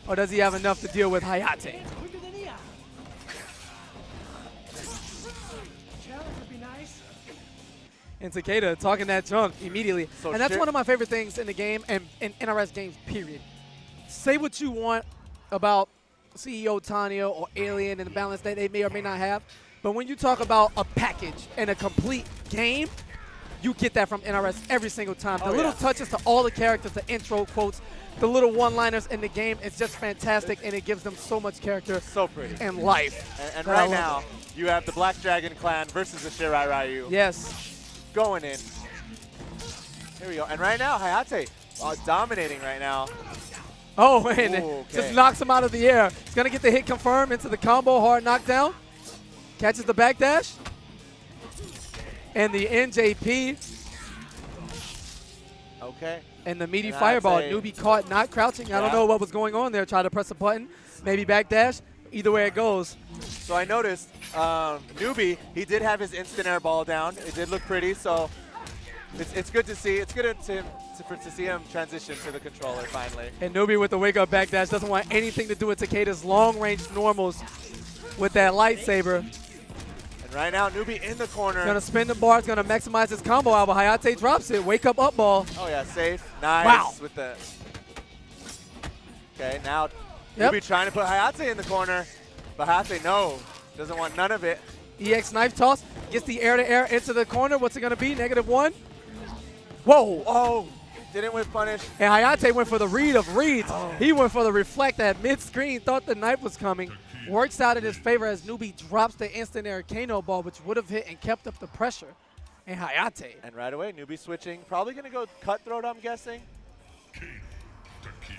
or does he have enough to deal with Hayate? And Takeda talking that junk immediately. So And that's shit- one of my favorite things in the game, and in NRS games, period. Say what you want about CEO Tanya or Alien and the balance that they may or may not have, but when you talk about a package and a complete game, you get that from NRS every single time. The Oh, little yeah. touches to all the characters, the intro quotes, the little one-liners in the game, it's just fantastic, and it gives them so much character So pretty. and life. And that I right love now, you have the Black Dragon clan versus the Shirai Ryu Yes. going in. Here we go. And right now, Hayate dominating right now. Oh, man, Ooh, okay. just knocks him out of the air. He's going to get the hit confirmed into the combo, hard knockdown. Catches the backdash. And the NJP Okay. and the meaty And I'd fireball. say- Newbie caught not crouching. I don't Yeah. know what was going on there. Tried to press a button, maybe backdash. Either way it goes. So I noticed Newbie, he did have his instant air ball down. It did look pretty, so it's good to see. It's good to see him transition to the controller finally. And Newbie with the wake-up backdash doesn't want anything to do with Takeda's long-range normals with that lightsaber. And right now, Newbie in the corner. Gonna spin the bar. It's gonna maximize his combo out, but Hayate drops it. Wake up ball. Oh yeah, safe. Nice. Wow. With the. Okay, now Yep. Newbie trying to put Hayate in the corner, but Hayate doesn't want none of it. EX knife toss. Gets the air-to-air into the corner. What's it gonna be? -1. Whoa. Oh, didn't win punish. And Hayate went for the read of reads. He went for the reflect at mid-screen, thought the knife was coming. Works out in his favor as Newbie drops the instant air Kano ball, which would have hit and kept up the pressure. And Hayate. And right away, Newbie switching. Probably going to go Cutthroat, I'm guessing.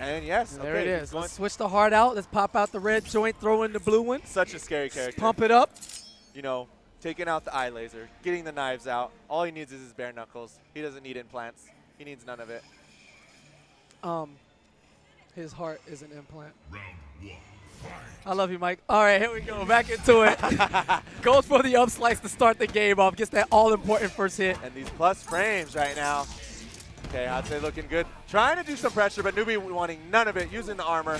And yes, There okay, it he's is. going Let's switch the heart out. Let's pop out the red joint, throw in the blue one. such a scary character. Pump it up. You know, taking out the eye laser, getting the knives out. All he needs is his bare knuckles. He doesn't need implants. He needs none of it. His heart is an implant. Round 1. Fight. I love you, Mike. All right, here we go. Back into it. Goes for the up slice to start the game off. Gets that all-important first hit. And these plus frames right now. Okay, I'd say looking good. Trying to do some pressure, but Newbie wanting none of it, using the armor.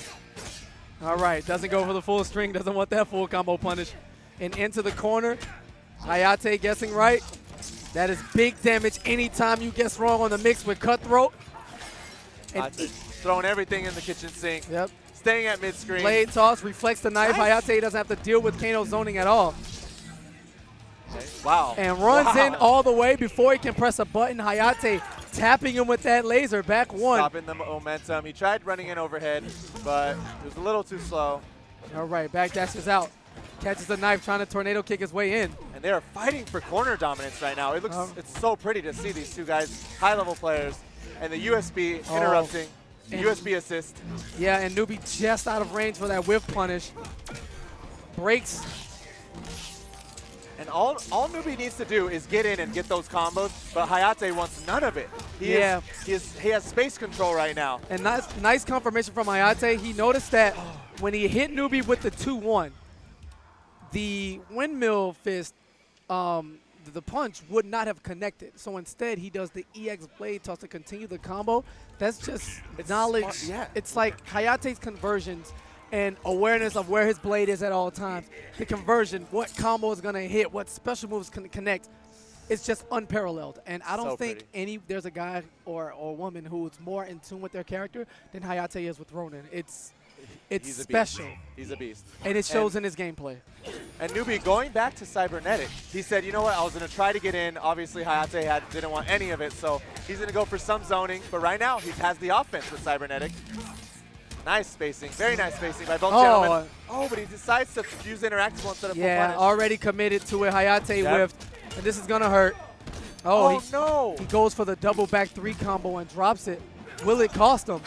All right, doesn't go for the full string. Doesn't want that full combo punish. And into the corner. Hayate guessing right. That is big damage anytime you guess wrong on the mix with Cutthroat. And I'd say throwing everything in the kitchen sink. yep. Staying at mid-screen. Blade toss, reflects the knife. Nice. Hayate doesn't have to deal with Kano zoning at all. Okay, wow. And runs Wow. in all the way before he can press a button. Hayate tapping him with that laser. Back one. Stopping the momentum. He tried running in overhead, but it was a little too slow. All right, backdash is out. Catches the knife, trying to tornado kick his way in. And they are fighting for corner dominance right now. It looks, it's so pretty to see these two guys, high-level players, and the USB interrupting, the And- USB assist. Yeah, and Newbie just out of range for that whiff punish. Breaks. And all Newbie needs to do is get in and get those combos, but Hayate wants none of it. He has space control right now. And nice confirmation from Hayate. He noticed that when he hit Newbie with the 2-1, the windmill fist, the punch would not have connected. So instead, he does the EX blade toss to continue the combo. That's just knowledge. Smart, yeah. It's like Hayate's conversions and awareness of where his blade is at all times. The conversion, what combo is going to hit, what special moves can connect. It's just unparalleled. And I don't think there's a guy or woman who's more in tune with their character than Hayate is with Ronin. It's special. He's a beast. And it shows in his gameplay. And Newbie, going back to Cybernetic, he said, you know what, I was going to try to get in. Obviously, Hayate didn't want any of it, so he's going to go for some zoning. But right now, he has the offense with Cybernetic. Nice spacing. Very nice spacing by both gentlemen. Oh, but he decides to use interactable instead of full punish. Already committed to it. Hayate whiffed. And this is going to hurt. Oh, no. He goes for the double back 3 combo and drops it. Will it cost him?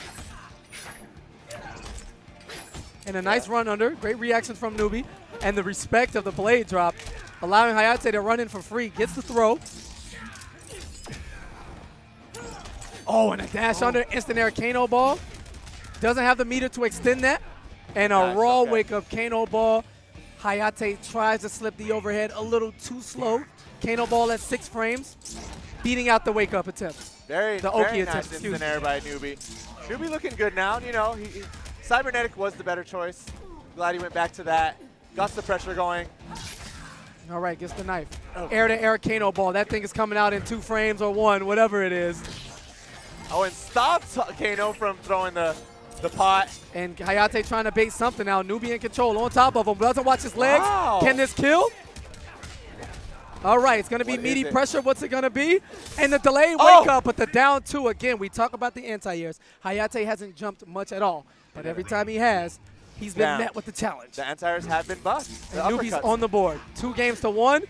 And a nice run under. Great reaction from Newbie. And the respect of the blade drop, allowing Hayate to run in for free. Gets the throw. Oh, and a dash under. Instant air Kano ball. Doesn't have the meter to extend that. And a raw wake-up Kano ball. Hayate tries to slip the overhead a little too slow. Kano ball at 6 frames. Beating out the wake-up attempt. Very nice instant air by Newbie. Newbie looking good now. You know, Cybernetic was the better choice. Glad he went back to that. Got the pressure going. All right, gets the knife. Air-to-air Kano ball. That thing is coming out in 2 frames or 1, whatever it is. Oh, and stops Kano from throwing the pot. And Hayate trying to bait something out. Newbie in control on top of him. Doesn't watch his legs. Wow. Can this kill? All right, it's going to be meaty pressure. What's it going to be? And the delayed wake up, but the down 2 again. We talk about the anti-airs. Hayate hasn't jumped much at all, but every time he has, he's been met with the challenge. The anti-airs have been bust. And Newbie's on the board. 2 games to 1.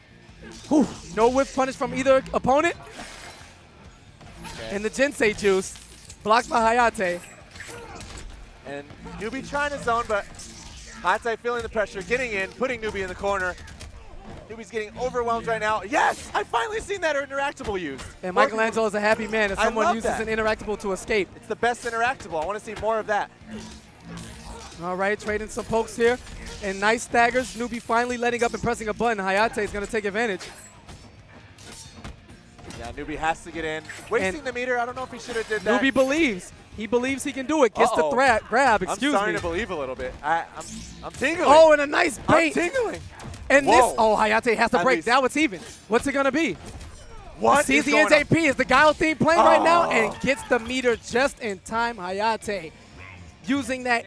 Whew. No whiff punish from either opponent. And the Jinsei juice blocked by Hayate. And Newbie trying to zone, but Hayate feeling the pressure, getting in, putting Newbie in the corner. Newbie's getting overwhelmed right now. Yes, I've finally seen that interactable used. And Michelangelo is a happy man if someone uses an interactable to escape. It's the best interactable. I want to see more of that. All right, trading some pokes here. And nice staggers. Newbie finally letting up and pressing a button. Hayate is going to take advantage. Yeah, Newbie has to get in. Wasting the meter. I don't know if he should have did that. Newbie believes. He believes he can do it. Gets the grab. Excuse me. I'm starting to believe a little bit. I'm tingling. Oh, and a nice bait. I'm tingling. And Hayate has to break. Now it's even. What's it going to be? What sees the NJP. Is the Guile theme playing right now and gets the meter just in time. Hayate using that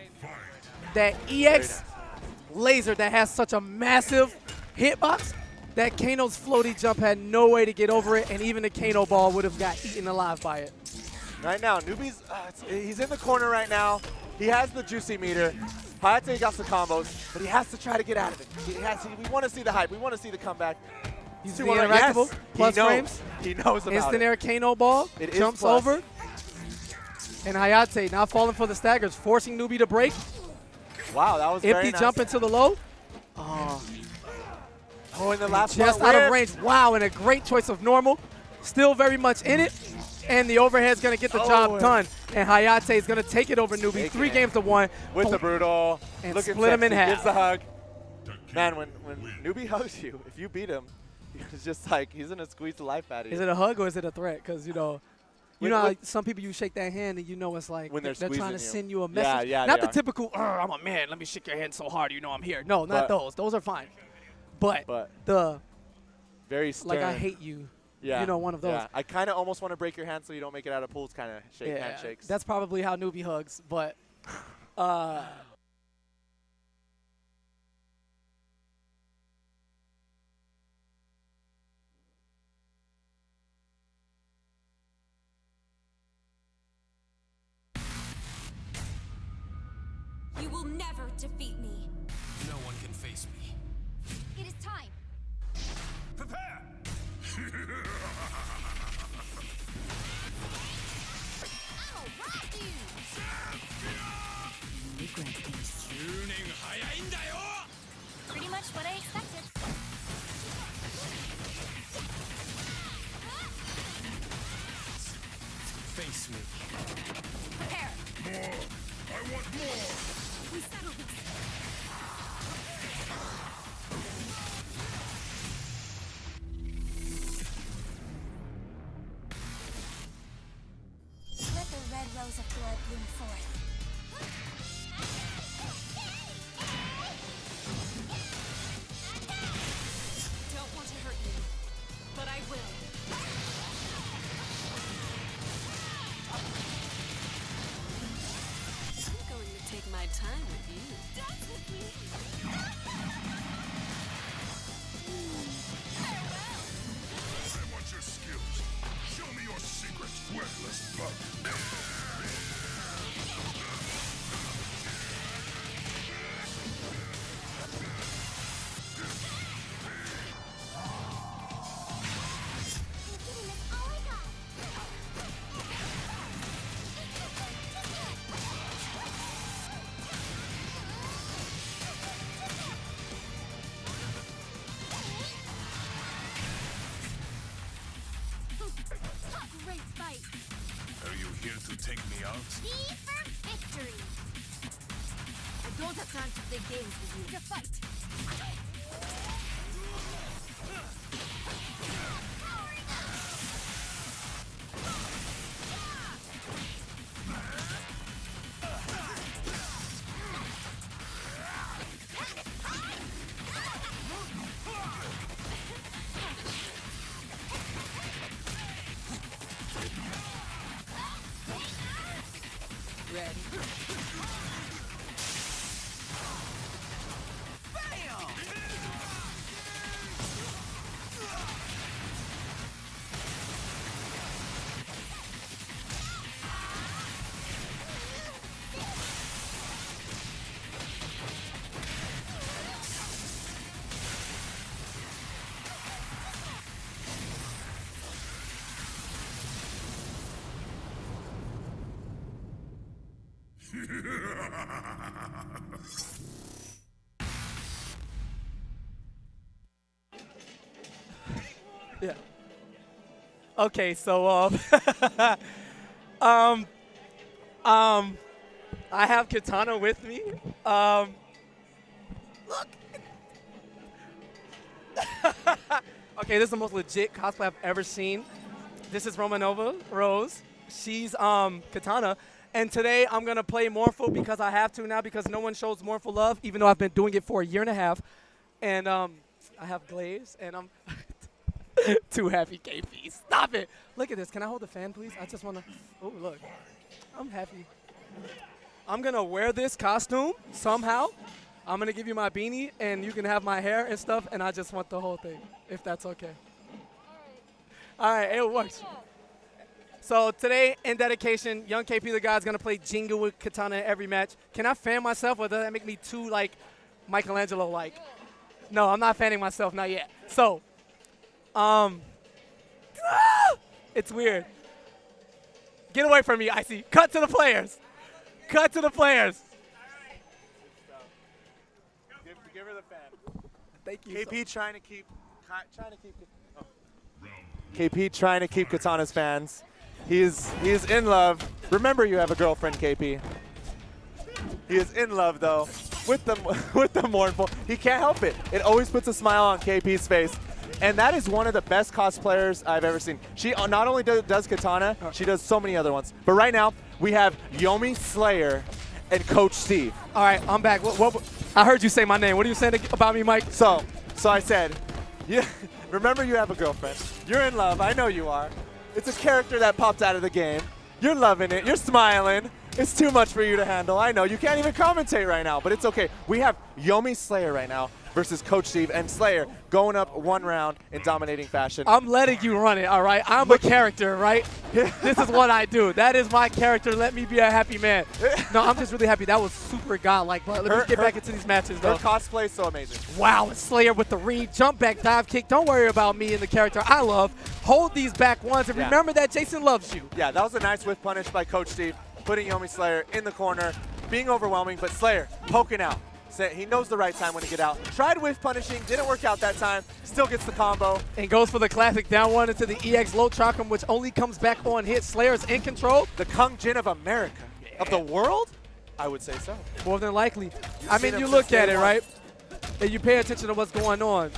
EX laser that has such a massive hitbox. That Kano's floaty jump had no way to get over it, and even the Kano ball would have got eaten alive by it. Right now, Newbie's he's in the corner right now. He has the juicy meter. Hayate got the combos, but he has to try to get out of it. We want to see the hype. We want to see the comeback. He's the interactable, plus frames. He knows about Instant air Kano ball, jumps over. And Hayate now falling for the staggers, forcing Newbie to break. Wow, that was very nice. Empty jump into the low. Oh, in the last just out of range. Wow, and a great choice of normal. Still very much in it. And the overhead's going to get the job done. And Hayate is going to take it over Newbie. 3 games to 1. With the brutal. And split him in half. Gives the hug. Man, when Newbie hugs you, if you beat him, it's just like he's going to squeeze the life out of you. Is it a hug or is it a threat? Because, you know how some people, you shake that hand and you know it's like when they're trying to send you a message. Not the typical, I'm a man, let me shake your hand so hard you know I'm here. No, not those. Those are fine. But the very stern. Like I hate you. Yeah. You know, one of those. Yeah. I kind of almost want to break your hand so you don't make it out of pools kind of handshakes. That's probably how Newbie hugs, but You will never defeat me. No one can face me. It is time. Prepare! I'll rock you! Pretty much what I expected. Face me. Prepare. More. I want more. We settle this. Let the red rose of blood bloom forth. Don't want to hurt you, but I will. I'm going to take my time with you. Dance with me. I want your skills. Show me your secrets, worthless bug. Great fight. Are you here to take me out? V for victory. I don't have time to play games with you. To fight. Yeah. Okay, so I have Katana with me. Look. Okay, this is the most legit cosplay I've ever seen. This is Romanova Rose. She's Katana. And today I'm gonna play Mournful because I have to now because no one shows Mournful love, even though I've been doing it for a year and a half. And I have Glaze, and I'm too happy, KP. Stop it. Look at this. Can I hold the fan, please? I just wanna. Oh, look. I'm happy. I'm gonna wear this costume somehow. I'm gonna give you my beanie, and you can have my hair and stuff. And I just want the whole thing, if that's okay. All right, it works. So today, in dedication, young KP the God is gonna play Jinga with Katana in every match. Can I fan myself, or does that make me too like Michelangelo-like? No, I'm not fanning myself, not yet. So, it's weird. Get away from me, Icy. Cut to the players. Cut to the players. Give her the fan. Thank you. KP trying to keep KP trying to keep Katana's fans. He is in love. Remember, you have a girlfriend, KP. He is in love though with the Mournful. He can't help it. It always puts a smile on KP's face. And that is one of the best cosplayers I've ever seen. She not only does Katana, she does so many other ones. But right now, we have Yomi Slayer and Coach Steve. All right, I'm back. What, I heard you say my name. What are you saying about me, Mike? So I said, yeah, remember you have a girlfriend. You're in love. I know you are. It's a character that popped out of the game. You're loving it. You're smiling. It's too much for you to handle. I know. You can't even commentate right now, but it's okay. We have Yomi Slayer right now versus Coach Steve, and Slayer going up one round in dominating fashion. I'm letting you run it, all right? I'm a character, right? This is what I do. That is my character. Let me be a happy man. No, I'm just really happy. That was super godlike. But let me get back into these matches, though. Her cosplay is so amazing. Wow, Slayer with the read, jump back, dive kick. Don't worry about me and the character I love. Hold these back ones, and remember that Jason loves you. Yeah, that was a nice whiff punish by Coach Steve, putting Yomi Slayer in the corner, being overwhelming, but Slayer poking out. He knows the right time when to get out. Tried whiff punishing, didn't work out that time. Still gets the combo. And goes for the classic down one into the EX low Chakram, which only comes back on hit. Slayer's in control. The Kung Jin of America. Yeah. Of the world? I would say so. More than likely. I mean, you look at it, right? And you pay attention to what's going on.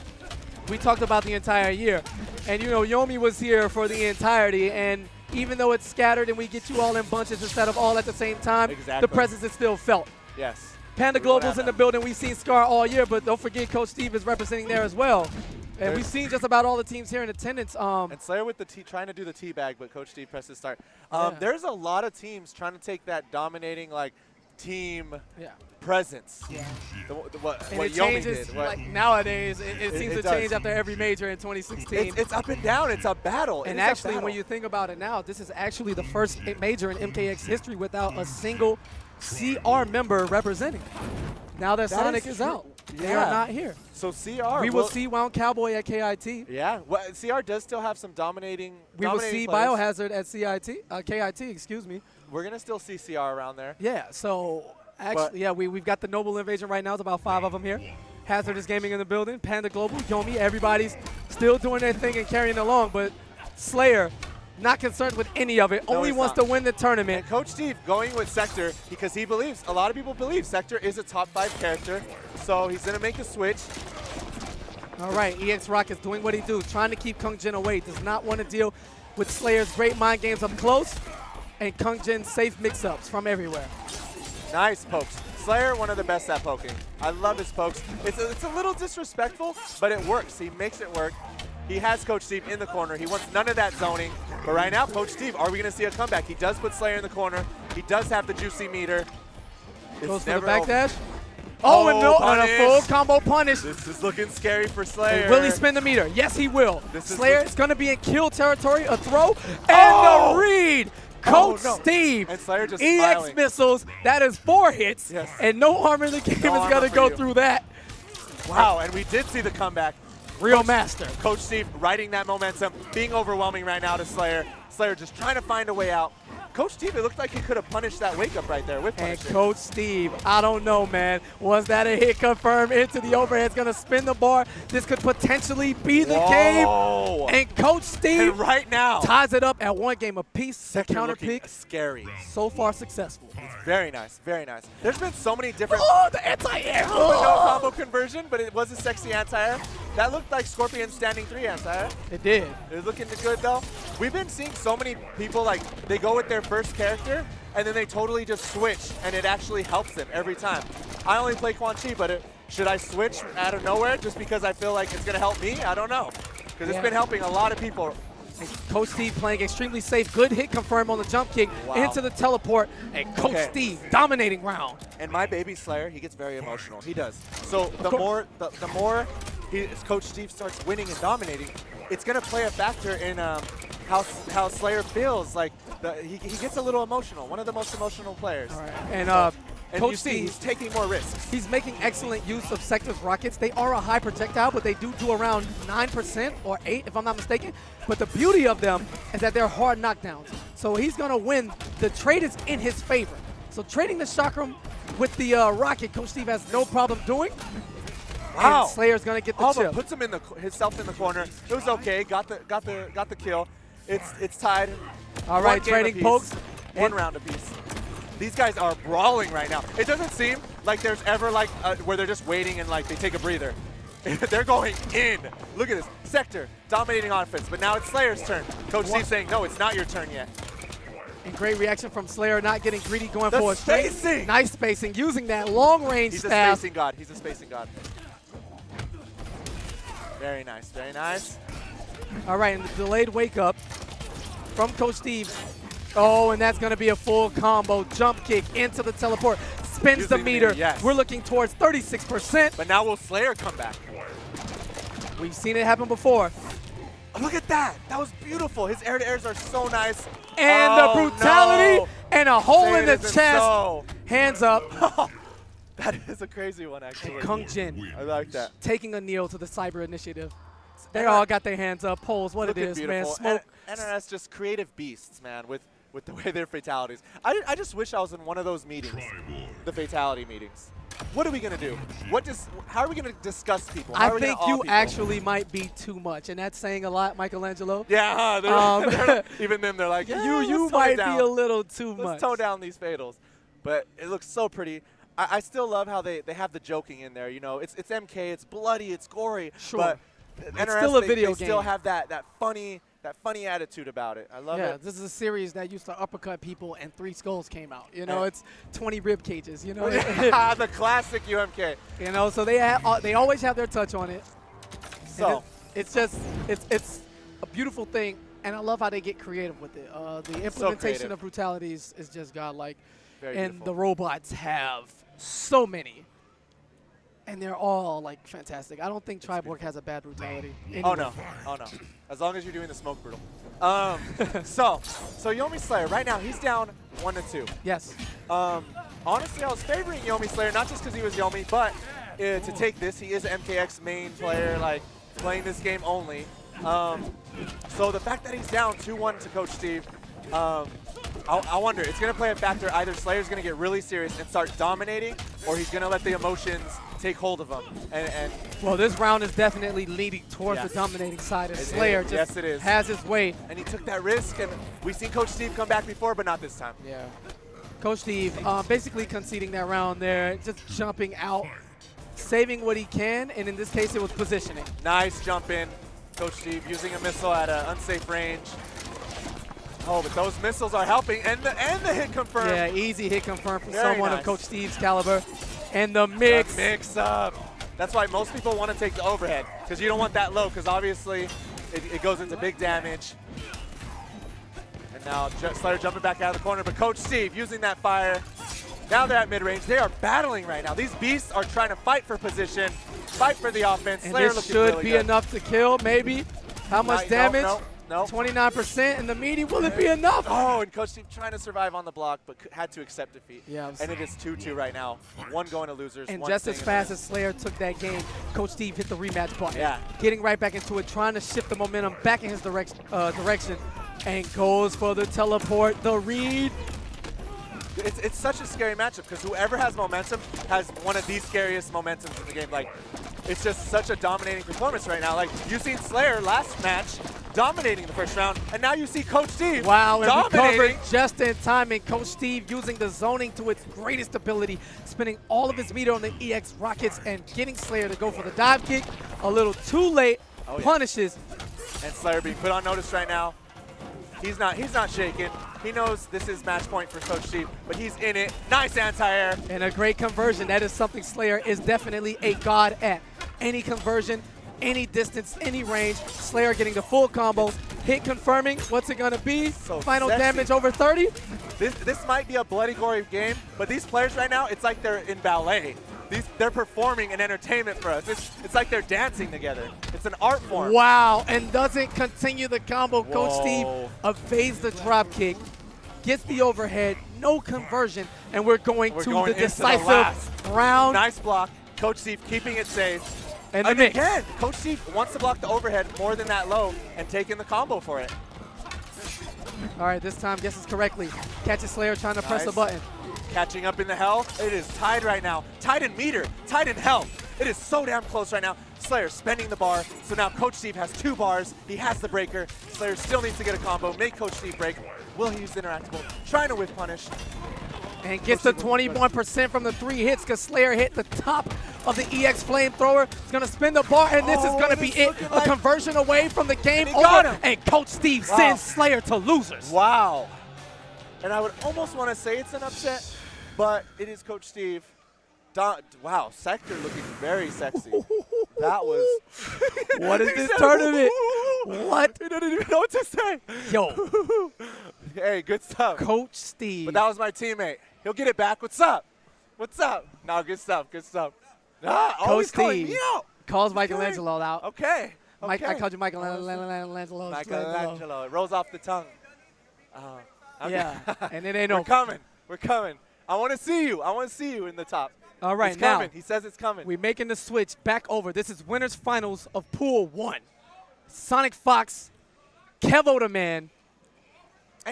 We talked about the entire year. And, you know, Yomi was here for the entirety. And even though it's scattered and we get you all in bunches instead of all at the same time, the presence is still felt. Yes. Panda Global's in the building. We've seen Scar all year, but don't forget Coach Steve is representing there as well. And we've seen just about all the teams here in attendance. And Slayer with the trying to do the teabag, but Coach Steve presses start. There's a lot of teams trying to take that dominating, like, team presence. Yeah. What it Yomi changes, did. Like nowadays, it seems to change after every major in 2016. It's up and down. It's a battle. And actually, when you think about it now, this is actually the first major in MKX history without a single CR member representing. Now that Sonic is out. They are not here. So CR. We will see Wound Cowboy at KIT. Yeah. Well, CR does still have some dominating. We will see players. Biohazard at KIT. Excuse me. We're gonna still see CR around there. Yeah. So actually, we've got the Noble Invasion right now. It's about 5 of them here. Hazardous Gaming in the building. Panda Global, Yomi. Everybody's still doing their thing and carrying along. But Slayer, not concerned with any of it. Only wants to win the tournament. And Coach Steve going with Sector because he believes, a lot of people believe Sector is a top 5 character. So he's going to make a switch. All right, EX Rocket's doing what he do, trying to keep Kung Jin away. Does not want to deal with Slayer's great mind games up close and Kung Jin's safe mix-ups from everywhere. Nice pokes. Slayer, one of the best at poking. I love his pokes. It's a little disrespectful, but it works. He makes it work. He has Coach Steve in the corner. He wants none of that zoning. But right now, Coach Steve, are we going to see a comeback? He does put Slayer in the corner. He does have the juicy meter. Goes for the backdash. Oh, and no, on a full combo punish. This is looking scary for Slayer. And will he spin the meter? Yes, he will. Slayer is going to be in kill territory. A throw and the read. Coach Steve, and Slayer just EX smiling. Missiles, that is 4 hits, and no armor in the game is going to go through that. Wow, and we did see the comeback. Real master. Coach Steve riding that momentum, being overwhelming right now to Slayer. Slayer just trying to find a way out. Coach Steve, it looked like he could have punished that wake-up right there with punishing. And Coach Steve, I don't know, man. Was that a hit confirmed into the overhead? It's going to spin the bar. This could potentially be the game. And Coach Steve right now ties it up at 1 game apiece. Sector counter looking pick. Scary. So far successful. Very nice, very nice. There's been so many different. Oh, the anti-air. No combo conversion, but it was a sexy anti-air. That looked like Scorpion standing 3 anti-air. It did. It was looking good though. We've been seeing so many people, like, they go with their first character and then they totally just switch and it actually helps them every time. I only play Quan Chi, but should I switch out of nowhere just because I feel like it's going to help me? I don't know. Because it's been helping a lot of people. And Coach Steve playing extremely safe. Good hit confirmed on the jump kick into the teleport. And Coach Steve dominating round. And my baby Slayer, he gets very emotional. He does. So the more Coach Steve starts winning and dominating, it's going to play a factor in how Slayer feels. Like he gets a little emotional. One of the most emotional players. All right. And Coach Steve, he's taking more risks. He's making excellent use of Sector's rockets. They are a high projectile, but they do around 9% or 8%, if I'm not mistaken. But the beauty of them is that they're hard knockdowns. So he's going to win. The trade is in his favor. So trading the chakram with the rocket, Coach Steve has no problem doing. Wow. And Slayer's going to get the chip. Puts him in himself in the corner. It was okay. Got the kill. It's tied. All right, trading pokes. 1 round apiece. These guys are brawling right now. It doesn't seem like there's ever like where they're just waiting and like they take a breather. They're going in. Look at this. Sector dominating offense, but now it's Slayer's turn. Coach Steve saying, no, it's not your turn yet. And great reaction from Slayer, not getting greedy, going for a spacing. Nice spacing, using that long range staff. He's a spacing god. He's a spacing god. Very nice, very nice. All right, and the delayed wake up from Coach Steve. Oh, and that's going to be a full combo. Jump kick into the teleport. Spins the meter. We're looking towards 36%. But now will Slayer come back? We've seen it happen before. Oh, look at that. That was beautiful. His air-to-airs are so nice. And the brutality and a hole in the chest. Hands up. That is a crazy one, actually. And Kung Jin. I like that. Taking a kneel to the Cyber Initiative. They all got their hands up. Poles, what it is, man. Smoke. NRS just creative beasts, man, with the way their fatalities. I just wish I was in one of those meetings, the fatality meetings. what are we gonna do? How are we gonna discuss people? How are I we gonna think awe you people? actually might be too much, and that's saying a lot, Michelangelo. Yeah, even them, they're like, yeah, you let's tone it might down. be a little too much. Let's tone down these fatals. But it looks so pretty. I still love how they have the joking in there. You know, it's MK, it's bloody, it's gory. Sure. But It's still a video they still game. have that funny attitude about it. I love Yeah, it. this is a series that used to uppercut people and 3 skulls came out. You know, Yeah. it's 20 rib cages. You know, The classic UMK. You know, so they always have their touch on it. So It's just it's a beautiful thing, and I love how they get creative with it. The implementation creative. of brutalities is just godlike, Very and beautiful. the robots have so many, and they're all like fantastic. I don't think Triborg has a bad brutality. Oh anywhere. no. As long as you're doing the smoke brutal. So Yomi Slayer right now he's down 1-2. Yes. Honestly, I was favoring Yomi Slayer not just because he was Yomi, but to take this, he is an MKX main player, like playing this game only. So the fact that he's down 2-1 to Coach Steve, I wonder, it's going to play a factor. Either Slayer's going to get really serious and start dominating, or he's going to let the emotions take hold of him. And Well, this round is definitely leading towards Yeah. the dominating side, as It Slayer is. just Yes, it is. has his way. and he took that risk, and we've seen Coach Steve come back before, but not this time. Yeah. Coach Steve basically conceding that round there, just jumping out, saving what he can, and in this case it was positioning. Nice jump in. Coach Steve using a missile at an unsafe range. Oh, but those missiles are helping, and the hit confirmed. Yeah, easy hit confirmed for Very someone nice. of Coach Steve's caliber. And the mix. The mix up. That's why most people want to take the overhead, because you don't want that low, because obviously it goes into big damage. And now Slayer jumping back out of the corner, but Coach Steve using that fire. Now they're at mid-range. They are battling right now. These beasts are trying to fight for position, fight for the offense. And Slayer this looking should really be good. enough to kill, maybe. How much No, damage? no. 29% in the meaty. Will it be enough? Oh, and Coach Steve trying to survive on the block, but had to accept defeat. Yeah, and it is 2-2 right now. One going to losers. And one just as staying in fast the as Slayer took that game, Coach Steve hit the rematch button. Yeah. Getting right back into it, trying to shift the momentum back in his direction, and goes for the teleport, the read. It's such a scary matchup because whoever has momentum has one of the scariest momentums in the game. Like, it's just such a dominating performance right now. Like, you've seen Slayer last match dominating the first round, and now you see Coach Steve Wow, and dominating. recovered just in time, and Coach Steve using the zoning to its greatest ability, spending all of his meter on the EX rockets and getting Slayer to go for the dive kick. A little too late, Oh, yeah. punishes. And Slayer being put on notice right now. He's not shaking. He knows this is match point for Coach Steve, but he's in it. Nice anti-air. And a great conversion. That is something Slayer is definitely a god at. Any conversion, any distance, any range. Slayer getting the full combo. Hit confirming. What's it going to be? So Final sexy. damage over 30. This might be a bloody gory game, but these players right now, it's like they're in ballet. They're performing an entertainment for us. It's like they're dancing together. It's an art form. Wow, and doesn't continue the combo. Whoa. Coach Steve evades the drop kick, gets the overhead, no conversion, and we're going to the into the decisive last. round. Nice block. Coach Steve keeping it safe. And the And mix. again, Coach Steve wants to block the overhead more than that low and taking the combo for it. All right, this time guesses correctly. Catches Slayer trying to press a Nice. button. Catching up in the health. It is tied right now. Tied in meter, tied in health. It is so damn close right now. Slayer spending the bar. So now Coach Steve has 2 bars. He has the breaker. Slayer still needs to get a combo. Make Coach Steve break. Will he use the interactable? Trying to whiff punish. And gets the 21% from the 3 hits because Slayer hit the top of the EX flamethrower. He's going to spin the bar, and this is going to be it's it. looking A like- conversion away from the game And he got over. him. And Coach Steve Wow. sends Slayer to losers. Wow. And I would almost want to say it's an upset, but it is Coach Steve. Wow, Sector looking very sexy. That was... What is He this said, tournament? "Ooh." What? He didn't even know what to say. Yo, Hey, good stuff. Coach Steve. But that was my teammate. He'll get it back. What's up? What's up? No, good stuff. Good stuff. Ah, Coach always calling Steve me out. calls Michelangelo out. Okay. Mike, I okay. called you Michelangelo. Michelangelo. It rolls off the tongue. Okay. Yeah, and it ain't no. We're coming. We're coming. I want to see you. I want to see you in the top. All right, it's now coming. He says it's coming. we're making the switch back over. This is winners finals of Pool 1. Sonic Fox, Kevo the Man,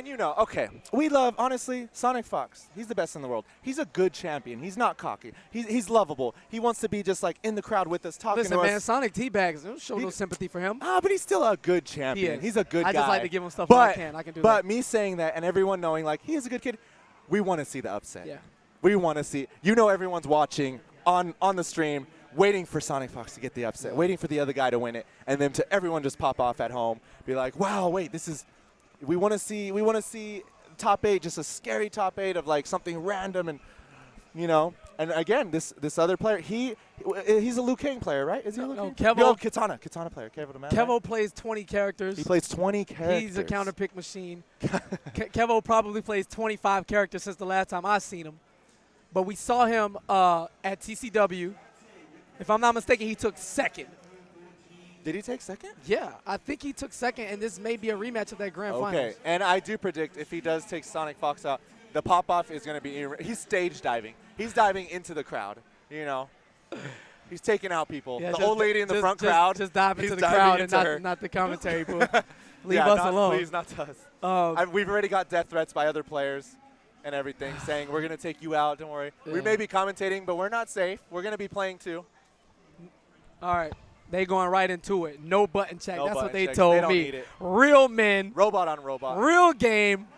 And okay, we love, honestly, Sonic Fox. He's the best in the world. He's a good champion. He's not cocky. He's lovable. He wants to be just like in the crowd with us, talking Listen, to man, us. Sonic teabags. Don't show no sympathy for him. But he's still a good champion. He's a good guy. I just like to give him stuff when I can. I can do that. But me saying that and everyone knowing, like, he is a good kid, we want to see the upset. Yeah. We want to see. Everyone's watching on the stream, waiting for Sonic Fox to get the upset, waiting for the other guy to win it, and then to everyone just pop off at home, be like, wow, wait, this is. We want to see top 8, just a scary top 8 of like something random, and and again, this other player, he's a Liu Kang player, right? Is he a Liu Kang? Kevo. No, Katana player. Kevo the man. Kevo right? plays 20 characters. He plays 20 characters. He's a counter pick machine. Kevo probably plays 25 characters since the last time I seen him. But we saw him at TCW. If I'm not mistaken, he took second. Did he take second? Yeah, I think he took second, and this may be a rematch of that grand finals. Okay, and I do predict if he does take Sonic Fox out, the pop-off is going to be – he's stage diving. He's diving into the crowd, He's taking out people. Yeah, the old lady in the front crowd. Just dive into the diving crowd into and her. not the commentary booth. Leave Yeah, us alone. Please, not to us. We've already got death threats by other players and everything saying, we're going to take you out, don't worry. Yeah. We may be commentating, but we're not safe. We're going to be playing too. All right. They going right into it. No button check. No That's what button they checks. told They don't me. need it. Real men. Robot on robot. Real game.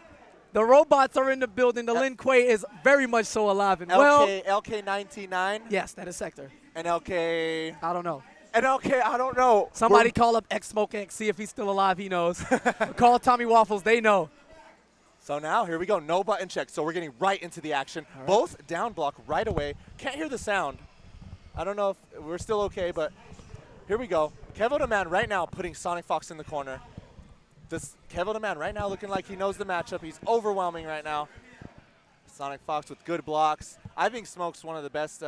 The robots are in the building. The Lin Kuei is very much so alive and well. LK99? Yes, that is Sector. And LK... I don't know. And LK, I don't know. Somebody call up X Smoke X, see if he's still alive. He knows. Call Tommy Waffles. They know. So now, here we go. No button check. So we're getting right into the action. Right. Both down block right away. Can't hear the sound. I don't know if we're still okay, but here we go. Kevo the Man right now putting Sonic Fox in the corner. This Kevo the Man right now looking like he knows the matchup. He's overwhelming right now. Sonic Fox with good blocks. I think Smoke's one of the best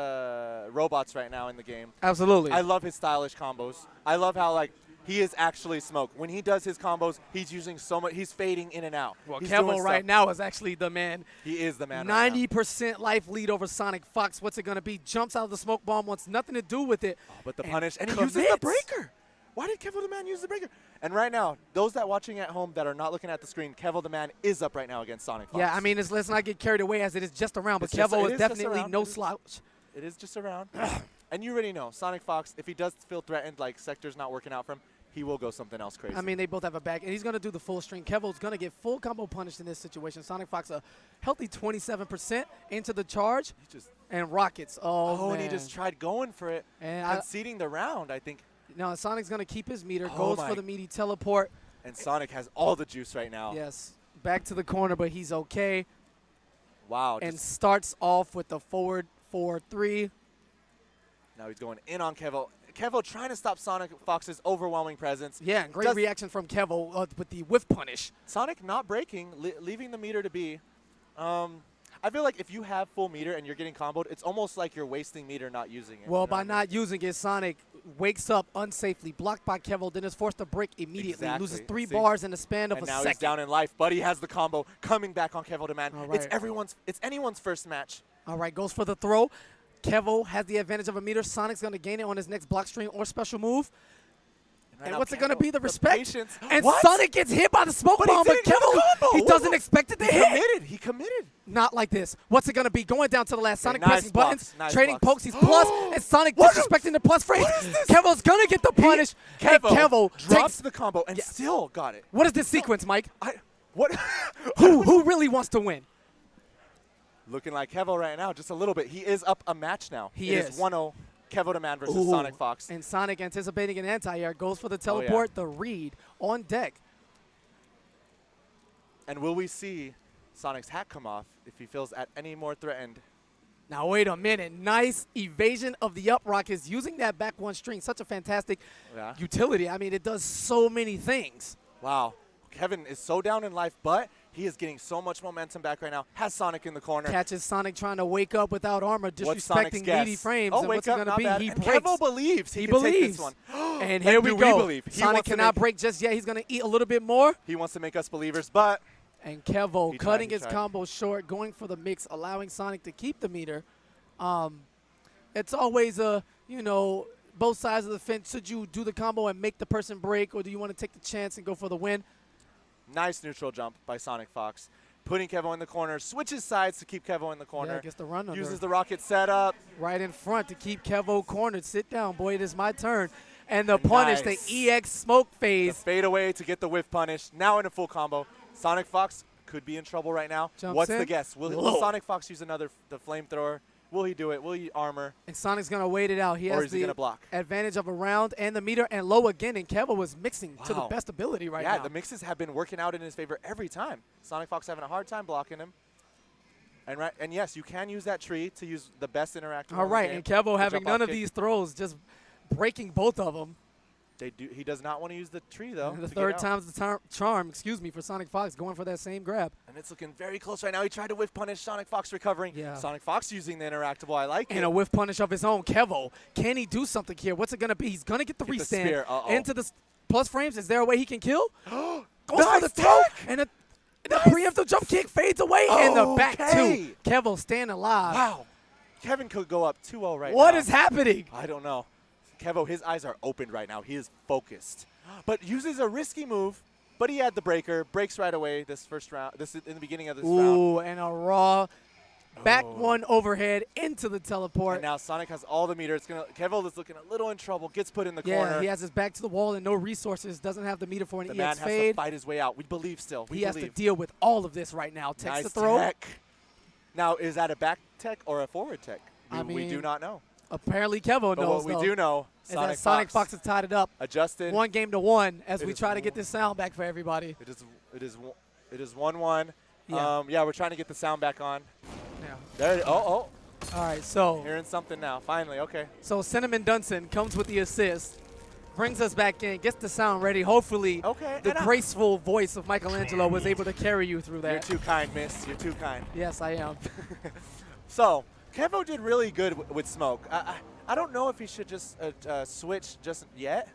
robots right now in the game. Absolutely. I love his stylish combos. I love how, like, he is actually Smoke. When he does his combos, he's using so much. He's fading in and out. Well, he's Kevo right now is actually the man. He is the man. 90% life lead over Sonic Fox. What's it going to be? Jumps out of the smoke bomb, wants nothing to do with it. Oh, but the punish, and he uses the breaker. Why did Kevo the Man use the breaker? And right now, those that watching at home that are not looking at the screen, Kevo the Man is up right now against Sonic Fox. Yeah, I mean, let's not get carried away as it is just around, but It's Kevo it is definitely no slouch. It is just around. And you already know, Sonic Fox, if he does feel threatened, like Sector's not working out for him, he will go something else crazy. I mean, they both have a back, and he's going to do the full string. Kevo's going to get full combo punished in this situation. Sonic Fox a healthy 27% into the charge, and rockets. Oh, man. And he just tried going for it, and conceding the round, I think. No, Sonic's going to keep his meter, Oh goes for the meaty teleport. And Sonic has all the juice right now. Yes, back to the corner, but he's okay. Wow. And starts off with the forward 4-3. Now he's going in on Kevo. Kevo trying to stop Sonic Fox's overwhelming presence. Yeah, and great reaction from Kevo with the whiff punish. Sonic not breaking, leaving the meter to be. I feel like if you have full meter and you're getting comboed, it's almost like you're wasting meter not using it. Well, by not using it, Sonic wakes up unsafely, blocked by Kevo, then is forced to break immediately. Exactly. Loses 3 bars in the span of and a now second. he's down in life, but he has the combo coming back on Kevo the Man. All right. It's anyone's first match. All right, goes for the throw. Kevo has the advantage of a meter. Sonic's going to gain it on his next block string or special move. And what's it going to be? The respect. And What? Sonic gets hit by the smoke bomb, but Kevo, he doesn't expect it to hit. He committed. Not like this. What's it going to be? Going down to the last. Sonic nice pressing blocks, buttons, nice trading blocks. pokes. He's plus, and Sonic disrespecting the plus phrase. Kevo's going to get the punish. And Kevo drops takes the combo and still got it. What is this sequence, Mike? What? Who really wants to win? Looking like Kevo right now, just a little bit. He is up a match now. He It is. 1-0, Kevo the Man versus Ooh. Sonic Fox. And Sonic anticipating an anti-air, goes for the teleport, the read on deck. And will we see Sonic's hat come off if he feels at any more threatened? Now, wait a minute. Nice evasion of the up rock. Is using that back one string. Such a fantastic utility. I mean, it does so many things. Wow. Kevin is so down in life, but he is getting so much momentum back right now. Has Sonic in the corner. Catches Sonic trying to wake up without armor, What's Sonic's disrespecting guess? meaty frames. Oh, and wake what's it up, going to not be? bad. He And breaks. Kevo believes he can believes. take this one. And here we do go. we believe? He Sonic wants to cannot make- break just yet. He's going to eat a little bit more. He wants to make us believers, but And Kevo He cutting tried, he his tried. combo short, going for the mix, allowing Sonic to keep the meter. It's always both sides of the fence. Should you do the combo and make the person break, or do you want to take the chance and go for the win? Nice neutral jump by Sonic Fox. Putting Kevo in the corner, switches sides to keep Kevo in the corner. Yeah, gets the run under. Uses the rocket setup. Right in front to keep Kevo cornered. Sit down, boy. It is my turn. And the punish, Nice. the EX smoke phase. The fade away to get the whiff punish. Now in a full combo. Sonic Fox could be in trouble right now. Jumps What's in. the guess? Will Sonic Fox use the flamethrower? Will he do it? Will he armor? And Sonic's going to wait it out. He Or has is he the gonna block? advantage of a round and the meter and low again. And Kevo was mixing to the Wow. best ability right Yeah, now. the mixes have been working out in his favor every time. Sonic Fox having a hard time blocking him. And yes, you can use that tree to use the best interactive. All right, and Kevo having none of kick. these throws, just breaking both of them. He does not want to use the tree, though. The to third get out. time's the charm, for Sonic Fox going for that same grab. And it's looking very close right now. He tried to whiff punish. Sonic Fox recovering. Yeah. Sonic Fox using the interactable. I like it. And a whiff punish of his own. Kevo, can he do something here? What's it going to be? He's going to get the Get the restand spear. into the plus frames. Is there a way he can kill? Goes for Nice the throw. tech. And the preemptive jump kick fades away. And the back two. Kevo staying alive. Wow. Kevin could go up 2-0 right now. What is happening? I don't know. Kevo, his eyes are opened right now. He is focused. But uses a risky move, but he had the breaker. Breaks right away this first round. This is in the beginning of this round. Ooh, and a raw back one overhead into the teleport. And now Sonic has all the meter. Kevo is looking a little in trouble. Gets put in the Yeah, corner. he has his back to the wall and no resources. Doesn't have the meter for an The EX man has fade. to fight his way out. We believe still. He has to deal with all of this right now. Takes Nice the throw. tech. Now, is that a back tech or a forward tech? I We mean, do not know. Apparently, Kevo But knows. what we do know, is that Sonic Fox has tied it up. Adjusted. 1-1 as It we is try to get this sound back for everybody. It is 1-1. Yeah. Yeah, we're trying to get the sound back on. Yeah. There. All right, so Hearing something now. Finally. Okay. so Cinnamon Dunson comes with the assist, brings us back in, gets the sound ready. Hopefully, the graceful voice of Michelangelo was able to carry you through that. You're too kind, miss. You're too kind. Yes, I am. So, Kevo did really good with smoke. I don't know if he should just switch just yet.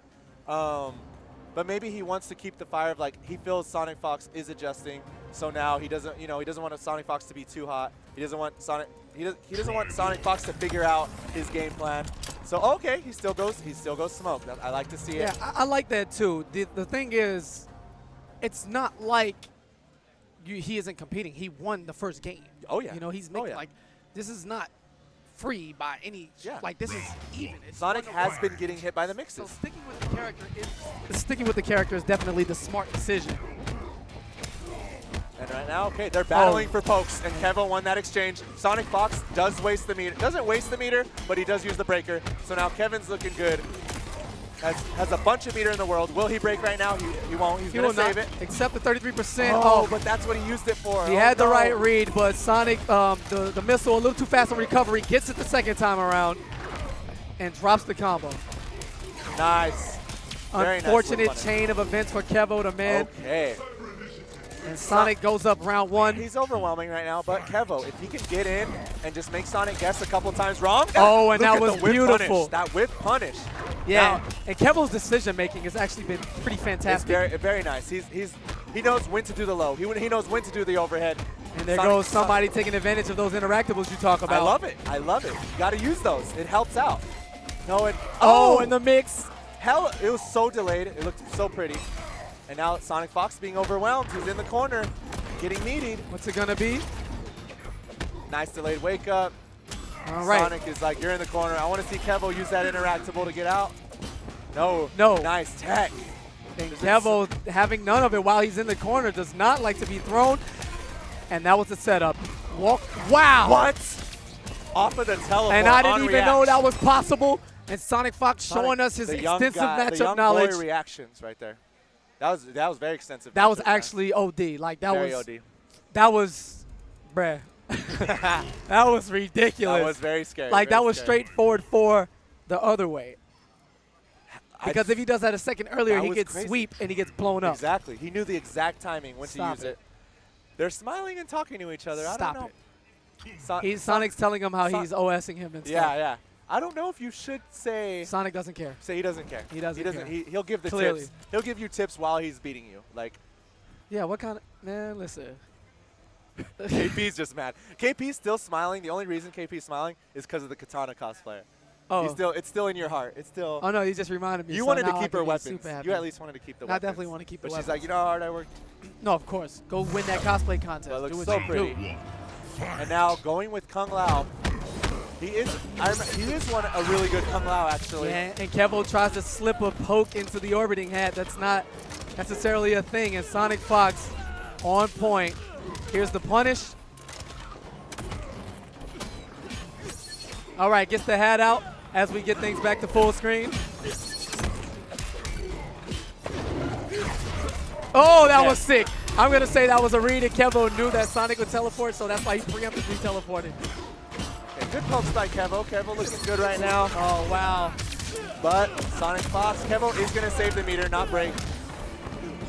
But maybe he wants to keep the fire of, like, he feels Sonic Fox is adjusting. So now he doesn't, he doesn't want Sonic Fox to be too hot. He doesn't want he doesn't want Sonic Fox to figure out his game plan. So okay, he still goes smoke. I like to see it. Yeah, I like that too. The thing is, it's not like he isn't competing. He won the first game. Oh yeah. He's making like this is not free by any. Yeah. Like this is even. It's Sonic has been getting hit by the mixes. So sticking with the character is definitely the smart decision. And right now, okay, they're battling for pokes, and Kevo won that exchange. Sonic Fox does waste the meter. Doesn't waste the meter, but he does use the breaker. So now Kevin's looking good. Has a bunch of meter in the world. Will he break right now? He won't. He's going to save it. Except the 33%. Oh, but that's what he used it for. He had the right read, but Sonic, the missile a little too fast on recovery, gets it the second time around, and drops the combo. Nice. Very Unfortunate nice chain of events for Kevo to man. Okay. And Sonic goes up round one. He's overwhelming right now, but Kevo, if he can get in and just make Sonic guess a couple times wrong. Oh, and look that at was the whip beautiful. Punish. That whip punish. Yeah, Now, and Kevo's decision making has actually been pretty fantastic. it's very nice. He knows when to do the low. He knows when to do the overhead. And there goes somebody taking advantage of those interactables you talk about. I love it. I love it. You got to use those. It helps out. No, in the mix. Hell, it was so delayed. It looked so pretty. And now Sonic Fox being overwhelmed. He's in the corner, getting meatied. What's it gonna be? Nice delayed wake up. All right. Sonic is like, you're in the corner. I want to see Kevo use that interactable to get out. No. Nice tech. And Kevo, having none of it while he's in the corner, does not like to be thrown. And that was the setup. Wow. What? Off of the teleport. And I didn't even know that was possible. And Sonic Fox showing us his the young extensive guy, the matchup young knowledge. boy reactions right there. That was very extensive. That was matchup, man. actually OD. Like that Very was OD. That was bruh. That was ridiculous. That was very scary. Like very that was scary. straightforward for the other way. Because if he does that a second earlier, That he was gets crazy. sweep and he gets blown up. Exactly. He knew the exact timing when Stop to use it. They're smiling and talking to each other. Stop I don't know. Sonic's telling him how he's OSing him and stuff. Yeah. I don't know if you should say. Sonic doesn't care. Say he doesn't care. He doesn't care. He'll give the Clearly. tips. He'll give you tips while he's beating you. Like. Yeah, what kind of man? Listen. KP's just mad. KP's still smiling. The only reason KP's smiling is because of the Katana cosplayer. Oh. It's still in your heart. It's still. Oh no, you just reminded me. You so wanted to now I keep can her be weapons. super happy. You at least wanted to keep the I weapons. definitely want to keep the but weapons. she's like, you know how hard I worked? No, of course. Go win that cosplay contest. That looks do what so you pretty. do. And now going with Kung Lao. He is a really good Kung Lao actually. Yeah, and Kevo tries to slip a poke into the orbiting hat. That's not necessarily a thing. And Sonic Fox on point. Here's the punish. All right, gets the hat out as we get things back to full screen. Oh, that was sick. I'm going to say that was a read, and Kevo knew that Sonic would teleport, so that's why he preemptively teleported. Okay, good pokes by Kevo. Kevo looking good right now. Oh, wow. But Sonic Fox, Kevo is going to save the meter, not break.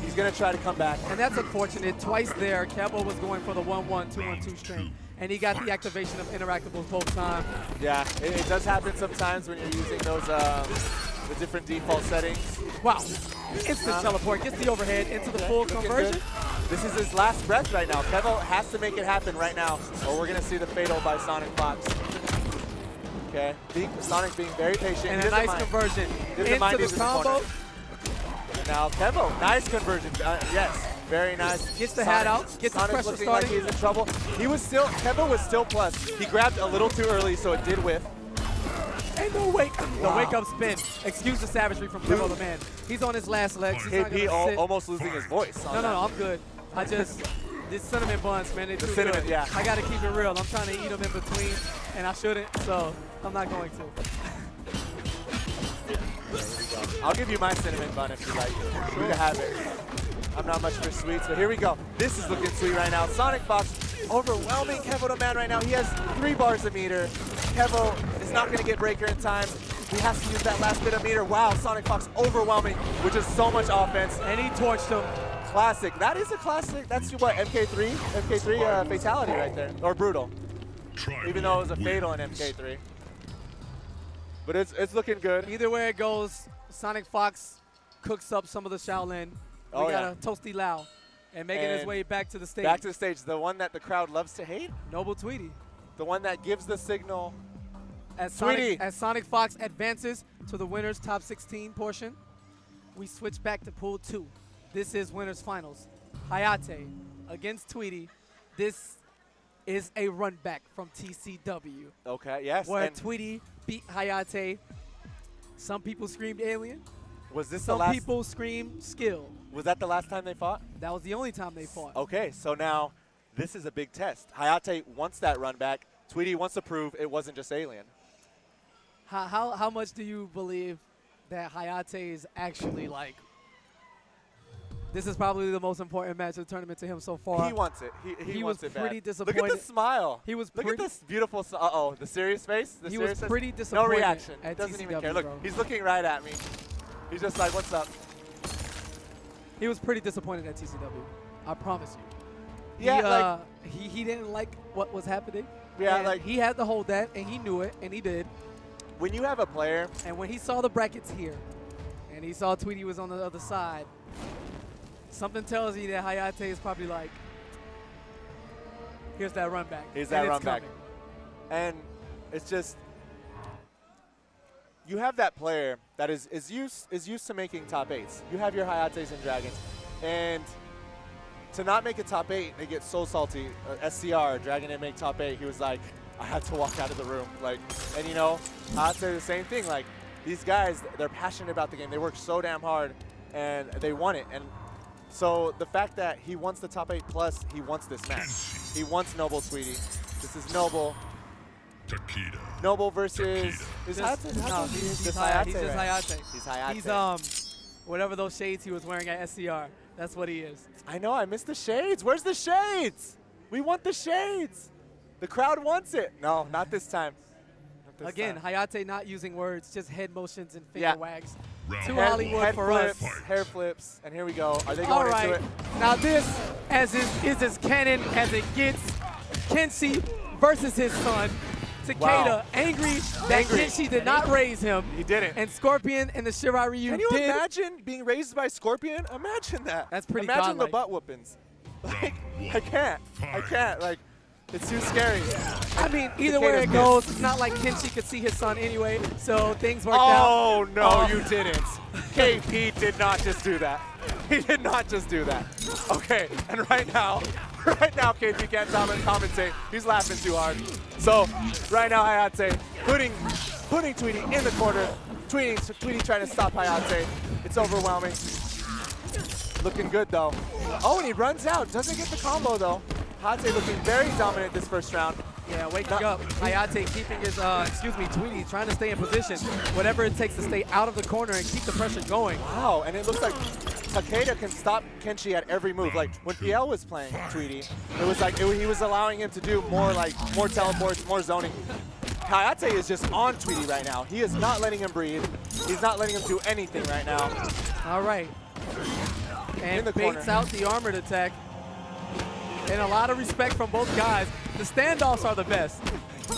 He's going to try to come back. And that's unfortunate. Twice there, Kevo was going for the 1-1, 2-1-2 string. And he got the activation of interactables both times. Yeah, it does happen sometimes when you're using those the different default settings. Wow. Instant teleport. Gets the overhead into the full conversion. Good. This is his last breath right now. Kevo has to make it happen right now, or we're going to see the fatal by Sonic Fox. Okay, Sonic being very patient. And a nice conversion into the combo. And now Kevo, nice conversion. Yes, very nice. Gets the hat out, gets the pressure looking starting. like he's in trouble. Kevo was still plus. He grabbed a little too early, so it did whiff. And the wake up spin. Excuse the savagery from Kevo the man. He's on his last legs. He almost losing his voice. No, I'm good. These cinnamon buns, man, they too cinnamon, good. yeah. I gotta keep it real. I'm trying to eat them in between, and I shouldn't, so I'm not going to. I'll give you my cinnamon bun if you like. You can have it. I'm not much for sweets, but here we go. This is looking sweet right now. Sonic Fox overwhelming Kevo the man right now. He has 3 bars of meter. Kevo is not going to get breaker in time. He has to use that last bit of meter. Wow, Sonic Fox overwhelming, which is so much offense. And he torched him. Classic. That is a classic. That's what, MK3? MK3 fatality right there. Or brutal. Even though it was a fatal in MK3. But it's looking good. Either way it goes, Sonic Fox cooks up some of the Shaolin. We got a Toasty Lao. And making his way back to the stage. Back to the stage. The one that the crowd loves to hate. Noble Tweety. The one that gives the signal. As Sonic Fox advances to the winner's top 16 portion, we switch back to Pool 2. This is winner's finals. Hayate against Tweety. This is a run back from TCW. Okay, yes. Where Tweety beat Hayate. Some people screamed alien. Was this Some people screamed skill. Was that the last time they fought? That was the only time they fought. Okay, so now this is a big test. Hayate wants that run back. Tweety wants to prove it wasn't just alien. How much do you believe that Hayate is actually like? This is probably the most important match of the tournament to him so far. He wants it. He wants it bad. He was pretty disappointed. Look at the smile. He was Look at this beautiful. The serious face. He was pretty disappointed. No reaction. At Doesn't even TCW, care. Look, bro. he's looking right at me. He's just like, "What's up?" He was pretty disappointed at TCW. I promise you. Yeah, he didn't like what was happening. Yeah, and like he had to hold that, and he knew it, and he did. When you have a player, and when he saw the brackets here, and he saw Tweety was on the other side, something tells you that Hayate is probably like, here's that run back. Here's that run back. And it's just, you have that player that is used to making top 8s. You have your Hayates and Dragons. And to not make a top 8, they get so salty. SCR, Dragon didn't make top 8. He was like, I had to walk out of the room. Like, and you know, Hayate the same thing. Like, these guys, they're passionate about the game. They work so damn hard, and they want it. And so the fact that he wants the top 8 plus, he wants this match. He wants Noble Tweety. This is Noble. Noble versus He's just Hayate. He's Hayate. He's whatever those shades he was wearing at SCR. That's what he is. I know. I miss the shades. Where's the shades? We want the shades. The crowd wants it. No, not this time. Again, Hayate not using words, just head motions and finger wags. Too Head Hollywood for flips, us. Hair flips, and here we go. Are they going into it? Now this is as canon as it gets. Kenshi versus his son. Takeda angry that Kenshi did not raise him. He didn't. And Scorpion and the Shirai Ryu Can you did. imagine being raised by Scorpion? Imagine that. That's pretty Imagine godlike. the butt whoopings. Like, I can't. Like, It's too scary. I mean, either way it goes, it's not like Kenshi could see his son anyway, so things worked out. Oh, no, you didn't. KP did not just do that. He did not just do that. Okay, and right now, KP can't compensate. He's laughing too hard. So, right now, Hayate putting Tweety in the corner. Tweety trying to stop Hayate. It's overwhelming. Looking good, though. Oh, and he runs out. Doesn't get the combo, though. Hayate looking very dominant this first round. Yeah, waking up. Hayate keeping his, Tweety trying to stay in position. Whatever it takes to stay out of the corner and keep the pressure going. Wow, and it looks like Takeda can stop Kenshi at every move. Like when PL was playing Tweety, it was like he was allowing him to do more teleports, more zoning. Hayate is just on Tweety right now. He is not letting him breathe. He's not letting him do anything right now. All right. And the baits corner. out the armored attack. And a lot of respect from both guys. The standoffs are the best.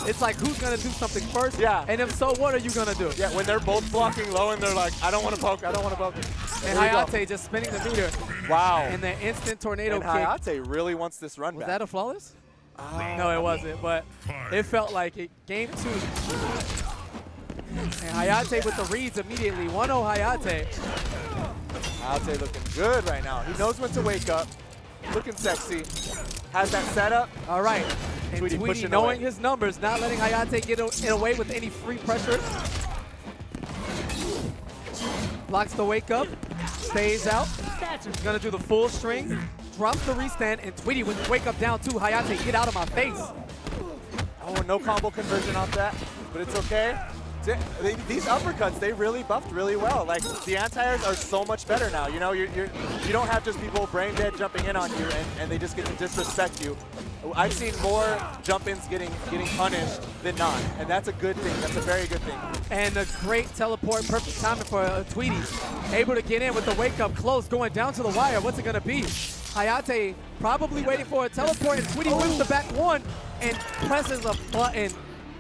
It's like, who's going to do something first? Yeah. And if so, what are you going to do? Yeah, when they're both blocking low and they're like, I don't want to poke, I don't want to poke. And Hayate just spinning the meter. Wow. And the instant tornado And kick. Hayate really wants this run Was back. that a flawless? No, it wasn't, but it felt like it. Game 2. And Hayate with the reads immediately. 1-0 Hayate. Hayate looking good right now. He knows when to wake up. Looking sexy. Has that setup. All right. And Tweety Tweety pushing knowing away. his numbers, not letting Hayate get it away with any free pressure. Blocks the wake up. Stays out. He's going to do the full string. Drops the restand. And Tweety with the wake up down too. Hayate, get out of my face. Oh, no combo conversion off that, but it's okay. These uppercuts, they really buffed really well. Like, the anti-airs are so much better now. You know, you don't have just people brain dead jumping in on you and they just get to disrespect you. I've seen more jump-ins getting punished than not, and that's a good thing. That's a very good thing. And a great teleport, perfect timing for Tweety. Able to get in with the wake up close, going down to the wire. What's it gonna be? Hayate probably waiting for a teleport, and Tweety whips the back one and presses a button.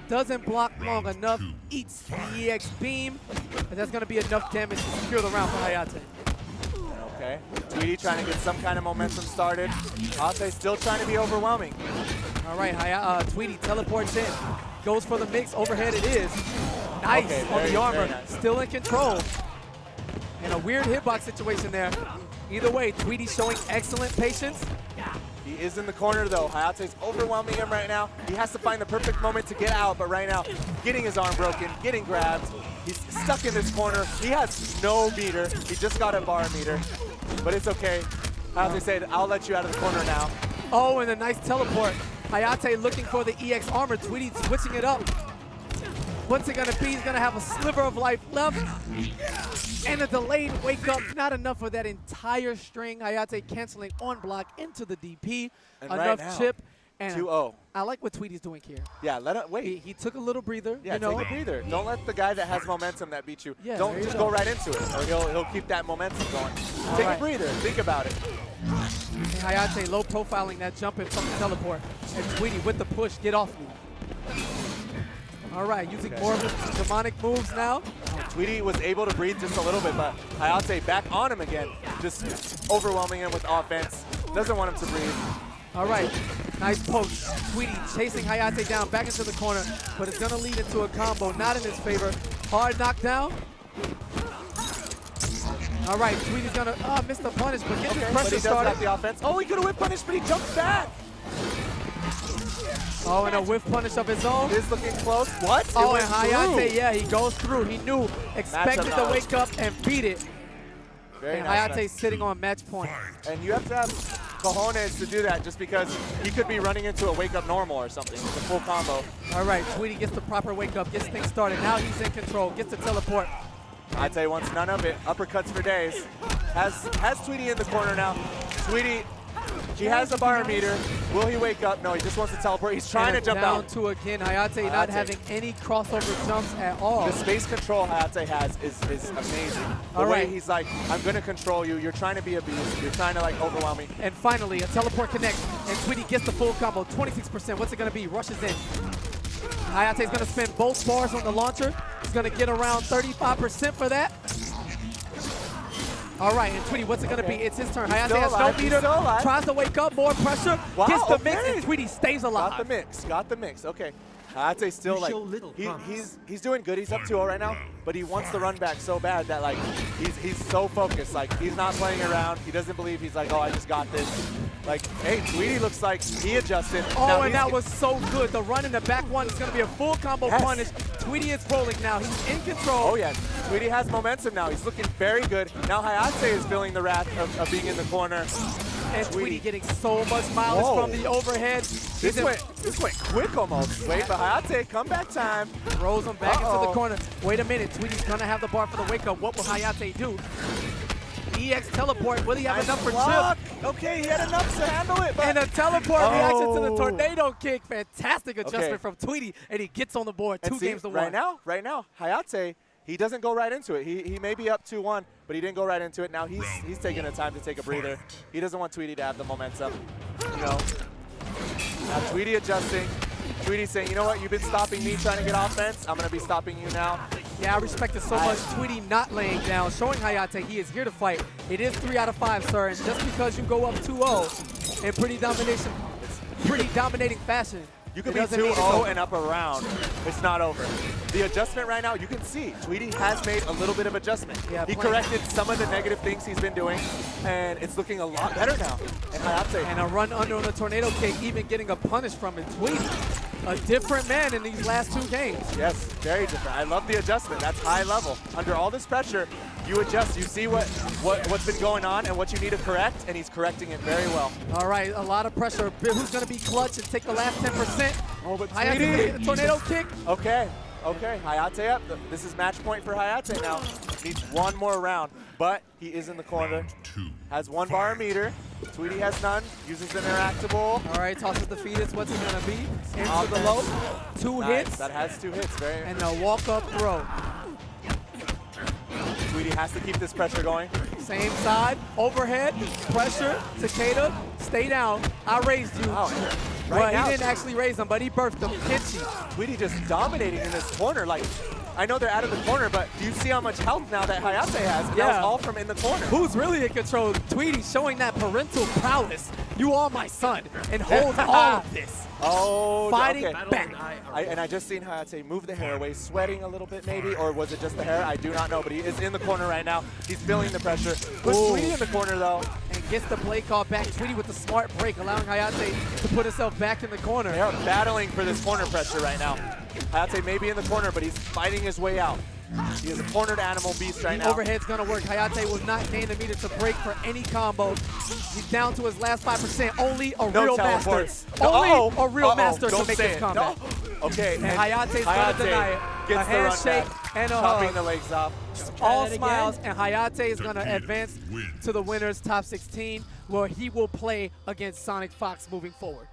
Doesn't block long enough, eats the EX beam, and that's gonna be enough damage to secure the round for Hayate. Okay, Tweety trying to get some kind of momentum started. Hayate still trying to be overwhelming. All right, Tweety teleports in, goes for the mix, overhead it is. Nice Okay, on very the armor, nice. still in control. And a weird hitbox situation there. Either way, Tweety showing excellent patience. He is in the corner though. Hayate's overwhelming him right now. He has to find the perfect moment to get out, but right now, getting his arm broken, getting grabbed. He's stuck in this corner. He has no meter. He just got a bar meter, but it's okay. Hayate said, I'll let you out of the corner now. Oh, and a nice teleport. Hayate looking for the EX armor. Tweety switching it up. What's it gonna be? He's gonna have a sliver of life left. And a delayed wake up. Not enough for that entire string. Hayate canceling on block into the DP. And Enough right now, chip. And 2-0. I like what Tweety's doing here. Yeah, let it wait. He took a little breather. Yeah, you know? take a breather. Don't let the guy that has momentum that beat you. Yeah, don't there you just go. go right into it, or he'll keep that momentum going. All Take right. a breather. Think about it. And Hayate low profiling that jump in from the teleport. And Tweety with the push, get off me. All right, using more of his demonic moves now. Tweety was able to breathe just a little bit, but Hayate back on him again, just overwhelming him with offense. Doesn't want him to breathe. All right, nice poke. Tweety chasing Hayate down back into the corner, but it's gonna lead into a combo, not in his favor. Hard knockdown. All right, Tweety's gonna miss the punish, but get this But he pressure does started. have the offense. Oh, he could have whip punished, but he jumped back. Oh, and a whiff punish of his own. It is looking close. What? It Oh, went and Hayate, through. yeah, he goes through. He knew, expected to knowledge. wake up and beat it. Very And nice. Hayate's sitting on match point. And you have to have cojones to do that just because he could be running into a wake up normal or something. It's a full combo. All right, Tweety gets the proper wake up, gets things started. Now he's in control, gets the teleport. Hayate wants none of it. Uppercuts for days. Has Tweety in the corner now. Tweety, he has a bar meter. Will he wake up? No, he just wants to teleport. He's trying to And jump down out. to again, Hayate not Hayate. having any crossover jumps at all. The space control Hayate has is amazing. The All way right. he's like, I'm going to control you. You're trying to be a beast. You're trying to like overwhelm me. And finally, a teleport connects, and Tweety gets the full combo, 26%. What's it gonna be? Rushes in. Hayate's gonna spend both bars on the launcher. He's gonna get around 35% for that. All right, and Tweety, what's it going to be? It's his turn. He's Hayate still has no alive, he's meter, still alive. tries to wake up, more pressure, Wow, gets the mix, okay. and Tweety stays alive. Got the mix. Got the mix. Okay. Hayate's still like he's doing good. He's up 2-0 right now, but he wants the run back so bad that like he's so focused. Like he's not playing around. He doesn't believe. He's like, oh, I just got this. Like, hey, Tweety looks like he adjusted. Oh, now and that was so good. The run in the back one is going to be a full combo punish. Tweety is rolling now. He's in control. Oh yeah, Tweety has momentum now. He's looking very good. Now Hayate is feeling the wrath of being in the corner. And Tweety getting so much mileage from the overhead. This went quick almost. Wait, but Hayate, comeback time. Rolls him back into the corner. Wait a minute, Tweety's gonna have the bar for the wake up. What will Hayate do? EX teleport, will he have enough for chip? Okay, he had enough to handle it. But And a teleport reaction to the tornado kick. Fantastic adjustment from Tweety, and he gets on the board. And 2 see, games to 1. Right now, Hayate, he doesn't go right into it. He may be up 2-1, but he didn't go right into it. Now he's taking the time to take a breather. He doesn't want Tweety to have the momentum, you know. Now Tweety adjusting. Tweety saying, you know what, you've been stopping me trying to get offense. I'm going to be stopping you now. Yeah, I respect it so much. Tweety not laying down, showing Hayate he is here to fight. It is 3 out of 5, sir, and just because you go up 2-0 in pretty dominating fashion, you could be 2-0 and up a round. It's not over. The adjustment right now, you can see Tweety has made a little bit of adjustment. Yeah, he corrected some of the negative things he's been doing, and it's looking a lot better now. And Hayate. And a run under on the tornado kick, even getting a punish from it. Tweety, a different man in these last 2 games. Yes, very different. I love the adjustment. That's high level. Under all this pressure, you adjust. You see what's been going on and what you need to correct, and he's correcting it very well. All right, a lot of pressure. Who's going to be clutch and take the last 10%? Oh, but Hayate, the tornado kick. Okay, Hayate up. This is match point for Hayate now. Needs 1 more round, but he is in the corner. Has 1 bar meter. Tweety has none. Uses the interactable. All right, tosses the fetus. What's it going to be? Into the low. 2 hits. That has 2 hits. Very. And a walk-up throw. Tweety has to keep this pressure going. Same side, overhead, pressure, Cicada, stay down. I raised you. Wow. Right now, he didn't actually raise him, but he birthed him. Kinchy. Tweety just dominating in this corner. Like, I know they're out of the corner, but do you see how much health now that Hayate has? And that was all from in the corner. Who's really in control? Tweety showing that parental prowess. You are my son, and hold all of this. Oh, fighting okay. back. I just seen Hayate move the hair away, sweating a little bit maybe, or was it just the hair? I do not know, but he is in the corner right now. He's feeling the pressure. Puts Tweety in the corner though. And gets the play call back. Tweety with the smart break, allowing Hayate to put himself back in the corner. They are battling for this corner pressure right now. Hayate may be in the corner, but he's fighting his way out. He is a cornered animal beast right now. Overhead's gonna work. Hayate will not gain the meter to break for any combo. He's down to his last 5%. Only a real master. Only a real master can make this comeback. No. Okay. And Hayate's gonna deny it. Gets a handshake and a chopping hug. the legs off. All smiles, and Hayate is gonna advance to the winners top 16, where he will play against Sonic Fox moving forward.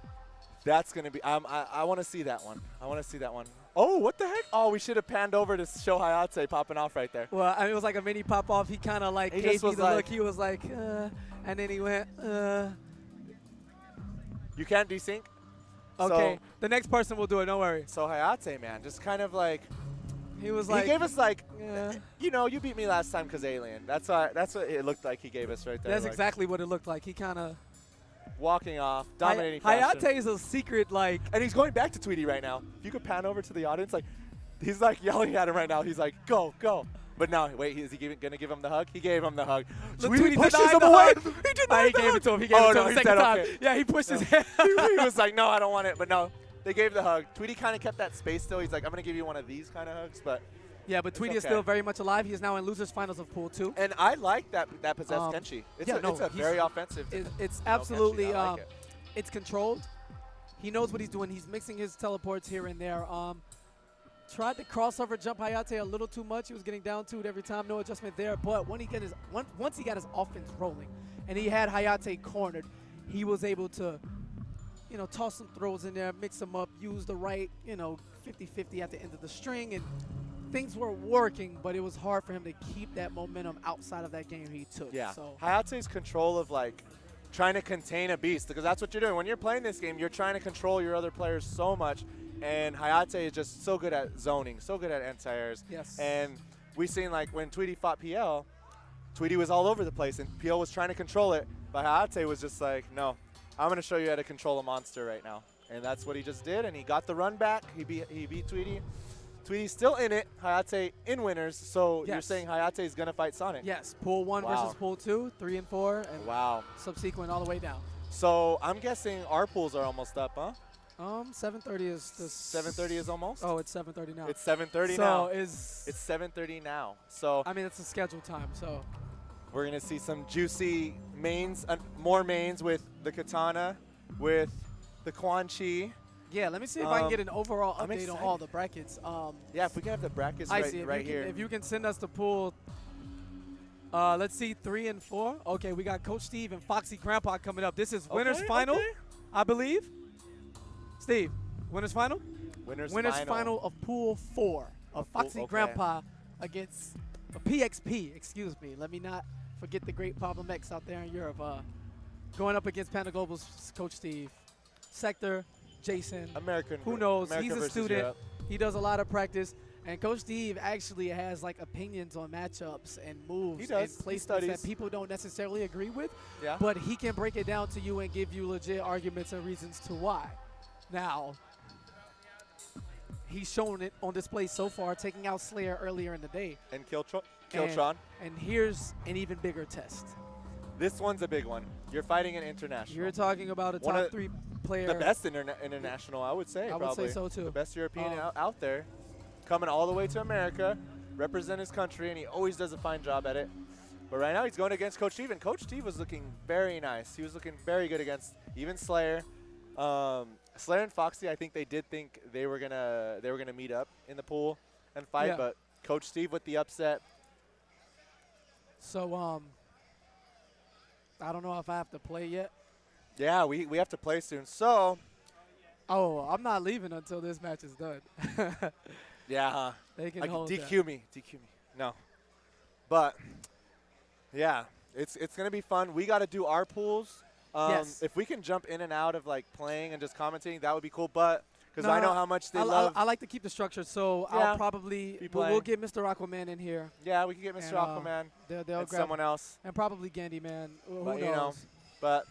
That's gonna be. I want to see that one. I want to see that one. Oh, what the heck? Oh, we should have panned over to show Hayate popping off right there. Well, I mean, it was like a mini pop off. He kind of like gave me the look. He was like, and then he went, You can't desync? Okay, so, the next person will do it. Don't worry. So Hayate, man, just kind of like. He was like. He gave us like, you know, you beat me last time because Alien. That's what it looked like he gave us right there. That's like, exactly what it looked like. He kind of. Walking off, dominating Hayate is a secret, like. And he's going back to Tweety right now. If you could pan over to the audience, like, he's like yelling at him right now. He's like, go, go. But no, wait, is he going to give him the hug? He gave him the hug. Tweety pushes denied him the away. hug. He denied He gave it to him. He gave it to him the second time. Okay. Yeah, he pushed his hand. He was like, no, I don't want it. But no, they gave the hug. Tweety kind of kept that space still. He's like, I'm going to give you one of these kind of hugs. But yeah, but Tweety is still very much alive. He is now in losers finals of Pool 2. And I like that possessed Kenshi. It's a very offensive. It's absolutely. Kenshi. I like it. It's controlled. He knows what he's doing. He's mixing his teleports here and there. Tried to crossover jump Hayate a little too much. He was getting down to it every time. No adjustment there. But when once he got his offense rolling and he had Hayate cornered, he was able to, toss some throws in there, mix them up, use the right, 50-50 at the end of the string, and things were working, but it was hard for him to keep that momentum outside of that game he took. Yeah. So Hayate's control of trying to contain a beast, because that's what you're doing. When you're playing this game, you're trying to control your other players so much, and Hayate is just so good at zoning, so good at anti-airs. Yes. And we've seen, when Tweety fought PL, Tweety was all over the place, and Peel was trying to control it, but Hayate was just like, no, I'm going to show you how to control a monster right now. And that's what he just did, and he got the run back. He beat Tweety. Tweety's still in it. Hayate in winners, so you're saying Hayate is going to fight Sonic? Yes, pool 1 versus pool 2, 3 and 4, and subsequent all the way down. So I'm guessing our pools are almost up, huh? 7:30 is this. 7:30 is almost? Oh, it's 7:30 now. It's 7:30 so now. It's 7:30 now. So I mean, it's a scheduled time, so we're going to see some juicy mains, more mains with the Katana, with the Quan Chi. Yeah, let me see if I can get an overall update on all the brackets. Yeah, if we can have the brackets right here. If you can send us the pool, let's see, 3 and 4. Okay, we got Coach Steve and Foxy Grandpa coming up. This is winners final, I believe. Steve, winners final? Winners final of pool 4 of Foxy Grandpa against PXP, excuse me. Let me not forget the great Problem X out there in Europe. Going up against Panda Global's Coach Steve. Sector, Jason. Who knows? He's a student. Europe. He does a lot of practice. And Coach Steve actually has like opinions on matchups and moves and placements that people don't necessarily agree with. Yeah. But he can break it down to you and give you legit arguments and reasons to why. Now, he's shown it on display so far, taking out Slayer earlier in the day. And Killtron. And here's an even bigger test. This one's a big one. You're fighting an international. You're talking about a top 3 player. The best international, I would say. I would say so, too. The best European out there. Coming all the way to America, represent his country, and he always does a fine job at it. But right now he's going against Coach Steve, and Coach Steve was looking very nice. He was looking very good against even Slayer. Slayer and Foxy, I think they did think they were gonna meet up in the pool and fight, but Coach Steve with the upset. So I don't know if I have to play yet. Yeah, we have to play soon. So I'm not leaving until this match is done. Yeah, they can hold DQ me. No, but yeah, it's gonna be fun. We got to do our pools. Yes. If we can jump in and out of like playing and just commentating, that would be cool. But because I know how much they love. I like to keep the structure, so I'll probably we'll get Mr. Aquaman in here. Yeah, we can get Mr. Aquaman. They'll and grab someone else. And probably Gandy Man. Who But, knows? But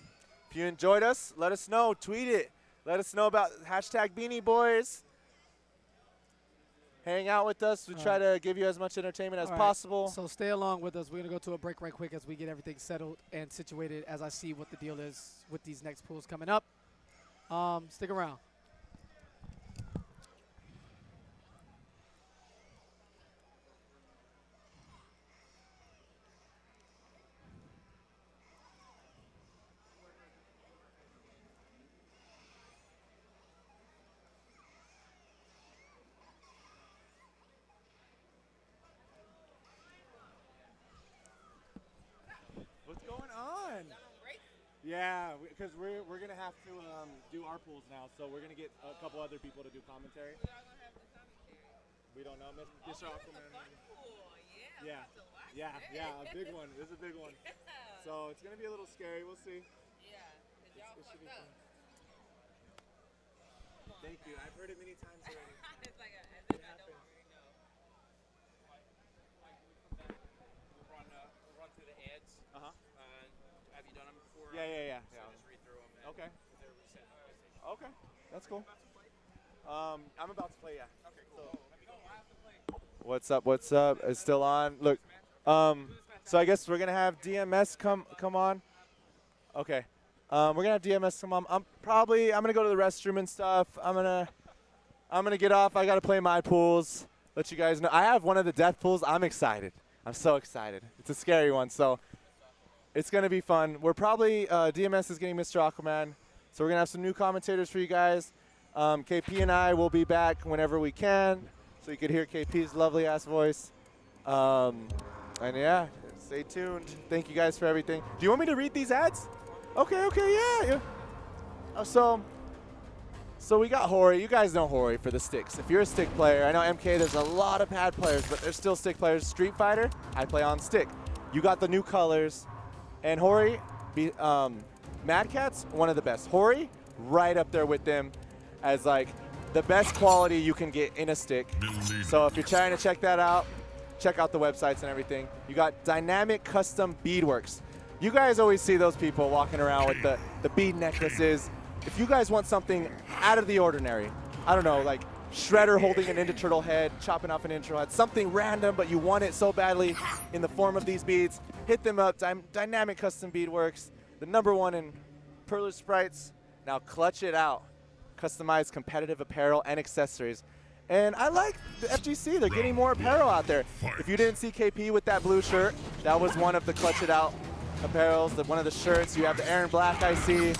if you enjoyed us, let us know. Tweet it. Let us know about hashtag Beanie Boys. Hang out with us. We try to give you as much entertainment as possible. So stay along with us. We're going to go to a break right quick as we get everything settled and situated as I see what the deal is with these next pools coming up. Stick around. What's going on? Yeah, because we're gonna have to do our pools now, so we're gonna get a couple other people to do commentary. We don't know, Mr. Aquaman. Yeah, a big one. This is a big one. So it's gonna be a little scary. We'll see. Yeah, it should be fun. Thank you. I've heard it many times already. It's like it happens. We'll run through the ads. Have you done them before? Yeah. So just read through them. Okay. They're reset. Okay, that's cool. I'm about to play, yeah. Okay, cool. What's up? It's still on. Look, so I guess we're gonna have DMS come on. Okay, we're gonna have DMS come on. I'm gonna go to the restroom and stuff. I'm gonna get off. I gotta play my pools. Let you guys know. I have one of the death pools. I'm excited. I'm so excited. It's a scary one, so it's gonna be fun. We're probably DMS is getting Mr. Aquaman, so we're gonna have some new commentators for you guys. KP and I will be back whenever we can, so you could hear KP's lovely ass voice. And yeah, stay tuned. Thank you guys for everything. Do you want me to read these ads? Okay, yeah. So we got Hori. You guys know Hori for the sticks. If you're a stick player, I know MK, there's a lot of pad players, but there's still stick players. Street Fighter, I play on stick. You got the new colors. And Hori, Mad Cat's one of the best. Hori, right up there with them as like the best quality you can get in a stick. So if you're trying to check that out, check out the websites and everything. You got Dynamic Custom Beadworks. You guys always see those people walking around with the bead necklaces. If you guys want something out of the ordinary, I don't know, like Shredder holding an Ninja Turtle head, chopping off an Ninja Turtle head, something random, but you want it so badly in the form of these beads, hit them up. Dynamic Custom Beadworks, the #1 in Perler Sprites. Now clutch it out. Customized competitive apparel and accessories. And I like the FGC. They're getting more apparel out there. If you didn't see KP with that blue shirt, that was one of the clutch it out apparels, one of the shirts. You have the Aaron Black I see.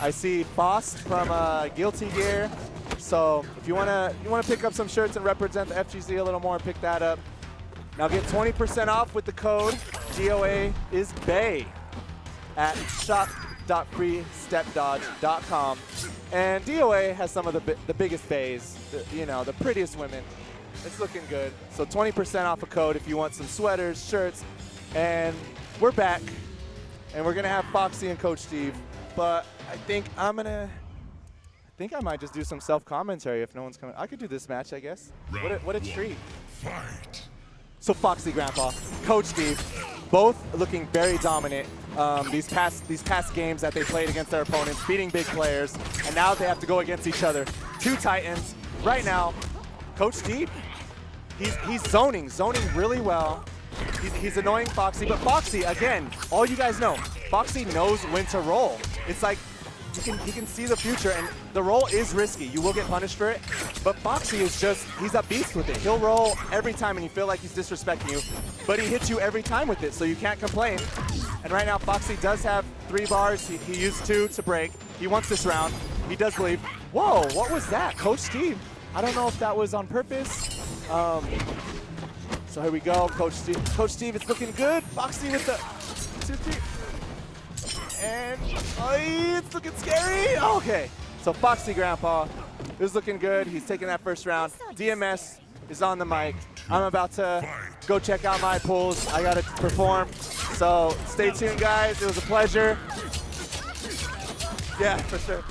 I see Boss from Guilty Gear. So if you wanna pick up some shirts and represent the FGC a little more, pick that up. Now get 20% off with the code DOA is BAY at shop.freestepdodge.com. And DOA has some of the biggest bays, the prettiest women. It's looking good. So 20% off a code if you want some sweaters, shirts. And we're back. And we're gonna have Foxy and Coach Steve. But I think I might just do some self-commentary if no one's coming. I could do this match, I guess. What a treat. Fight. So Foxy Grandpa, Coach Steve, both looking very dominant these past games that they played against their opponents, beating big players, and now they have to go against each other. Two Titans. Right now, Coach Steve, he's zoning really well. He's annoying Foxy, but Foxy, again, all you guys know, Foxy knows when to roll. It's like he can see the future, and the roll is risky. You will get punished for it, but Foxy is he's a beast with it. He'll roll every time, and you feel like he's disrespecting you, but he hits you every time with it, so you can't complain. And right now, Foxy does have 3 bars. He used 2 to break. He wants this round. He does believe. Whoa, what was that? Coach Steve. I don't know if that was on purpose. So here we go, Coach Steve. Coach Steve, it's looking good. Foxy with the 2, 3. And it's looking scary. Okay, so Foxy Grandpa is looking good. He's taking that first round. DMS is on the mic. I'm about to go check out my pools. I got to perform. So stay tuned, guys. It was a pleasure. Yeah, for sure.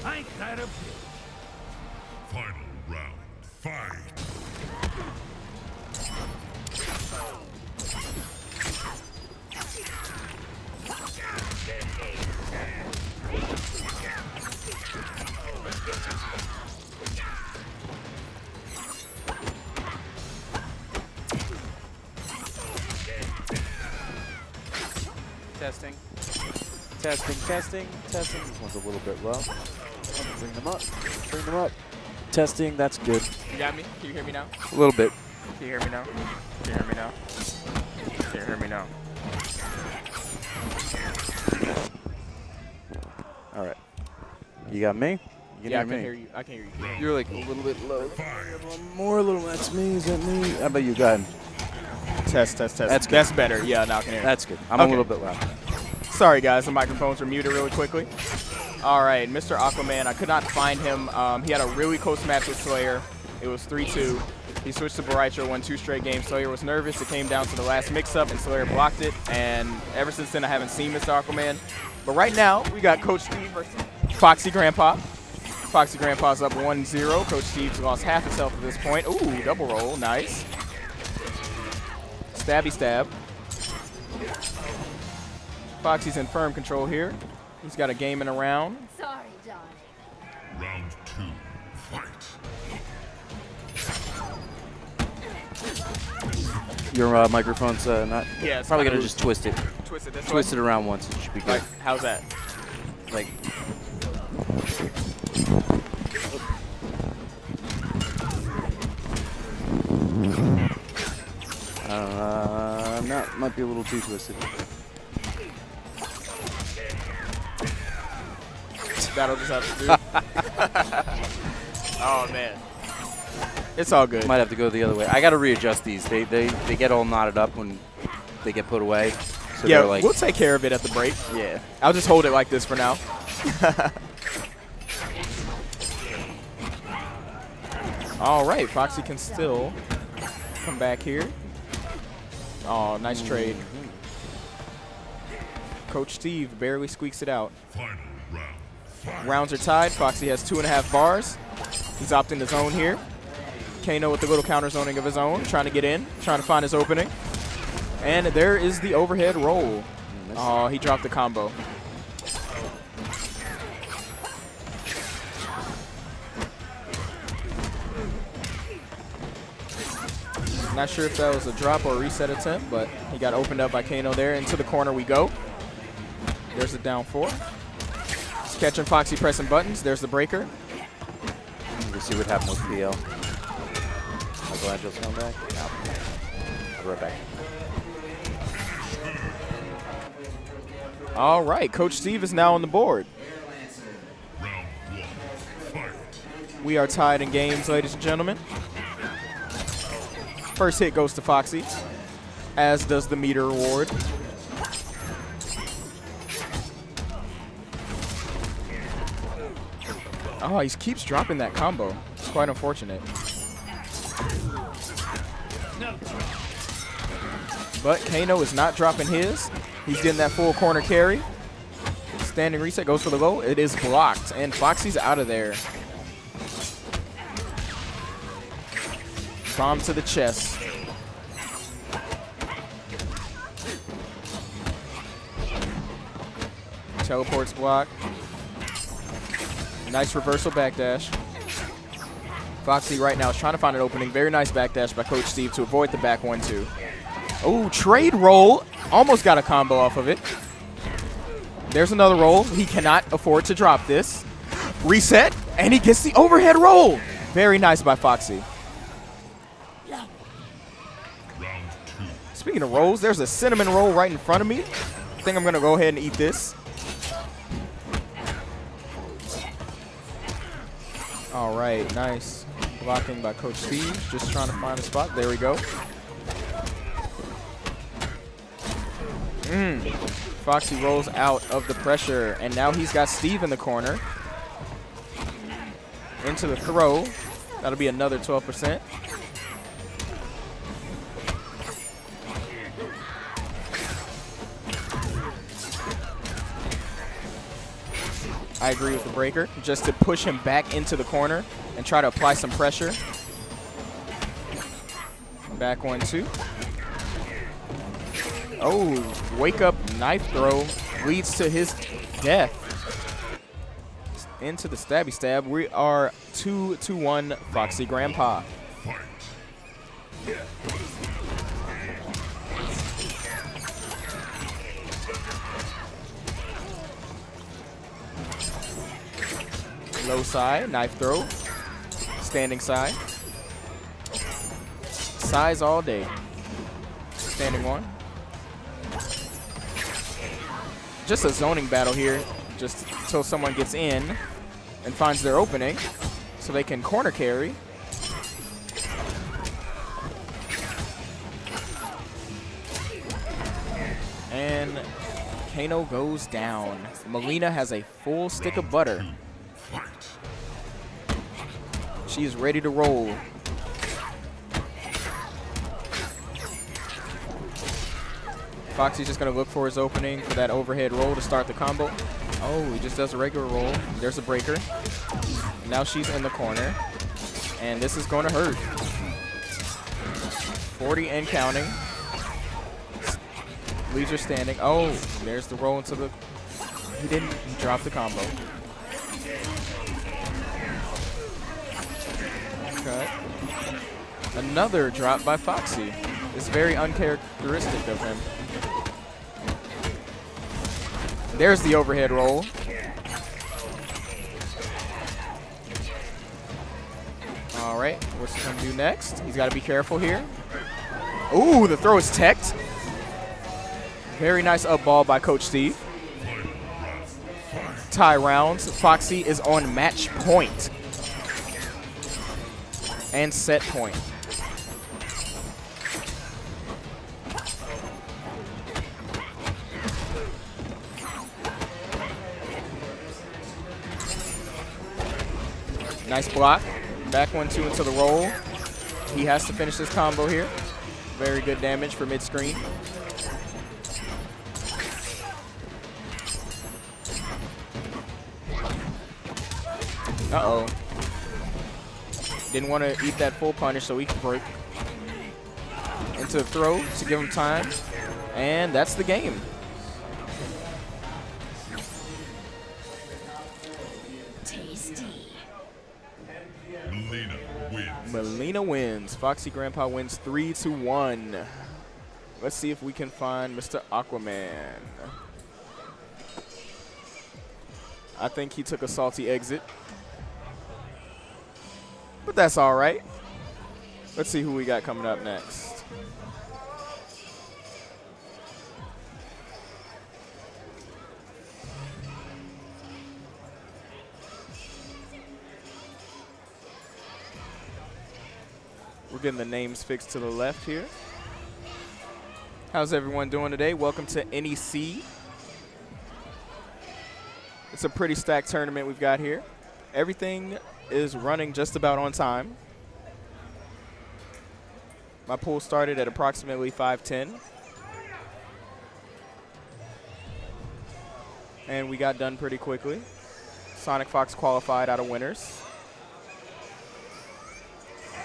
Ain't that a bitch? Final round, fight. Testing. Testing. This one's a little bit low. Bring them up. Testing, that's good. You got me? Can you hear me now? A little bit. Can you hear me now? Can you hear me now? Can you hear me now? All right. You got me? You Yeah, I can can hear hear me. you. I can hear you. You're like a little bit low. That's me. Is that me? How about you? Go ahead. Test. That's good. That's better. Yeah, now I can hear you. That's good. I'm a little bit loud. Sorry, guys. The microphones were muted really quickly. All right, Mr. Aquaman, I could not find him. He had a really close match with Slayer. It was 3-2. He switched to Baraicho, won 2 straight games. Slayer was nervous. It came down to the last mix-up, and Slayer blocked it. And ever since then, I haven't seen Mr. Aquaman. But right now, we got Coach Steve versus Foxy Grandpa. Foxy Grandpa's up 1-0. Coach Steve's lost half his health at this point. Ooh, double roll. Nice. Stabby stab. Foxy's in firm control here. He's got a game and a round. Sorry, darling. Round 2, fight. Your microphone's not. Yeah, it's probably kinda gonna just twist it. Twist it this way? Twist it around once. It should be good. Like, how's that? Like. No, might be a little too twisted. That'll just have to do. Oh man, it's all good. Might have to go the other way. I got to readjust these. They get all knotted up when they get put away. So yeah, like, we'll take care of it at the break. Yeah, I'll just hold it like this for now. All right, Foxy can still come back here. Oh, nice trade. Coach Steve barely squeaks it out. Final round. Fight. Rounds are tied. Foxy has 2.5 bars. He's opting the zone here. Kano with the little counter zoning of his own, trying to get in, trying to find his opening. And there is the overhead roll. Oh, he dropped the combo. Not sure if that was a drop or a reset attempt, but he got opened up by Kano there. Into the corner we go. There's the down 4. He's catching Foxy pressing buttons. There's the breaker. We'll see what happens with PL. Michelangelo's coming back? No. I'll be right back. All right, Coach Steve is now on the board. Round 1. Fight. We are tied in games, ladies and gentlemen. First hit goes to Foxy, as does the meter reward. Oh, he keeps dropping that combo. It's quite unfortunate. But Kano is not dropping his. He's getting that full corner carry. Standing reset goes for the low. It is blocked, and Foxy's out of there. Bomb to the chest. Teleports block. Nice reversal backdash. Foxy right now is trying to find an opening. Very nice backdash by Coach Steve to avoid the back 1-2. Oh, trade roll. Almost got a combo off of it. There's another roll. He cannot afford to drop this. Reset, and he gets the overhead roll. Very nice by Foxy. Speaking of rolls, there's a cinnamon roll right in front of me. I think I'm going to go ahead and eat this. All right, nice blocking by Coach Steve. Just trying to find a spot. There we go. Foxy rolls out of the pressure, and now he's got Steve in the corner. Into the throw. That'll be another 12%. I agree with the breaker, just to push him back into the corner and try to apply some pressure. Back 1-2. Oh, wake up knife throw leads to his death. Into the stabby stab. We are 2-1 Foxy Grandpa. Low side, knife throw, standing side. Size all day. Standing one. Just a zoning battle here, just until someone gets in and finds their opening so they can corner carry. And Kano goes down. Melina has a full stick of butter. She is ready to roll. Foxy's just going to look for his opening for that overhead roll to start the combo. Oh, he just does a regular roll. There's a breaker. Now she's in the corner. And this is going to hurt. 40 and counting. Leaves her standing. Oh, there's the roll into the... He didn't drop the combo. Cut. Another drop by Foxy. It's very uncharacteristic of him. There's the overhead roll. All right, what's he gonna do next? He's got to be careful here. Ooh, the throw is teched. Very nice up ball by Coach Steve. Tie rounds. Foxy is on match point. And set point. Nice block. Back 1-2 into the roll. He has to finish this combo here. Very good damage for mid-screen. Uh-oh. Didn't want to eat that full punish, so he could break into the throw to give him time. And that's the game. Tasty. Melina wins. Melina wins. Foxy Grandpa wins 3-1. Let's see if we can find Mr. Aquaman. I think he took a salty exit. But that's all right. Let's see who we got coming up next. We're getting the names fixed to the left here. How's everyone doing today? Welcome to NEC. It's a pretty stacked tournament we've got here. Everything is running just about on time. My pool started at approximately 5:10. And we got done pretty quickly. Sonic Fox qualified out of winners.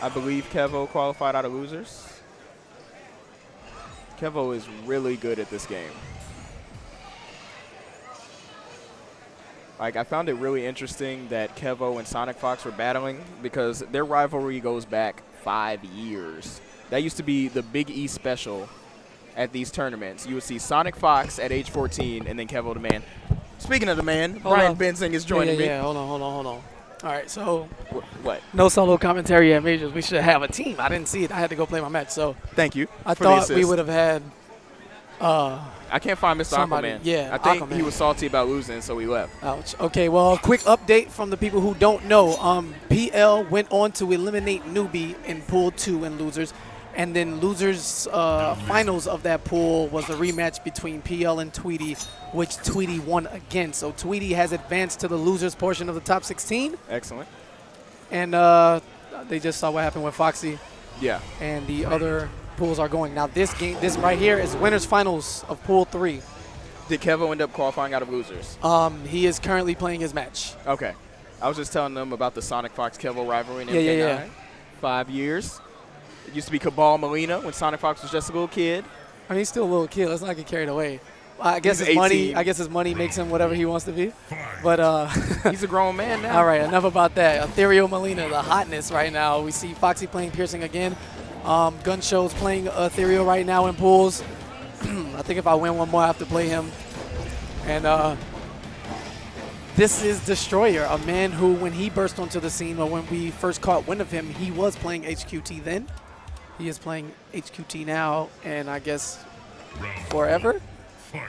I believe Kevo qualified out of losers. Kevo is really good at this game. Like, I found it really interesting that Kevo and Sonic Fox were battling because their rivalry goes back 5 years. That used to be the Big E special at these tournaments. You would see Sonic Fox at age 14 and then Kevo the Man. Speaking of the man, Brian Benzing is joining me. Yeah, hold on. All right, so what? No solo commentary at majors. We should have a team. I didn't see it. I had to go play my match. So thank you. I thought we would have had. I can't find Mr. Somebody, Aquaman. yeah, I think Aquaman. he was salty about losing, so he left. Ouch. Okay, well, a quick update from the people who don't know. PL went on to eliminate Newbie in Pool 2 in losers. And then losers finals of that pool was a rematch between PL and Tweety, which Tweety won again. So Tweety has advanced to the losers portion of the top 16. Excellent. And they just saw what happened with Foxy. Yeah. And the other pools are going. Now this right here is winners finals of Pool 3. Did Kevo end up qualifying out of losers? He is currently playing his match. Okay. I was just telling them about the Sonic Fox Kevo rivalry in Yeah, MK9. yeah. 5 years. It used to be Cabal Melina when Sonic Fox was just a little kid. I mean, he's still a little kid. Let's not get carried away. I guess He's his 18. money. I guess his money makes him whatever he wants to be. But he's a grown man now. All right, enough about that. Ethereal Melina, the hotness right now. We see Foxy playing Piercing again. Gun Show's playing Ethereal right now in pools. I think if I win one more, I have to play him. And this is Destroyer, a man who, when he burst onto the scene, or when we first caught wind of him, he was playing HQT then. He is playing HQT now, and I guess forever.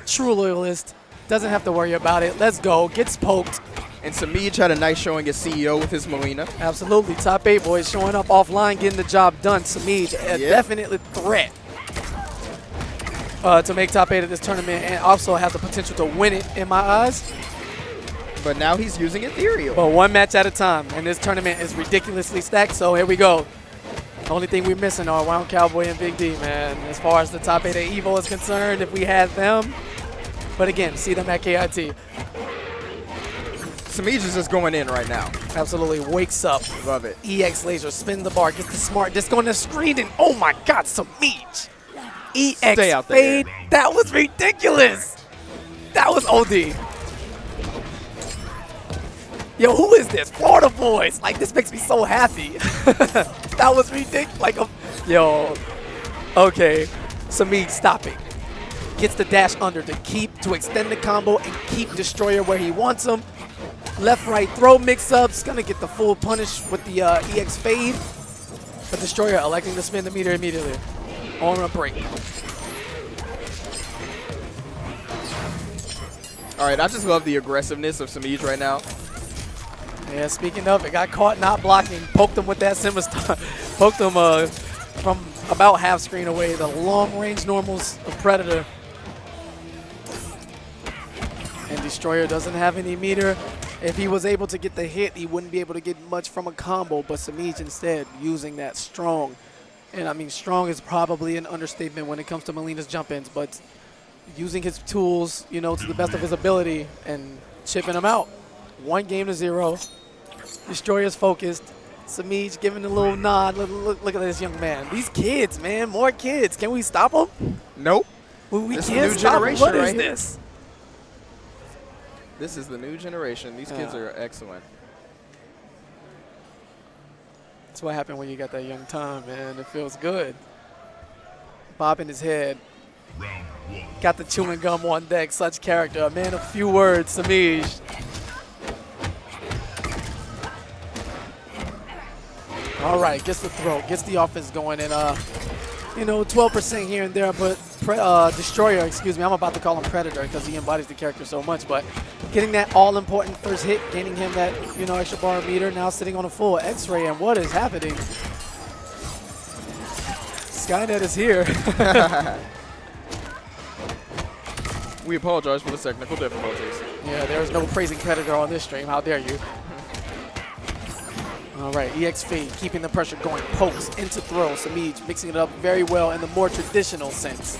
True loyalist. Doesn't have to worry about it. Let's go. Gets poked. And Samij had a nice showing as CEO with his Melina. Absolutely. Top 8 boys showing up offline, getting the job done. Samij, a definitely threat to make top 8 of this tournament and also has the potential to win it in my eyes. But now he's using Ethereal. But one match at a time, and this tournament is ridiculously stacked, so here we go. The only thing we're missing are Round Cowboy and Big D, man. As far as the top 8 of EVO is concerned, if we had them. But again, see them at KIT. Samij is just going in right now. Absolutely. Wakes up. Love it. EX laser, spin the bar, gets the smart disc on the screen, and oh my God, Samij. EX Stay out fade. there. That was ridiculous. That was OD. Yo, who is this? Florida boys. Like, this makes me so happy. That was ridiculous. Like, yo. Okay. Samij, stop it. Gets the dash under to extend the combo and keep Destroyer where he wants him. Left, right, throw mix-ups. Gonna get the full punish with the EX fade. But Destroyer electing to spin the meter immediately. On a break. All right, I just love the aggressiveness of Samij right now. Yeah, speaking of, it got caught not blocking. Poked him with that Simba Star. Poked him from about half screen away. The long range normals of Predator. And Destroyer doesn't have any meter. If he was able to get the hit, he wouldn't be able to get much from a combo, but Samij instead using that strong. And I mean, strong is probably an understatement when it comes to Melina's jump-ins, but using his tools, you know, to the best of his ability and chipping him out. 1-0. Destroyer's focused. Samij giving a little nod. Look at this young man. These kids, man, more kids. Can we stop them? Nope. We This is can't the new stop them. generation What is right here. this? This is the new generation. These kids are excellent. That's what happened when you got that young time, man. It feels good. Bobbing his head. Got the chewing gum on deck. Such character. A man of few words, Samij. All right, gets the throw, gets the offense going, and you know, 12% here and there, but Destroyer, excuse me, I'm about to call him Predator because he embodies the character so much, but getting that all-important first hit, gaining him that, you know, extra bar meter, now sitting on a full X-ray, and what is happening? Skynet is here. We apologize for the technical difficulties. Yeah, there is no praising Predator on this stream. How dare you? All right, EX Fade keeping the pressure going. Pokes into throw. Samij mixing it up very well in the more traditional sense.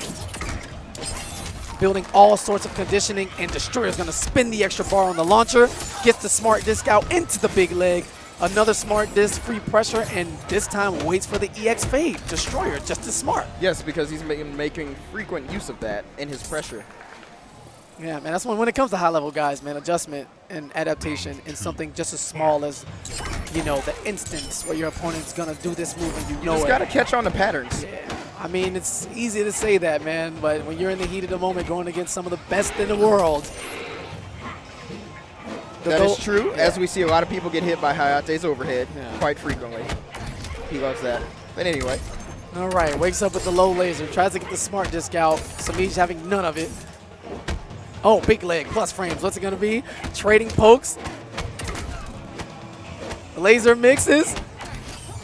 Building all sorts of conditioning, and Destroyer's going to spin the extra bar on the launcher. Gets the smart disc out into the big leg. Another smart disc, free pressure, and this time waits for the EX Fade. Destroyer just as smart. Yes, because he's making frequent use of that in his pressure. Yeah, man, that's when it comes to high-level guys, man, adjustment and adaptation in something just as small as, you know, the instance where your opponent's going to do this move and you know it. You just got to catch on the patterns. Yeah, I mean, it's easy to say that, man, but when you're in the heat of the moment going against some of the best in the world. That is true, as we see a lot of people get hit by Hayate's overhead quite frequently. He loves that. But anyway. All right, wakes up with the low laser, tries to get the smart disc out. Samij having none of it. Oh, big leg, plus frames. What's it going to be? Trading pokes. Laser mixes.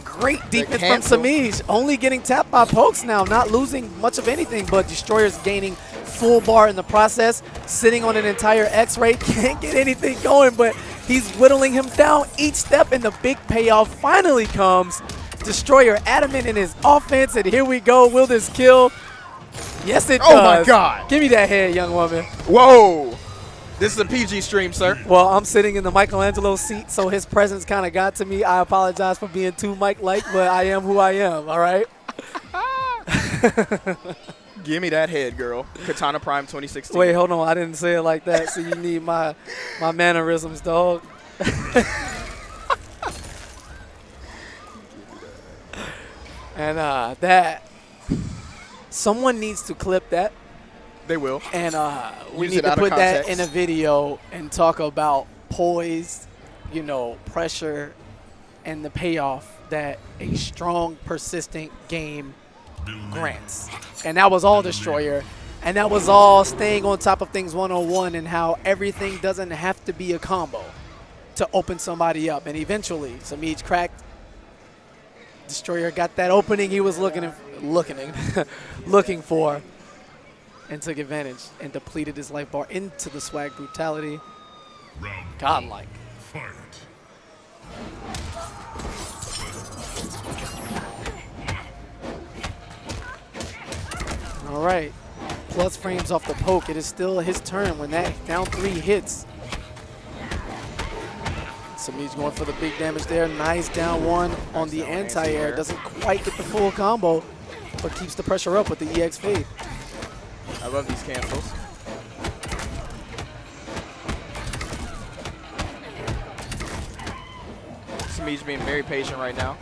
Great defense from Samij. Only getting tapped by pokes now, not losing much of anything, but Destroyer's gaining full bar in the process. Sitting on an entire X-ray. Can't get anything going, but he's whittling him down each step, and the big payoff finally comes. Destroyer adamant in his offense, and here we go. Will this kill? Yes, it does. Oh, my God. Give me that head, young woman. Whoa. This is a PG stream, sir. Well, I'm sitting in the Michelangelo seat, so his presence kind of got to me. I apologize for being too Mike-like, but I am who I am, all right? Give me that head, girl. Katana Prime 2016. Wait, hold on. I didn't say it like that, so you need my mannerisms, dog. And that. Someone needs to clip that. They will. And we need to put that in a video and talk about poise, you know, pressure, and the payoff that a strong, persistent game grants. And that was all Destroyer. And that was all staying on top of things 101 and how everything doesn't have to be a combo to open somebody up. And eventually, Samij cracked. Destroyer got that opening he was looking for and took advantage and depleted his life bar into the swag brutality. Godlike. All right. Plus frames off the poke. It is still his turn when that down 3 hits. Samij going for the big damage there. Nice down 1 on the anti-air. Doesn't quite get the full combo, but keeps the pressure up with the EX Fade. I love these cancels. Samij being very patient right now.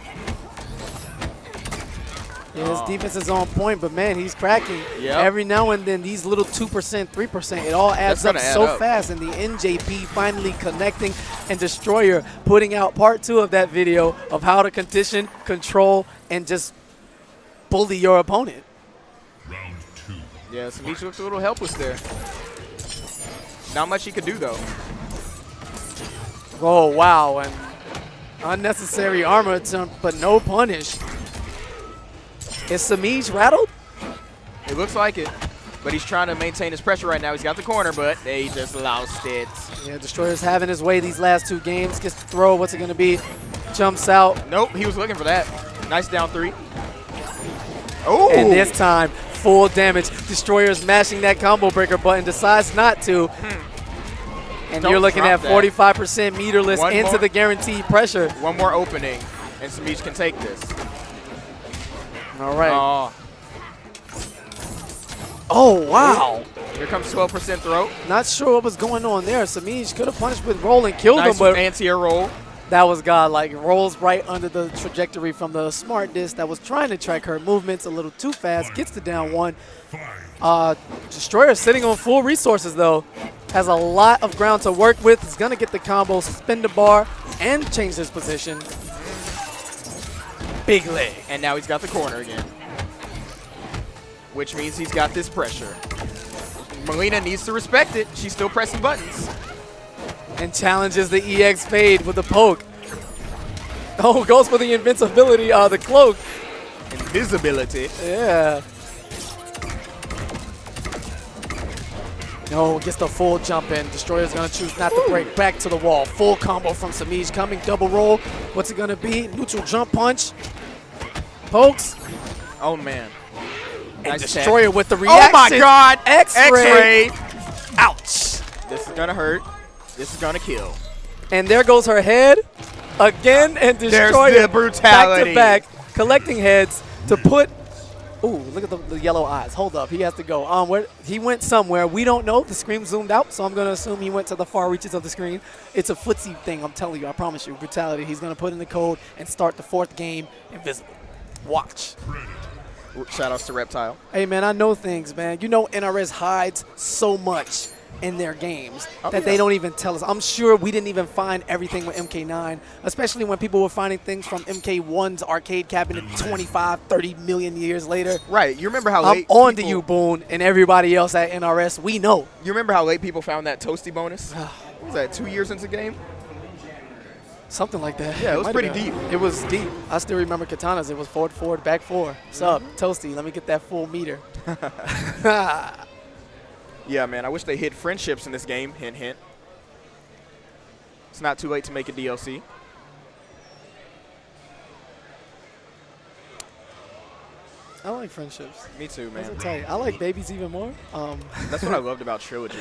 Yeah, his defense is on point, but man, he's cracking. Yep. Every now and then, these little 2%, 3%, it all adds up so fast. And the NJP finally connecting, and Destroyer putting out part 2 of that video of how to condition, control, and just bully your opponent. Yeah, Samij looks a little helpless there. Not much he could do, though. Oh, wow. And unnecessary armor attempt, but no punish. Is Samij rattled? It looks like it. but he's trying to maintain his pressure right now. He's got the corner, but he just lost it. Yeah, Destroyer's having his way these last 2 games. Gets the throw. What's it going to be? Jumps out. Nope, he was looking for that. Nice down 3. Oh! And this time, full damage. Destroyer's mashing that combo breaker button, decides not to. And Don't you're looking at drop 45% meterless into the guaranteed pressure. One more opening, and Samij can take this. All right. Oh. Oh, wow. Here comes 12% throw. Not sure what was going on there. Samij could have punished with roll and killed him, but anti-air roll. That was godlike. Rolls right under the trajectory from the smart disc that was trying to track her movements a little too fast. Gets the down 1. Destroyer sitting on full resources, though. Has a lot of ground to work with. He's going to get the combo, spin the bar, and change his position. Big leg. And now he's got the corner again, which means he's got this pressure. Melina needs to respect it. She's still pressing buttons. And challenges the EX fade with the poke. Oh, goes for the invincibility, the cloak. Invisibility. Yeah. No, gets the full jump in. Destroyer's going to choose not to break. Back to the wall. Full combo from Samij coming. Double roll. What's it going to be? Neutral jump punch. Pokes. Oh, man. And Nice Destroyer attack. with the reaction. Oh, my God. X-ray. X-ray. Ouch. This is going to hurt. This is going to kill. And there goes her head again. And Destroyer There's the brutality. back to back, collecting heads to put. Ooh, look at the yellow eyes. Hold up. He has to go. Where he went somewhere. We don't know. The screen zoomed out, so I'm going to assume he went to the far reaches of the screen. It's a footsie thing. I'm telling you. I promise you. Brutality. He's going to put in the code and start the 4th game invisible. Watch. Shout-outs to Reptile. Hey, man, I know things, man. You know NRS hides so much in their games that they don't even tell us. I'm sure we didn't even find everything with MK9, especially when people were finding things from MK1's arcade cabinet 25, 30 million years later. Right. You remember how I'm late on to you, Boone, and everybody else at NRS. We know. You remember how late people found that Toasty bonus? What was that, 2 years into the game? Something like that. Yeah, it was might pretty have been. deep. It was deep. I still remember katanas. It was forward, forward, back 4. What's up? Toasty, let me get that full meter. Yeah, man, I wish they hid friendships in this game. Hint, hint. It's not too late to make a DLC. I like friendships. Me too, man. That's tight. I like babies even more. That's what I loved about Trilogy.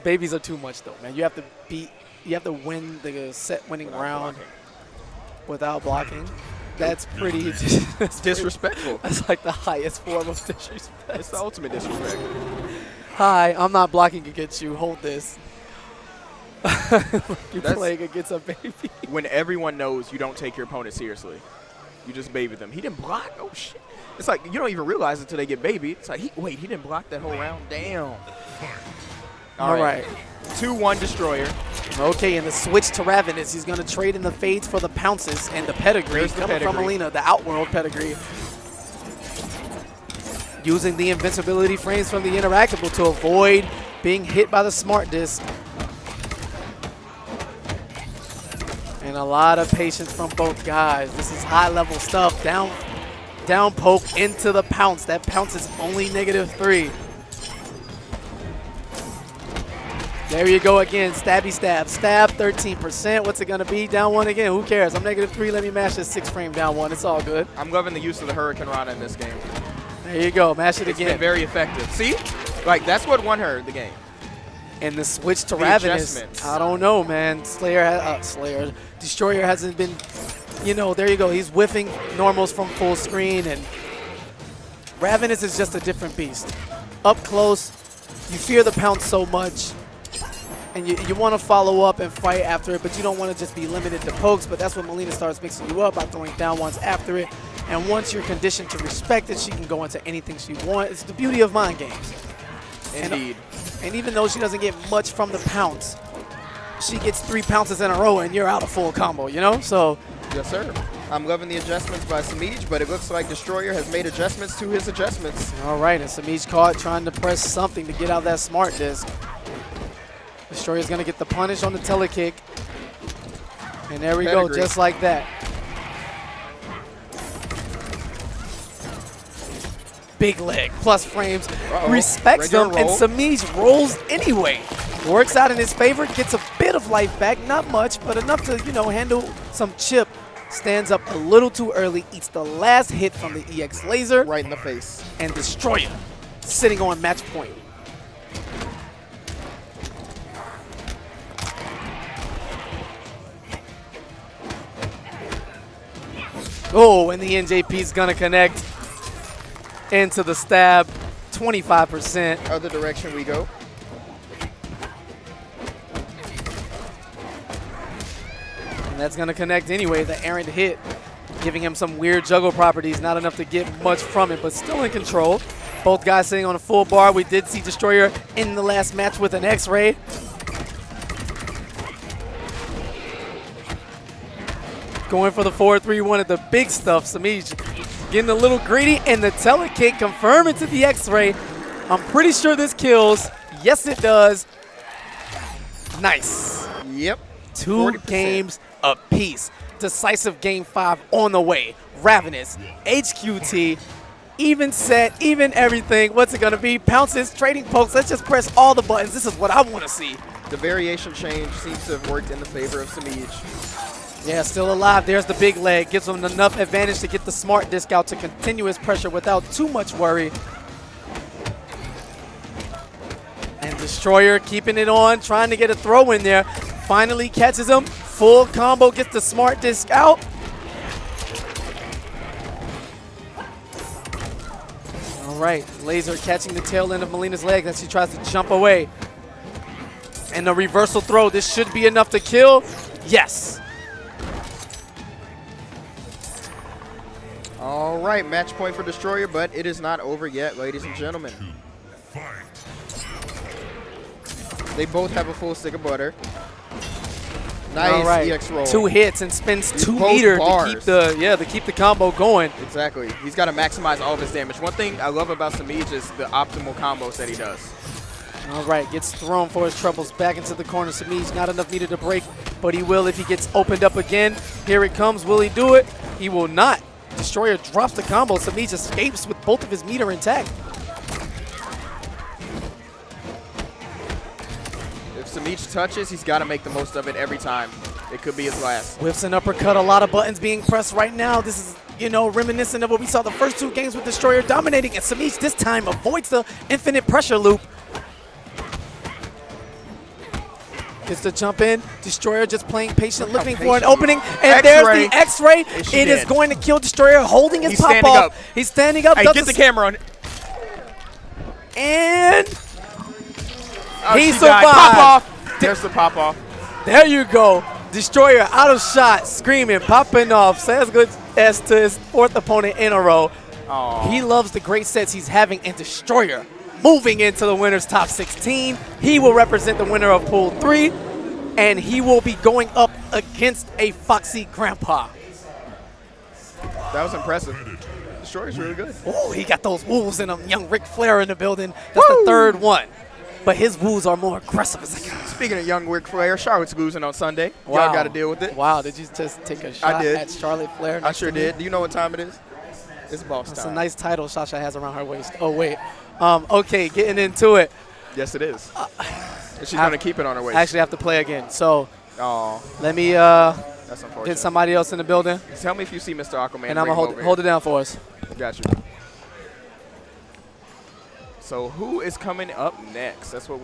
Babies are too much, though, man. You have to win the set winning round without blocking. That's pretty that's disrespectful. That's like the highest form of disrespect. It's the ultimate disrespect. Hi, I'm not blocking against you. Hold this. You're playing against a baby. When everyone knows you don't take your opponent seriously. You just baby them. He didn't block? Oh, shit. It's like you don't even realize it until they get babied. It's like, wait, he didn't block that whole round? Damn. All right. 2-1 Destroyer. Okay, and the switch to Ravenous. He's going to trade in the fades for the pounces and the pedigree. Coming from Melina, the Outworld pedigree. Using the invincibility frames from the interactable to avoid being hit by the smart disc. And a lot of patience from both guys. This is high-level stuff. Down poke into the pounce. That pounce is only -3. There you go again. Stabby stab. Stab 13%. What's it going to be? Down 1 again. Who cares? I'm -3. Let me mash this 6-frame down 1. It's all good. I'm loving the use of the Hurricane Rana in this game. There you go. Mash it It's again. been very effective. See? Like, that's what won her the game. And the switch to The Ravenous. adjustments. I don't know, man. Destroyer hasn't been, there you go. He's whiffing normals from full screen. And Ravenous is just a different beast. Up close, you fear the pounce so much. And you want to follow up and fight after it, but you don't want to just be limited to pokes. But that's when Melina starts mixing you up by throwing down ones after it. And once you're conditioned to respect it, she can go into anything she wants. It's the beauty of mind games. Indeed. And even though she doesn't get much from the pounce, she gets 3 pounces in a row and you're out of full combo, So yes, sir. I'm loving the adjustments by Samij, but it looks like Destroyer has made adjustments to his adjustments. All right, and Samij caught trying to press something to get out that smart disc. Destroyer's going to get the punish on the telekick. And there we go, just like big leg. Plus frames. Respects them, and Samij rolls anyway. Works out in his favor, gets a bit of life back. Not much, but enough to, handle some chip. Stands up a little too early, eats the last hit from the EX laser. Right in the face. And Destroyer sitting on match point. Oh, and the NJP's gonna connect into the stab, 25%. Other direction we go. And that's gonna connect anyway, the errant hit, giving him some weird juggle properties, not enough to get much from it, but still in control. Both guys sitting on a full bar. We did see Destroyer in the last match with an X-Ray. Going for the 4-3-1 at the big stuff. Samij getting a little greedy, and the telekick confirming to the X-Ray. I'm pretty sure this kills. Yes, it does. Nice. Yep. 2 40%. games apiece. Decisive game 5 on the way. Ravenous, HQT, even set, even everything. What's it going to be? Pounces, trading pokes. Let's just press all the buttons. This is what I want to see. The variation change seems to have worked in the favor of Samij. Yeah, still alive. There's the big leg. Gives him enough advantage to get the smart disc out to continue his pressure without too much worry. And Destroyer keeping it on, trying to get a throw in there. Finally catches him. Full combo, gets the smart disc out. All right, laser catching the tail end of Melina's leg as she tries to jump away. And the reversal throw. This should be enough to kill. Yes. All right, match point for Destroyer, but it is not over yet, ladies and gentlemen. They both have a full stick of butter. Nice All right. EX roll. 2 hits and spins 2 meter to keep the combo going. Exactly. He's got to maximize all of his damage. One thing I love about Samij is the optimal combos that he does. All right, gets thrown for his troubles back into the corner. Samij, not enough meter to break, but he will if he gets opened up again. Here it comes. Will he do it? He will not. Destroyer drops the combo. Samij escapes with both of his meter intact. If Samij touches, he's got to make the most of it every time. It could be his last. Whips and uppercut. A lot of buttons being pressed right now. This is, reminiscent of what we saw the first 2 games with Destroyer dominating, and Samij this time avoids the infinite pressure loop. Gets the jump in. Destroyer just playing patient, looking for an opening. And there's the X-Ray. It is going to kill Destroyer, holding his pop off. He's standing up. Hey, get the camera on. And he survived. Pop off. There's the pop off. There you go. Destroyer out of shot, screaming, popping off. Says good as to his 4th opponent in a row. Aww. He loves the great sets he's having, and Destroyer moving into the winner's top 16. He will represent the winner of Pool 3, and he will be going up against a Foxy Grandpa. That was impressive. Destroyer's really good. Oh, he got those woos in him. Young Ric Flair in the building. That's the 3rd one. But his woos are more aggressive. Speaking of young Ric Flair, Charlotte's losing on Sunday. Wow. Y'all got to deal with it. Wow, did you just take a shot at Charlotte Flair? I sure did. Do you know what time it is? It's boss time. That's a nice title Sasha has around her waist. Oh, wait. Okay, getting into it. Yes, it is. She's going to keep it on her waist. I actually have to play again. So let me That's unfortunate. get somebody else in the building. Tell me if you see Mr. Aquaman. And I'm going to hold it down for us. Got you. So who is coming up next? That's what we